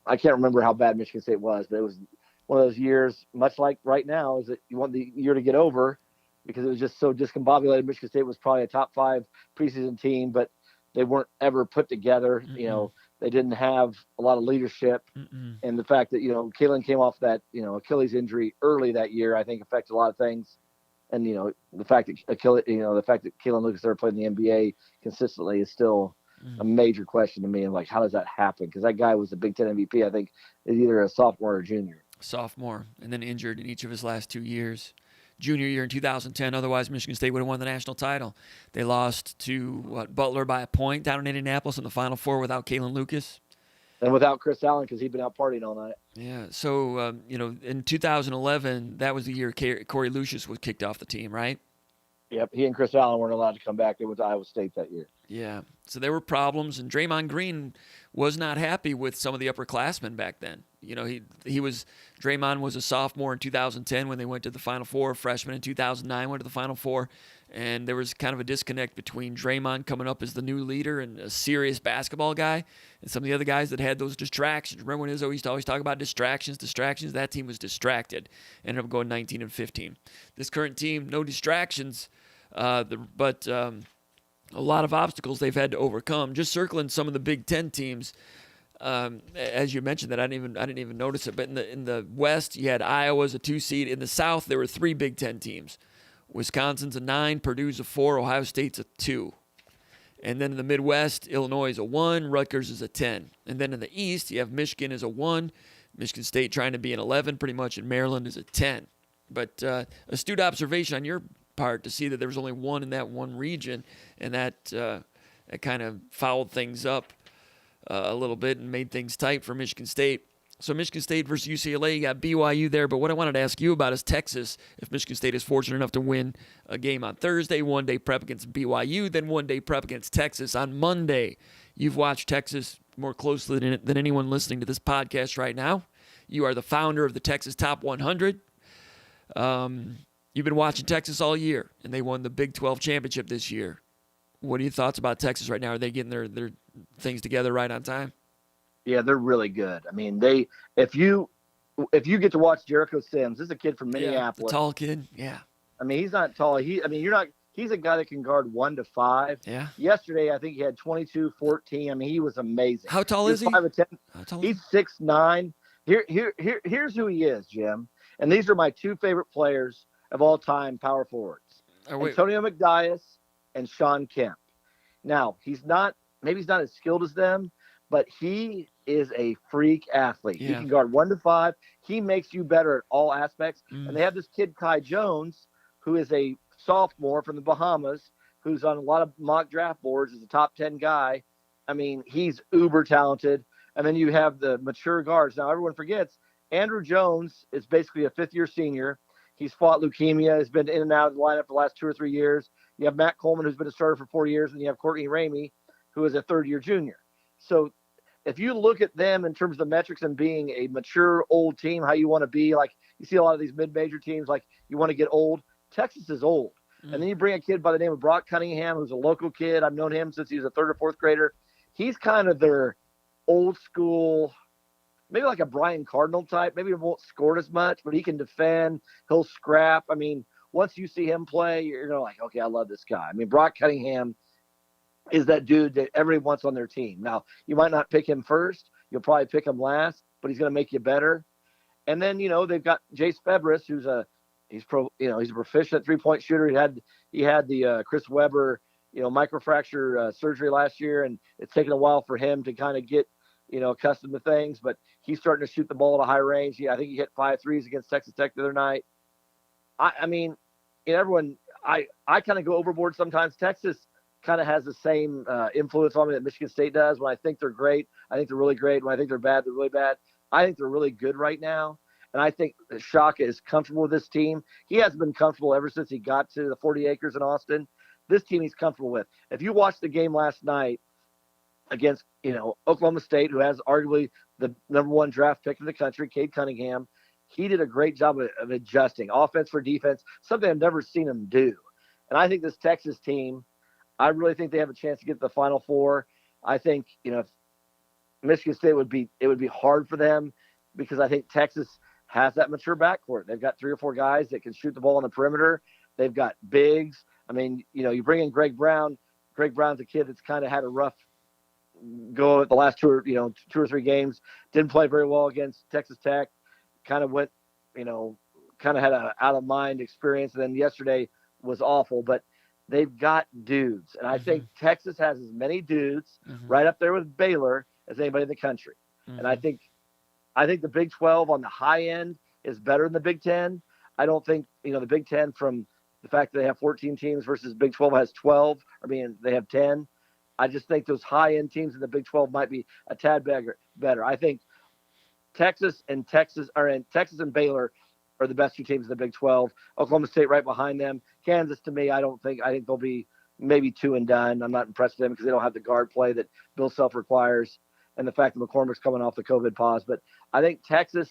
I can't remember how bad Michigan State was, but it was one of those years, much like right now, is that you want the year to get over because it was just so discombobulated. Michigan State was probably a top 5 preseason team, but they weren't ever put together. Mm-mm. You know, they didn't have a lot of leadership. Mm-mm. And the fact that, Kalen came off that, Achilles injury early that year, I think affected a lot of things. And, the fact that Kalen Lucas ever played in the NBA consistently is still a major question to me. And like, how does that happen? Because that guy was the Big Ten MVP, I think, is either a sophomore or a junior. Sophomore, and then injured in each of his last 2 years. Junior year in 2010, otherwise Michigan State would have won the national title. They lost to Butler by a point down in Indianapolis in the Final Four without Kalen Lucas. And without Chris Allen, because he'd been out partying all night. Yeah, so, in 2011, that was the year Corey Lucius was kicked off the team, right? Yep, he and Chris Allen weren't allowed to come back. They went to Iowa State that year. Yeah, so there were problems, and Draymond Green was not happy with some of the upperclassmen back then. Draymond was a sophomore in 2010 when they went to the Final Four. Freshman in 2009 went to the Final Four, and there was kind of a disconnect between Draymond coming up as the new leader and a serious basketball guy, and some of the other guys that had those distractions. Remember when Izzo used to always talk about distractions? That team was distracted. Ended up going 19-15. This current team, no distractions, but a lot of obstacles they've had to overcome. Just circling some of the Big Ten teams. As you mentioned that, I didn't even notice it. But in the West, you had Iowa as a 2 seed. In the South, there were 3 Big Ten teams. Wisconsin's a 9, Purdue's a 4, Ohio State's a 2. And then in the Midwest, Illinois is a 1, Rutgers is a 10. And then in the East, you have Michigan as a 1, Michigan State trying to be an 11 pretty much, and Maryland is a 10. But astute observation on your part to see that there was only 1 in that one region, and that kind of fouled things up a little bit and made things tight for Michigan State. So Michigan State versus UCLA, you got BYU there, but what I wanted to ask you about is Texas. If Michigan State is fortunate enough to win a game on Thursday, 1 day prep against BYU, then 1 day prep against Texas on Monday. You've watched Texas more closely than anyone listening to this podcast right now. You are the founder of the Texas Top 100. You've been watching Texas all year, and they won the Big 12 championship this year. What are your thoughts about Texas right now? Are they getting their things together right on time? Yeah, they're really good. I mean, if you get to watch Jericho Sims, this is a kid from Minneapolis. The tall kid, yeah. I mean, he's not tall. He's a guy that can guard 1 to 5. Yeah. Yesterday, I think he had 22-14. I mean, he was amazing. How tall is he? 5'10". He's 6'9". Here's who he is, Jim. And these are my 2 favorite players of all time, power forwards. Antonio McDyess and Sean Kemp. Now, maybe he's not as skilled as them, but he is a freak athlete. Yeah. He can guard 1 to 5. He makes you better at all aspects. And they have this kid, Kai Jones, who is a sophomore from the Bahamas, who's on a lot of mock draft boards as a top 10 guy. I mean, he's uber talented. And then you have the mature guards. Now, everyone forgets, Andrew Jones is basically a 5th-year senior. He's fought leukemia, has been in and out of the lineup for the last 2 or 3 years. You have Matt Coleman, who's been a starter for 4 years, and you have Courtney Ramey, who is a 3rd-year junior. So if you look at them in terms of the metrics and being a mature, old team, how you want to be, like you see a lot of these mid-major teams, like you want to get old. Texas is old. And then you bring a kid by the name of Brock Cunningham, who's a local kid. I've known him since he was a 3rd or 4th grader. He's kind of their old school, maybe like a Brian Cardinal type. Maybe he won't score as much, but he can defend. He'll scrap. I mean, once you see him play, you're like, okay, I love this guy. I mean, Brock Cunningham is that dude that everybody wants on their team. Now, you might not pick him first. You'll probably pick him last, but he's going to make you better. And then, they've got Jace Febris, who's he's a proficient 3-point shooter. He had the Chris Webber, microfracture surgery last year, and it's taken a while for him to kind of get, accustomed to things, but he's starting to shoot the ball at a high range. I think he hit 5 threes against Texas Tech the other night. I mean, everyone, I kind of go overboard sometimes. Texas kind of has the same influence on me that Michigan State does. When I think they're great, I think they're really great. When I think they're bad, they're really bad. I think they're really good right now. And I think Shaka is comfortable with this team. He hasn't been comfortable ever since he got to the 40 acres in Austin. This team he's comfortable with. If you watched the game last night against, Oklahoma State, who has arguably the number 1 draft pick in the country, Cade Cunningham, he did a great job of adjusting offense for defense, something I've never seen him do. And I think this Texas team, I really think they have a chance to get to the Final Four. I think, if Michigan State it would be hard for them because I think Texas has that mature backcourt. They've got 3 or 4 guys that can shoot the ball on the perimeter. They've got bigs. I mean, you bring in Greg Brown. Greg Brown's a kid that's kind of had a rough go at the last 2 or 3 games. Didn't play very well against Texas Tech. Kind of went, kind of had an out of mind experience. And then yesterday was awful, but they've got dudes. And I think Texas has as many dudes right up there with Baylor as anybody in the country. And I think the Big 12 on the high end is better than the Big 10. I don't think, the Big 10 from the fact that they have 14 teams versus Big 12 has 12. I mean, they have 10. I just think those high end teams in the Big 12 might be a tad better. I think Texas and Baylor are the best 2 teams in the Big 12. Oklahoma State right behind them. Kansas, to me, I think they'll be maybe 2 and done. I'm not impressed with them because they don't have the guard play that Bill Self requires, and the fact that McCormick's coming off the COVID pause. But I think Texas,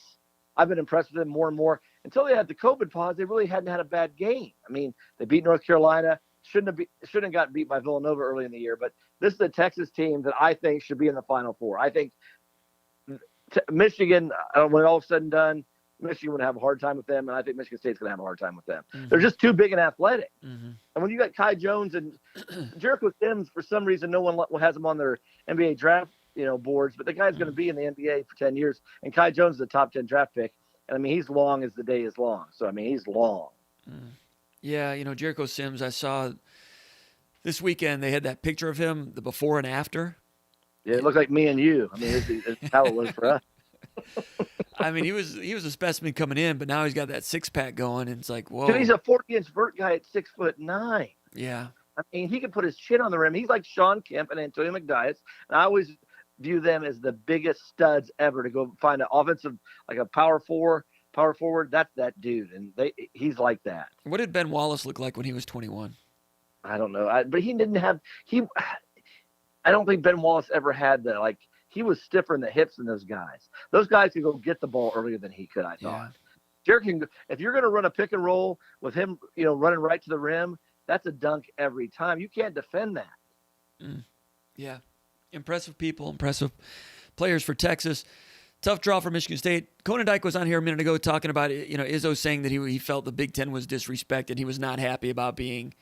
I've been impressed with them more and more. Until they had the COVID pause, they really hadn't had a bad game. I mean, they beat North Carolina. Shouldn't have gotten beat by Villanova early in the year. But this is a Texas team that I think should be in the Final Four. I think Michigan, when all is said and done, Michigan would have a hard time with them, and I think Michigan State's going to have a hard time with them. They're just too big and athletic. And when you got Kai Jones and Jericho Sims, for some reason, no one has him on their NBA draft boards, but the guy's going to be in the NBA for 10 years, and Kai Jones is a top 10 draft pick. And I mean, he's long as the day is long. So, I mean, he's long. Yeah, Jericho Sims, I saw this weekend, they had that picture of him, the before and after. Yeah, it looked like me and you. I mean, it's how it was for us. I mean, he was a specimen coming in, but now he's got that 6-pack going, and it's like, whoa. Dude, he's a 40-inch vert guy at 6'9". Yeah. I mean, he can put his chin on the rim. He's like Sean Kemp and Antonio McDyess. And I always view them as the biggest studs ever to go find an offensive, like a power forward. That's that dude, and he's like that. What did Ben Wallace look like when he was 21? I don't know, but he didn't have I don't think Ben Wallace ever had the he was stiffer in the hips than those guys. Those guys could go get the ball earlier than he could. I thought. Jared if you're going to run a pick and roll with him, running right to the rim, that's a dunk every time. You can't defend that. Yeah, impressive people, impressive players for Texas. Tough draw for Michigan State. Conan Dyke was on here a minute ago talking about Izzo saying that he felt the Big Ten was disrespected. He was not happy about being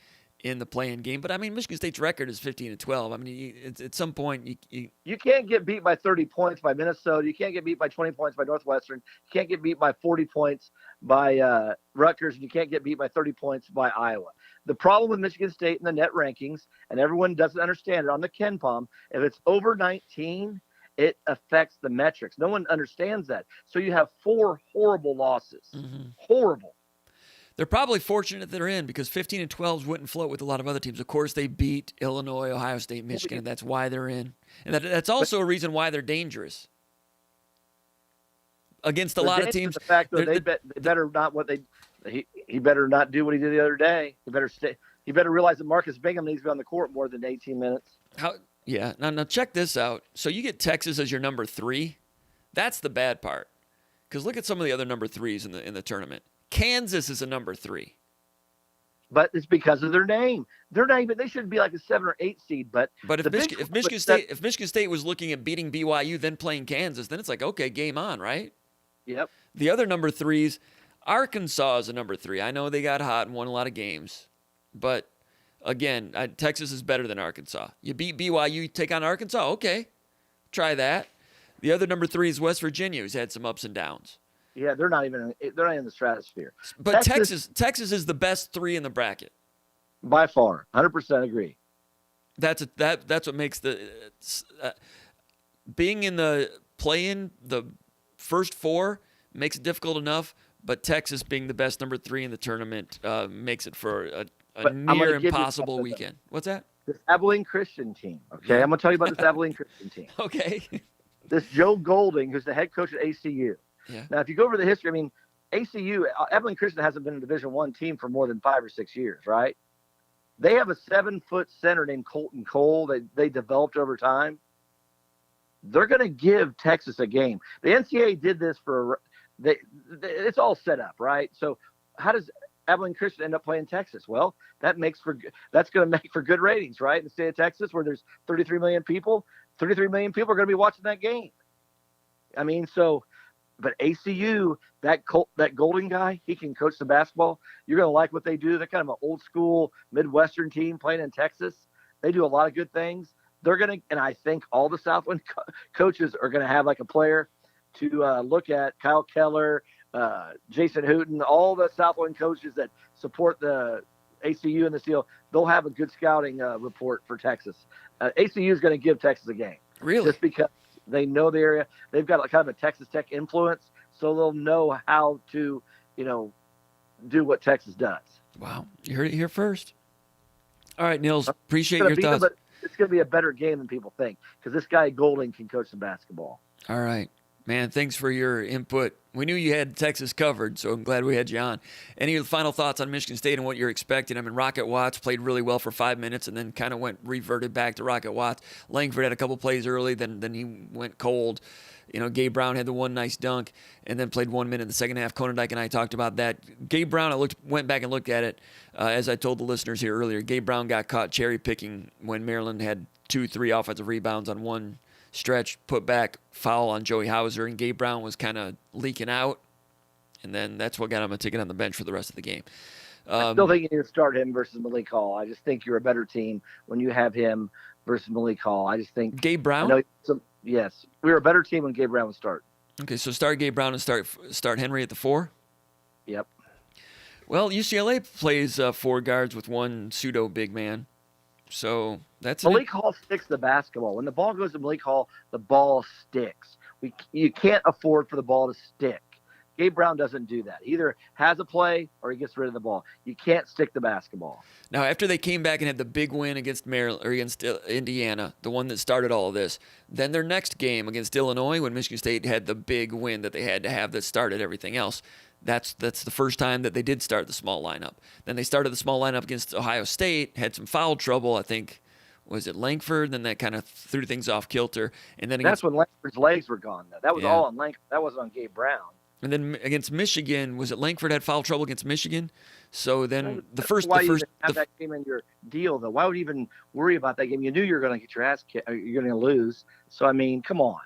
in the play-in game. But, I mean, Michigan State's record is 15-12. I mean, at some point you can't get beat by 30 points by Minnesota. You can't get beat by 20 points by Northwestern. You can't get beat by 40 points by Rutgers. And you can't get beat by 30 points by Iowa. The problem with Michigan State in the net rankings, and everyone doesn't understand it on the Ken Palm, if it's over 19, it affects the metrics. No one understands that. So you have 4 horrible losses. Horrible. They're probably fortunate they're in because 15-12 wouldn't float with a lot of other teams. Of course, they beat Illinois, Ohio State, Michigan, and that's why they're in. And that's also a reason why they're dangerous against a lot of teams. The fact that they better not he better not do what he did the other day. He better stay. He better realize that Marcus Bingham needs to be on the court more than 18 minutes. Yeah. Now check this out. So you get Texas as your number 3. That's the bad part. Because look at some of the other number 3s in the tournament. Kansas is a number 3. But it's because of their name. They're not even. They should be like a 7 or 8 seed. But if Michigan State was looking at beating BYU, then playing Kansas, then it's like, okay, game on, right? Yep. The other number 3s, Arkansas is a number 3. I know they got hot and won a lot of games, but again, Texas is better than Arkansas. You beat BYU, you take on Arkansas, okay, try that. The other number 3 is West Virginia, who's had some ups and downs. Yeah, they're not in the stratosphere. But Texas is the best 3 in the bracket. By far, 100% agree. That's what makes the being in the play-in, the first 4 makes it difficult enough, but Texas being the best number 3 in the tournament makes it for a near impossible weekend. What's that? This Abilene Christian team. Okay, I'm going to tell you about this Abilene Christian team. Okay. This Joe Golding, who's the head coach at ACU. Yeah. Now, if you go over the history, I mean, ACU, Abilene Christian hasn't been a Division I team for more than 5 or 6 years, right? They have a 7-foot center named Colton Cole that they developed over time. They're going to give Texas a game. The NCAA did this it's all set up, right? So how does Abilene Christian end up playing Texas? Well, that's going to make for good ratings, right? In the state of Texas, where there's 33 million people, 33 million people are going to be watching that game. I mean, but ACU, that Golden guy, he can coach the basketball. You're going to like what they do. They're kind of an old school Midwestern team playing in Texas. They do a lot of good things. They're going to, and I think all the Southland coaches are going to have like a player to look at. Kyle Keller, Jason Hooten, all the Southland coaches that support the ACU in this deal, they'll have a good scouting report for Texas. ACU is going to give Texas a game. Really? Just because they know the area. They've got kind of a Texas Tech influence, so they'll know how to, do what Texas does. Wow. You heard it here first. All right, Nils, appreciate your thoughts. But it's going to be a better game than people think because this guy Golding can coach some basketball. All right. Man, thanks for your input. We knew you had Texas covered, so I'm glad we had you on. Any final thoughts on Michigan State and what you're expecting? I mean, Rocket Watts played really well for 5 minutes and then kind of reverted back to Rocket Watts. Langford had a couple plays early, then he went cold. Gabe Brown had the one nice dunk and then played 1 minute in the second half. Konendijk and I talked about that. Gabe Brown, went back and looked at it. As I told the listeners here earlier, Gabe Brown got caught cherry picking when Maryland had 2-3 offensive rebounds on one stretch, put back, foul on Joey Hauser, and Gabe Brown was kind of leaking out, and then that's what got him a ticket on the bench for the rest of the game. I still think you need to start him versus Malik Hall. I just think you're a better team when you have him versus Malik Hall. I just think Gabe Brown. Yes, we were a better team when Gabe Brown would start. Okay, so start Gabe Brown and start Henry at the 4. Yep. Well, UCLA plays 4 guards with one pseudo big man. So that's Malik Hall sticks the basketball. When the ball goes to Malik Hall, the ball sticks. You can't afford for the ball to stick. Gabe Brown doesn't do that. He either has a play or he gets rid of the ball. You can't stick the basketball. Now, after they came back and had the big win against Maryland or against Indiana, the one that started all of this, then their next game against Illinois, when Michigan State had the big win that they had to have that started everything else. That's the first time that they did start the small lineup. Then they started the small lineup against Ohio State, had some foul trouble. I think, was it Langford? Then that kind of threw things off kilter. And then that's when Langford's legs were gone. That was all on Langford. That wasn't on Gabe Brown. And then against Michigan, was it Langford had foul trouble against Michigan? So then you have that game in your deal, though. Why would you even worry about that game? You knew you were going to get your ass kicked. You're going to lose. So I mean, come on.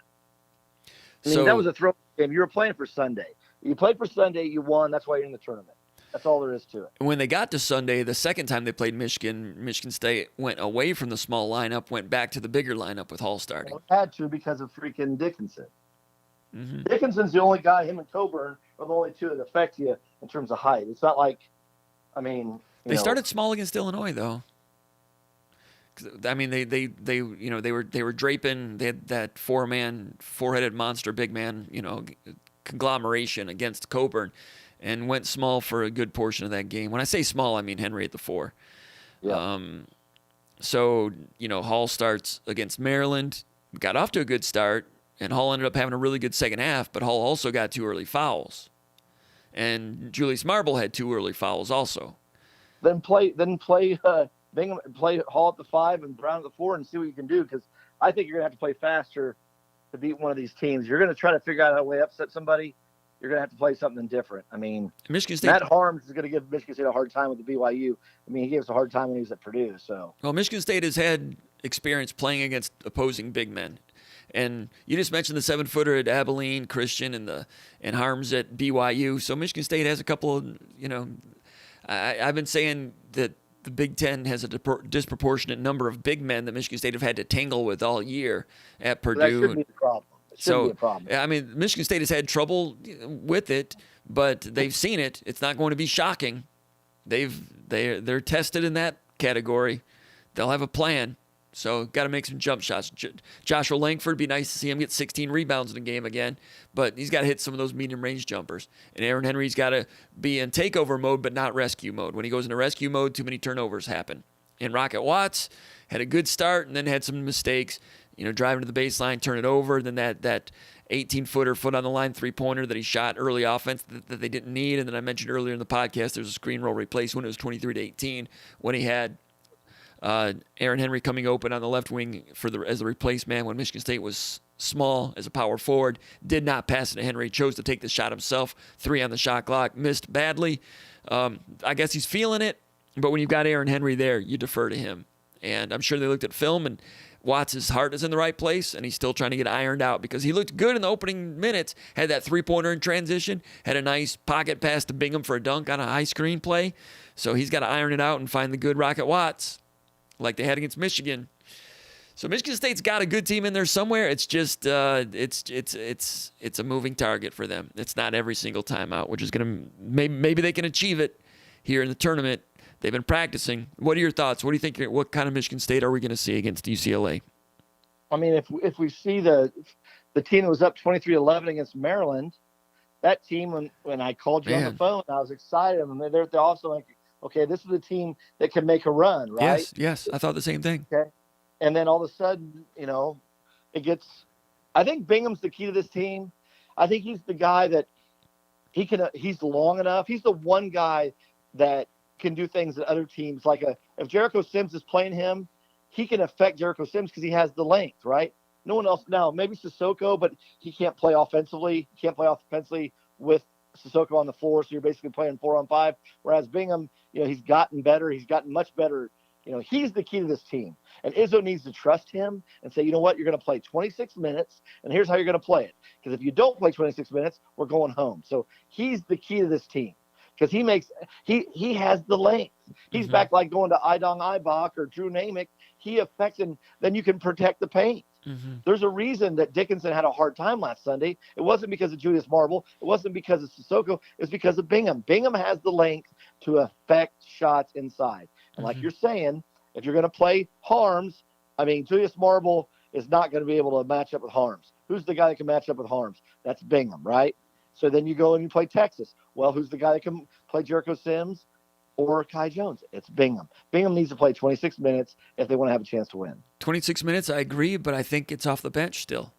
That was a throw game. You were playing for Sunday. You played for Sunday, you won. That's why you're in the tournament. That's all there is to it. When they got to Sunday, the second time they played Michigan State went away from the small lineup, went back to the bigger lineup with Hall starting. Well, it had to because of freaking Dickinson. Mm-hmm. Dickinson's the only guy, him and Coburn are the only two that affect you in terms of height. It's not like, they started small against Illinois, though. I mean, they were draping. They had that 4-headed monster big man, conglomeration against Coburn, and went small for a good portion of that game. When I say small, I mean Henry at the 4. Yeah. So Hall starts against Maryland, got off to a good start, and Hall ended up having a really good second half. But Hall also got 2 early fouls, and Julius Marble had 2 early fouls also. Then play Bingham, play Hall at the 5 and Brown at the 4, and see what you can do. Because I think you're gonna have to play faster to beat one of these teams. You're going to try to figure out how to way upset somebody. You're going to have to play something different. I mean, Michigan State, Matt Harms is going to give Michigan State a hard time with the BYU. I mean, he gave us a hard time when he was at Purdue. So, well, Michigan State has had experience playing against opposing big men, and you just mentioned the 7-footer at Abilene, Christian, and Harms at BYU. So Michigan State has a couple of, I've been saying that the Big Ten has a disproportionate number of big men that Michigan State have had to tangle with all year at Purdue. That shouldn't be the problem. It shouldn't be a problem. I mean, Michigan State has had trouble with it, but they've seen it. It's not going to be shocking. They're tested in that category. They'll have a plan. So got to make some jump shots. Joshua Langford, be nice to see him get 16 rebounds in a game again, but he's got to hit some of those medium-range jumpers. And Aaron Henry's got to be in takeover mode, but not rescue mode. When he goes into rescue mode, too many turnovers happen. And Rocket Watts had a good start and then had some mistakes. driving to the baseline, turn it over, then that 18-footer, foot on the line, three-pointer that he shot early offense that they didn't need. And then I mentioned earlier in the podcast, there's a screen roll replaced when it was 23-18, when he had Aaron Henry coming open on the left wing as the replacement man when Michigan State was small as a power forward, did not pass it to Henry, chose to take the shot himself, 3 on the shot clock, missed badly. I guess he's feeling it, but when you've got Aaron Henry there, you defer to him. And I'm sure they looked at film, and Watts' heart is in the right place, and he's still trying to get ironed out because he looked good in the opening minutes, had that three-pointer in transition, had a nice pocket pass to Bingham for a dunk on a high screen play. So he's got to iron it out and find the good Rocket Watts like they had against Michigan. So Michigan State's got a good team in there somewhere. It's just it's a moving target for them. It's not every single time out, which is going to maybe they can achieve it here in the tournament. They've been practicing. What are your thoughts? What do you think? What kind of Michigan State are we going to see against UCLA? I mean, if we see the team that was up 23-11 against Maryland, that team when I called you on the phone, I was excited. I mean, they're also like, okay, this is a team that can make a run, right? Yes, I thought the same thing. Okay. And then all of a sudden, it gets – I think Bingham's the key to this team. I think he's the guy that he's long enough. He's the one guy that can do things that other teams – if Jericho Sims is playing him, he can affect Jericho Sims because he has the length, right? No one else – now, maybe Sissoko, but he can't play offensively. He can't play offensively with Sissoko on the floor, so you're basically playing 4-on-5. Whereas Bingham, he's gotten better. He's gotten much better. He's the key to this team. And Izzo needs to trust him and say, you know what, you're going to play 26 minutes, and here's how you're going to play it. Because if you don't play 26 minutes, we're going home. So he's the key to this team because he has the length. He's back like going to Idong Ibach or Drew Namick. He affects, and then you can protect the paint. There's a reason that Dickinson had a hard time last Sunday. It wasn't because of Julius Marble. It wasn't because of Sissoko. It was because of Bingham. Bingham has the length to affect shots inside. And like you're saying, if you're going to play Harms, Julius Marble is not going to be able to match up with Harms. Who's the guy that can match up with Harms? That's Bingham, right? So then you go and you play Texas. Well, who's the guy that can play Jericho Sims or Kai Jones? It's Bingham. Bingham needs to play 26 minutes if they want to have a chance to win. 26 minutes, I agree, but I think it's off the bench still.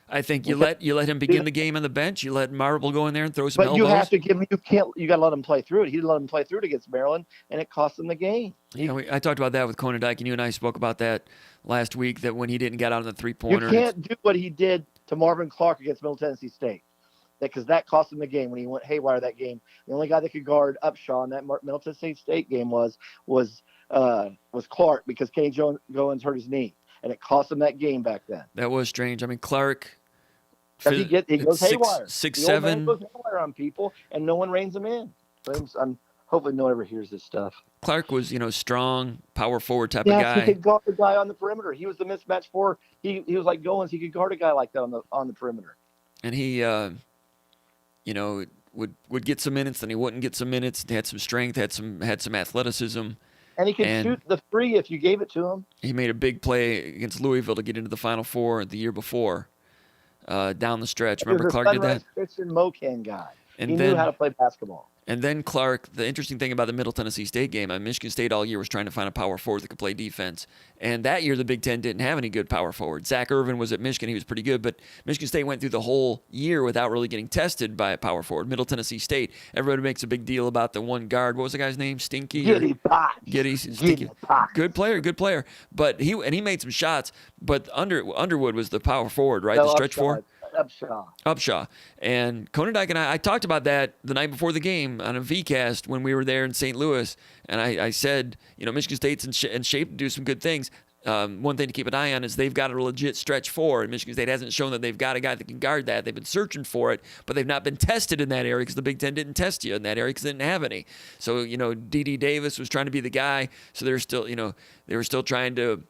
I think you let him begin the game on the bench. You let Marble go in there and throw some elbows. But you have to give him. You got to let him play through it. He didn't let him play through it against Maryland, and it cost him the game. I talked about that with Conan Dyke, and you and I spoke about that last week. That when he didn't get out on the three-pointer, you can't do what he did to Marvin Clark against Middle Tennessee State, because that cost him the game when he went haywire that game. The only guy that could guard Upshaw in that Middle Tennessee State game was Clark because Kenny Goins hurt his knee, and it cost him that game back then. That was strange. Clark. He goes haywire. 6'7" goes haywire on people, and no one reins him in. Hopefully, no one ever hears this stuff. Clark was, strong, power forward type of guy. He could guard a guy on the perimeter. He was the mismatch for. He was like Goins. He could guard a guy like that on the perimeter. And he, would get some minutes, then he wouldn't get some minutes. He had some strength, had some athleticism. And he could shoot the three if you gave it to him. He made a big play against Louisville to get into the Final Four the year before. Down the stretch. Remember Clark did that? Christian Mocan guy. And he then, knew how to play basketball. And then Clark, the interesting thing about the Middle Tennessee State game, Michigan State all year was trying to find a power forward that could play defense. And that year the Big Ten didn't have any good power forwards. Zach Irvin was at Michigan. He was pretty good. But Michigan State went through the whole year without really getting tested by a power forward. Middle Tennessee State, everybody makes a big deal about the one guard. What was the guy's name? Stinky? Giddy Stinky. Good player. But he made some shots. But Underwood was the power forward, right? The stretch four. Upshaw. And Conan Dyke and I talked about that the night before the game on a VCast when we were there in St. Louis. And I said, Michigan State's in shape to do some good things. One thing to keep an eye on is they've got a legit stretch four, and Michigan State hasn't shown that they've got a guy that can guard that. They've been searching for it, but they've not been tested in that area because the Big Ten didn't test you in that area because they didn't have any. So, D.D. Davis was trying to be the guy, so they were still trying to,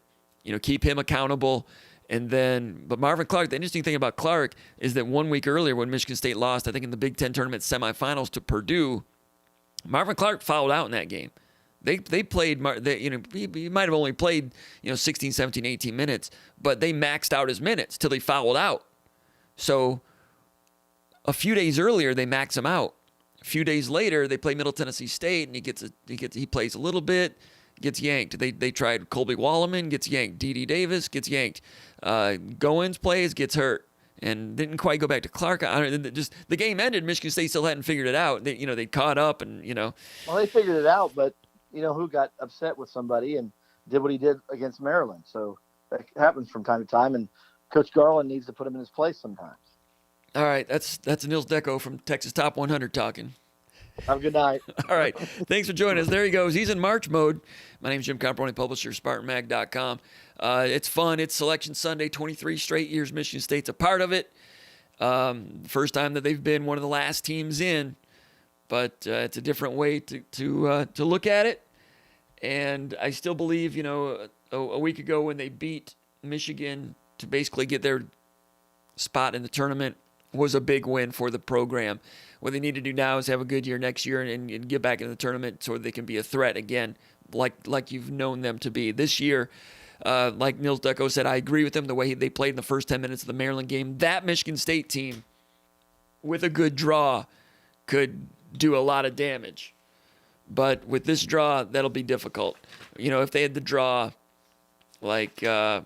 keep him accountable. But Marvin Clark, the interesting thing about Clark is that 1 week earlier when Michigan State lost, I think in the Big Ten tournament semifinals to Purdue, Marvin Clark fouled out in that game. They played, he might have only played, 16, 17, 18 minutes, but they maxed out his minutes till he fouled out. So a few days earlier, they maxed him out. A few days later, they play Middle Tennessee State, and he plays a little bit, gets yanked. They tried Colby Wallerman, gets yanked. D.D. Davis gets yanked. Goins plays, gets hurt, and didn't quite go back to Clark. Just the game ended. Michigan State still hadn't figured it out. They caught up, and Well, they figured it out, but who got upset with somebody and did what he did against Maryland. So that happens from time to time, and Coach Garland needs to put him in his place sometimes. All right, that's Nils Deco from Texas Top 100 talking. Have a good night. All right. Thanks for joining us. There he goes. He's in March mode. My name's Jim Comparoni, publisher, SpartanMag.com. It's fun. It's Selection Sunday. 23 straight years Michigan State's a part of it. First time that they've been one of the last teams in, but it's a different way to look at it. And I still believe, a week ago when they beat Michigan to basically get their spot in the tournament was a big win for the program. What they need to do now is have a good year next year and get back in the tournament so they can be a threat again, like you've known them to be. This year, like Nils Deco said, I agree with them the way they played in the first 10 minutes of the Maryland game. That Michigan State team, with a good draw, could do a lot of damage. But with this draw, that'll be difficult. If they had the draw, like I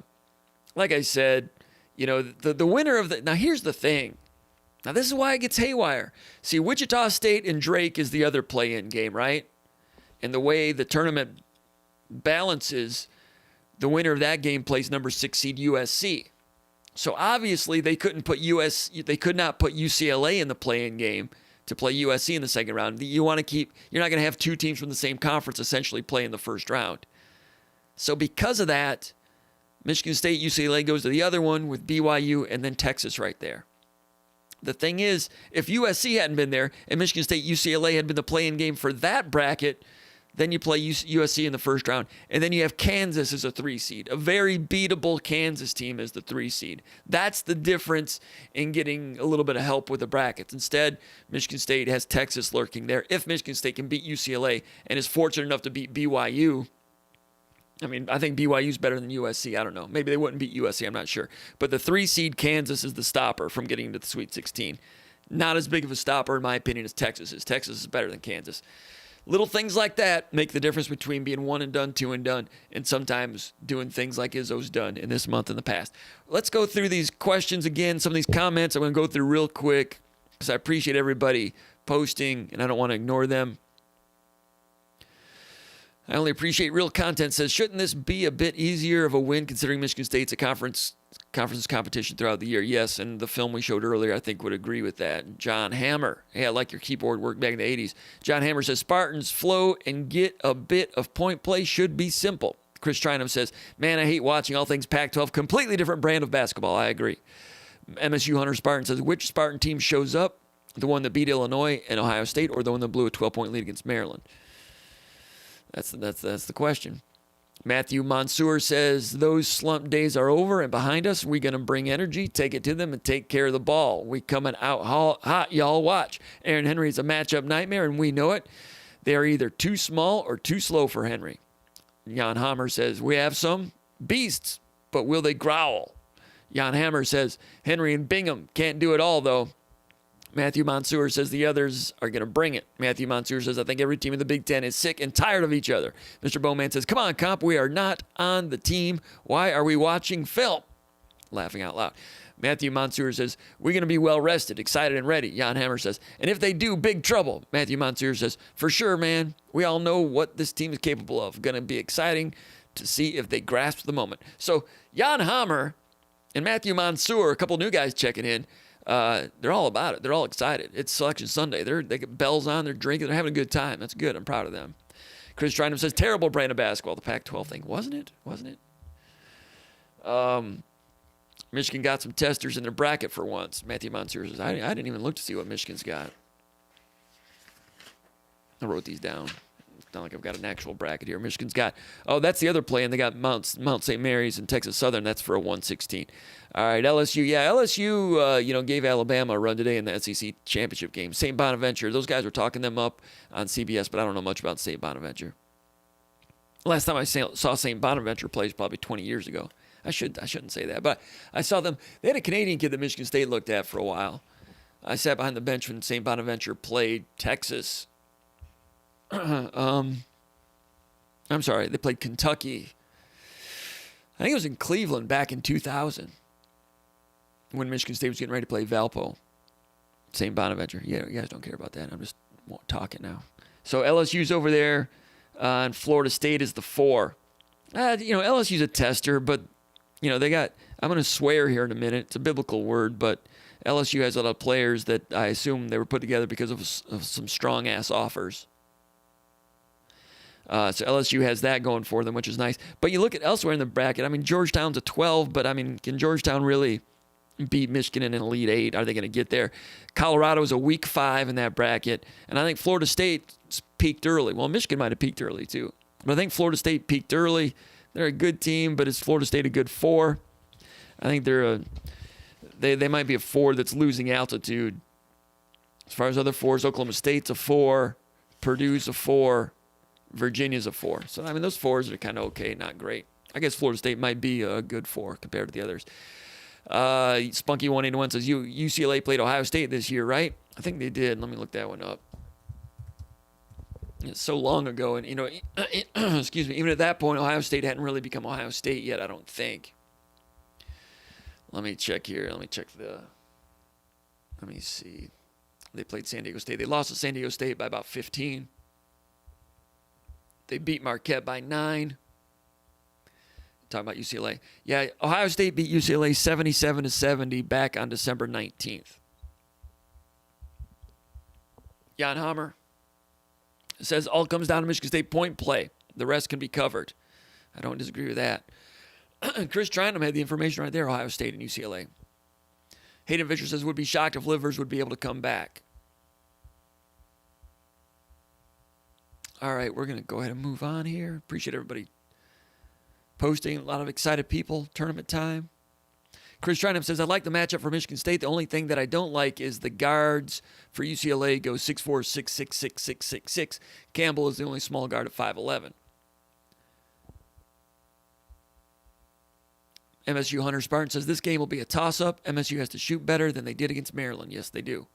said, the winner of the... Now, here's the thing. Now, this is why it gets haywire. See, Wichita State and Drake is the other play-in game, right? And the way the tournament balances, the winner of that game plays number 6 seed USC. So obviously they could not put UCLA in the play-in game to play USC in the second round. You're not going to have two teams from the same conference essentially play in the first round. So because of that, Michigan State, UCLA goes to the other one with BYU and then Texas right there. The thing is, if USC hadn't been there and Michigan State, UCLA had been the play-in game for that bracket, then you play USC in the first round. And then you have Kansas as a 3 seed. A very beatable Kansas team as the 3 seed. That's the difference in getting a little bit of help with the brackets. Instead, Michigan State has Texas lurking there. If Michigan State can beat UCLA and is fortunate enough to beat BYU, I think BYU's better than USC. I don't know. Maybe they wouldn't beat USC. I'm not sure. But the 3 seed Kansas is the stopper from getting into the Sweet 16. Not as big of a stopper, in my opinion, as Texas is. Texas is better than Kansas. Little things like that make the difference between being 1 and done, 2 and done, and sometimes doing things like Izzo's done in this month in the past. Let's go through these questions again, some of these comments I'm going to go through real quick because I appreciate everybody posting, and I don't want to ignore them. I only appreciate real content. Says, shouldn't this be a bit easier of a win considering Michigan State's a conference competition throughout the year? Yes, and the film we showed earlier, I think, would agree with that. John Hammer. Hey, I like your keyboard work back in the 80s. John Hammer says, Spartans flow and get a bit of point play should be simple. Chris Trinum says, man, I hate watching all things Pac-12. Completely different brand of basketball. I agree. MSU Hunter Spartan says, which Spartan team shows up? The one that beat Illinois and Ohio State or the one that blew a 12-point lead against Maryland? That's the question. Matthew Mansour says, those slump days are over and behind us. We're going to bring energy, take it to them, and take care of the ball. We coming out hot, y'all watch. Aaron Henry is a matchup nightmare, and we know it. They are either too small or too slow for Henry. Jan Hammer says, we have some beasts, but will they growl? Jan Hammer says, Henry and Bingham can't do it all, though. Matthew Mansour says the others are going to bring it. Matthew Mansour says, I think every team in the Big Ten is sick and tired of each other. Mr. Bowman says, come on, comp, we are not on the team. Why are we watching film? Laughing out loud. Matthew Mansour says, we're going to be well rested, excited, and ready. Jan Hammer says, and if they do, big trouble. Matthew Mansour says, for sure, man. We all know what this team is capable of. Going to be exciting to see if they grasp the moment. So Jan Hammer and Matthew Mansour, a couple new guys checking in, they're all about it. They're all excited. It's Selection Sunday. They get bells on. They're drinking. They're having a good time. That's good. I'm proud of them. Chris Trinum says, terrible brand of basketball. The Pac-12 thing. Wasn't it? Michigan got some testers in their bracket for once. Matthew Mansour says, I didn't even look to see what Michigan's got. I wrote these down. It's not like I've got an actual bracket here. Michigan's got, that's the other play, and they got Mount St. Mary's and Texas Southern. That's for a 116. All right, LSU. Yeah, LSU, gave Alabama a run today in the SEC championship game. St. Bonaventure, those guys were talking them up on CBS, but I don't know much about St. Bonaventure. Last time I saw St. Bonaventure play was probably 20 years ago. I shouldn't say that, but I saw them. They had a Canadian kid that Michigan State looked at for a while. I sat behind the bench when St. Bonaventure played Texas. I I'm sorry, they played Kentucky. I think it was in Cleveland back in 2000 when Michigan State was getting ready to play Valpo. St. Bonaventure. Yeah, you guys don't care about that. I'm just talking now. So LSU's over there, and Florida State is the 4. LSU's a tester, but, they got, I'm going to swear here in a minute. It's a biblical word, but LSU has a lot of players that I assume they were put together because of some strong-ass offers. So LSU has that going for them, which is nice. But you look at elsewhere in the bracket. I mean, Georgetown's a 12, but, can Georgetown really beat Michigan in an Elite 8? Are they going to get there? Colorado is a weak 5 in that bracket, and I think Florida State peaked early. Well, Michigan might have peaked early too, but I think Florida State peaked early. They're a good team, but is Florida State a good 4? I think they might be a 4 that's losing altitude. As far as other 4s, Oklahoma State's a 4, Purdue's a 4, Virginia's a 4. So those 4s are kind of okay, not great. I guess Florida State might be a good 4 compared to the others. Spunky 181 says UCLA played Ohio State this year, right? I think they did. Let me look that one up. It's so long ago, and excuse me. Even at that point, Ohio State hadn't really become Ohio State yet. I don't think. Let me check here. Let me see. They played San Diego State. They lost to San Diego State by about 15. They beat Marquette by 9. Talking about UCLA. Yeah, Ohio State beat UCLA 77-70 back on December 19th. Jan Hammer says all comes down to Michigan State point play. The rest can be covered. I don't disagree with that. Chris Trinum had the information right there, Ohio State and UCLA. Hayden Fisher says would be shocked if Livers would be able to come back. All right, we're going to go ahead and move on here. Appreciate everybody posting. A lot of excited people. Tournament time. Chris Trinum says, I like the matchup for Michigan State. The only thing that I don't like is the guards for UCLA go 6'4", 6'6", 6'6", 6'6". Campbell is the only small guard at 5'11". MSU Hunter Spartan says, this game will be a toss-up. MSU has to shoot better than they did against Maryland. Yes, they do.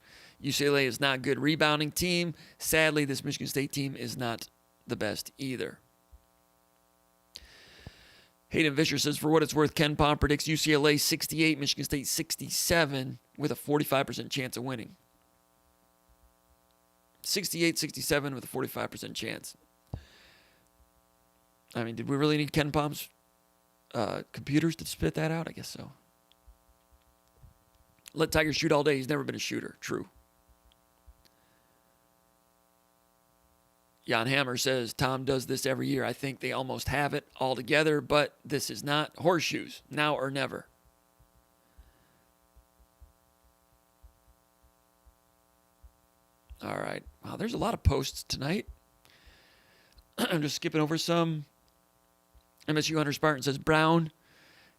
UCLA is not a good rebounding team. Sadly, this Michigan State team is not the best either. Hayden Fisher says, for what it's worth, Ken Pom predicts UCLA 68, Michigan State 67 with a 45% chance of winning. 68-67 with a 45% chance. Did we really need Ken Pom's computers to spit that out? I guess so. Let Tiger shoot all day. He's never been a shooter. True. Jan Hammer says, Tom does this every year. I think they almost have it all together, but this is not horseshoes. Now or never. All right. Wow, there's a lot of posts tonight. I'm just skipping over some. MSU Hunter Spartan says, Brown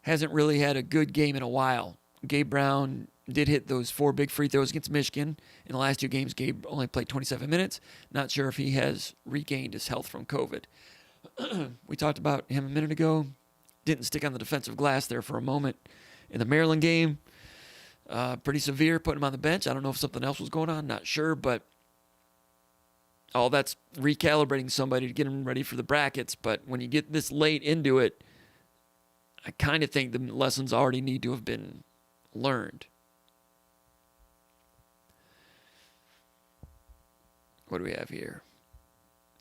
hasn't really had a good game in a while. Gabe Brown did hit those 4 big free throws against Michigan. In the last 2 games, Gabe only played 27 minutes. Not sure if he has regained his health from COVID. We talked about him a minute ago. Didn't stick on the defensive glass there for a moment in the Maryland game. Pretty severe, putting him on the bench. I don't know if something else was going on. Not sure, but all that's recalibrating somebody to get him ready for the brackets. But when you get this late into it, I kind of think the lessons already need to have been learned. What do we have here?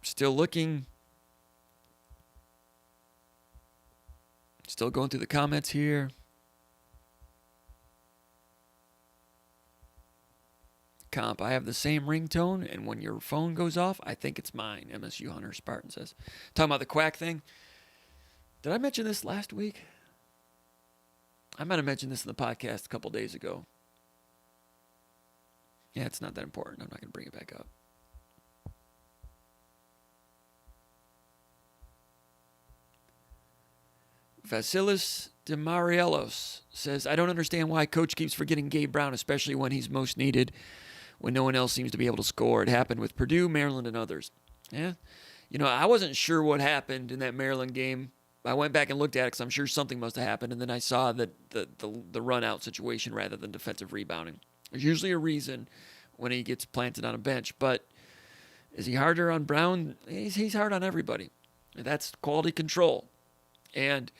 Still looking. Still going through the comments here. Comp, I have the same ringtone, and when your phone goes off, I think it's mine, MSU Hunter Spartan says. Talking about the quack thing. Did I mention this last week? I might have mentioned this in the podcast a couple days ago. Yeah, it's not that important. I'm not going to bring it back up. Vasilis DeMarielos says, I don't understand why Coach keeps forgetting Gabe Brown, especially when he's most needed, when no one else seems to be able to score. It happened with Purdue, Maryland, and others. Yeah. I wasn't sure what happened in that Maryland game. I went back and looked at it because I'm sure something must have happened, and then I saw that the run-out situation rather than defensive rebounding. There's usually a reason when he gets planted on a bench, but is he harder on Brown? He's hard on everybody. That's quality control. And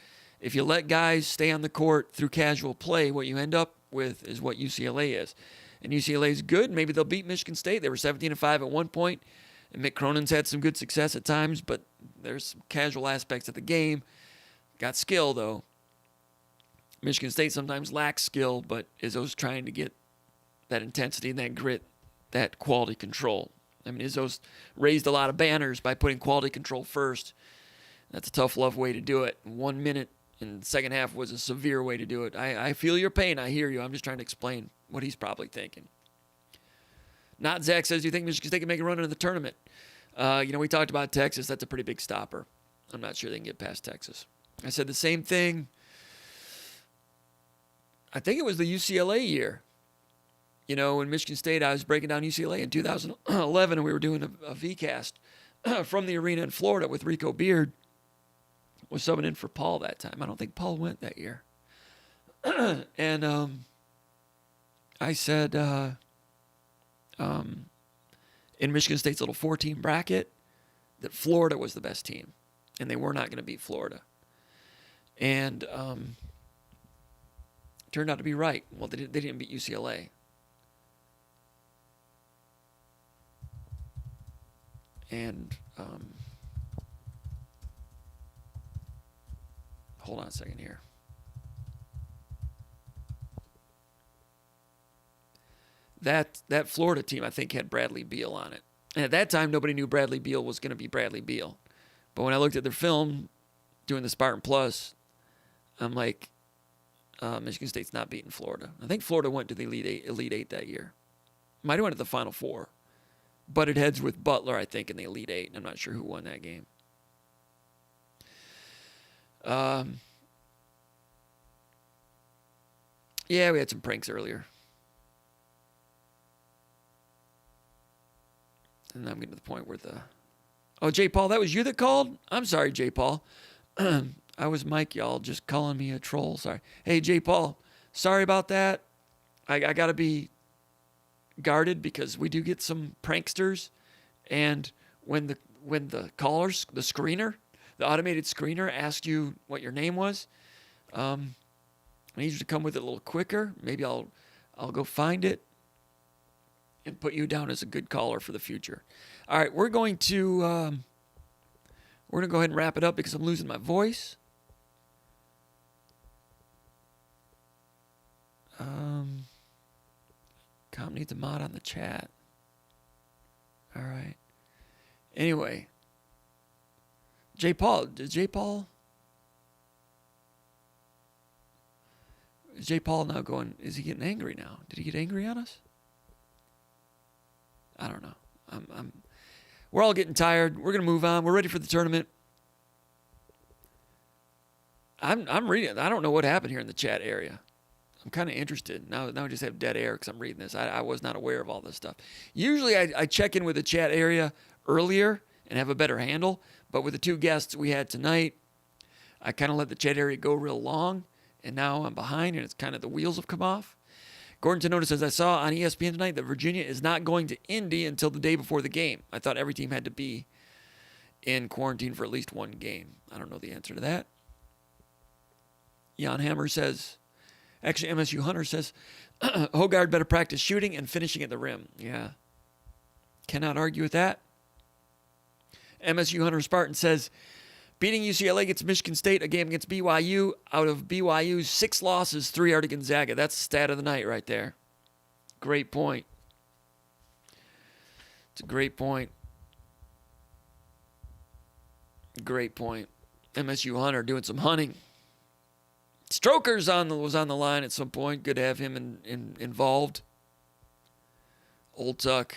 if you let guys stay on the court through casual play, what you end up with is what UCLA is. And UCLA is good. Maybe they'll beat Michigan State. They were 17-5 at one point, and Mick Cronin's had some good success at times, but there's some casual aspects of the game. Got skill, though. Michigan State sometimes lacks skill, but Izzo's trying to get that intensity and that grit, that quality control. I mean, Izzo's raised a lot of banners by putting quality control first. That's a tough love way to do it. 1 minute in the second half was a severe way to do it. I feel your pain. I hear you. I'm just trying to explain what he's probably thinking. Not Zach says, do you think Michigan State can make a run into the tournament? We talked about Texas. That's a pretty big stopper. I'm not sure they can get past Texas. I said the same thing. I think it was the UCLA year. In Michigan State, I was breaking down UCLA in 2011, and we were doing a VCast from the arena in Florida with Rico Beard. Was subbing in for Paul that time. I don't think Paul went that year. And I said, in Michigan State's little 4-team bracket, that Florida was the best team, and they were not going to beat Florida. And turned out to be right. Well, they didn't beat UCLA. And hold on a second here. That Florida team, I think, had Bradley Beal on it. And at that time, nobody knew Bradley Beal was going to be Bradley Beal. But when I looked at their film, doing the Spartan Plus, I'm like, Michigan State's not beating Florida. I think Florida went to the Elite Eight that year. Might have went to the Final Four. Butted heads with Butler, I think, in the Elite Eight. I'm not sure who won that game. Yeah, we had some pranks earlier. And I'm getting to the point where Oh, J. Paul, that was you that called? I'm sorry, J. Paul. I was Mike, y'all, just calling me a troll. Sorry. Hey, J. Paul, sorry about that. I got to be guarded because we do get some pranksters. And when the callers, the screener, the automated screener asks you what your name was, I need you to come with it a little quicker. Maybe I'll go find it and put you down as a good caller for the future. All right, we're going to go ahead and wrap it up because I'm losing my voice. Com needs a mod on the chat. All right. Anyway, J. Paul. Is J. Paul now going? Is he getting angry now? Did he get angry on us? I don't know. We're all getting tired. We're gonna move on. We're ready for the tournament. I'm reading. I don't know what happened here in the chat area. I'm kind of interested. Now I just have dead air because I'm reading this. I was not aware of all this stuff. Usually I check in with the chat area earlier and have a better handle. But with the two guests we had tonight, I kind of let the chat area go real long. And now I'm behind and it's kind of the wheels have come off. Gordon Tenoda says, I saw on ESPN tonight that Virginia is not going to Indy until the day before the game. I thought every team had to be in quarantine for at least one game. I don't know the answer to that. Jan Hammer says, actually MSU Hunter says, Hogard better practice shooting and finishing at the rim. Yeah. Cannot argue with that. MSU Hunter Spartan says, beating UCLA against Michigan State, a game against BYU. Out of BYU's 6 losses, 3 are to Gonzaga. That's the stat of the night right there. Great point. It's a great point. Great point. MSU Hunter doing some hunting. Stroker's was on the line at some point. Good to have him involved. Old Tuck.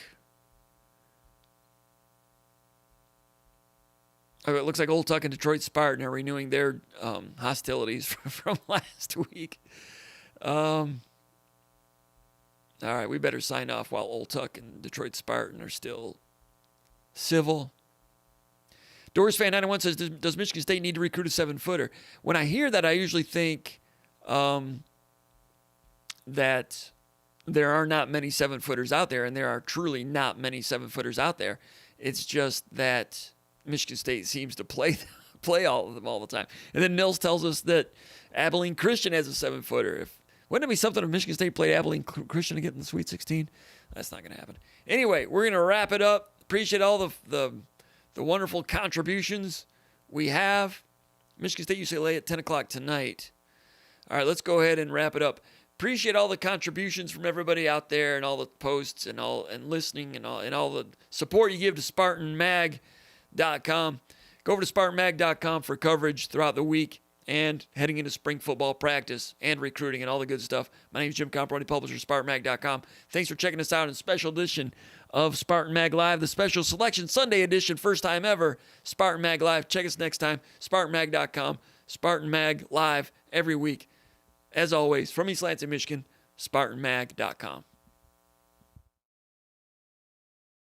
It looks like Old Tuck and Detroit Spartan are renewing their hostilities from last week. All right, we better sign off while Old Tuck and Detroit Spartan are still civil. Doris Fan 91 says, does Michigan State need to recruit a 7-footer? When I hear that, I usually think that there are not many 7-footers out there, and there are truly not many 7-footers out there. It's just that Michigan State seems to play all of them all the time. And then Nils tells us that Abilene Christian has a 7-footer. Wouldn't it be something if Michigan State played Abilene Christian to get in the Sweet 16? That's not going to happen. Anyway, we're going to wrap it up. Appreciate all the wonderful contributions we have. Michigan State UCLA at 10 o'clock tonight. All right, let's go ahead and wrap it up. Appreciate all the contributions from everybody out there and all the posts and listening and all the support you give to SpartanMag.com. Go over to SpartanMag.com for coverage throughout the week and heading into spring football practice and recruiting and all the good stuff. My name is Jim Comparoni, publisher of SpartanMag.com. Thanks for checking us out in a special edition of Spartan Mag Live, the special selection Sunday edition, first time ever, Spartan Mag Live. Check us next time, SpartanMag.com, Spartan Mag Live every week. As always, from East Lansing, Michigan, SpartanMag.com.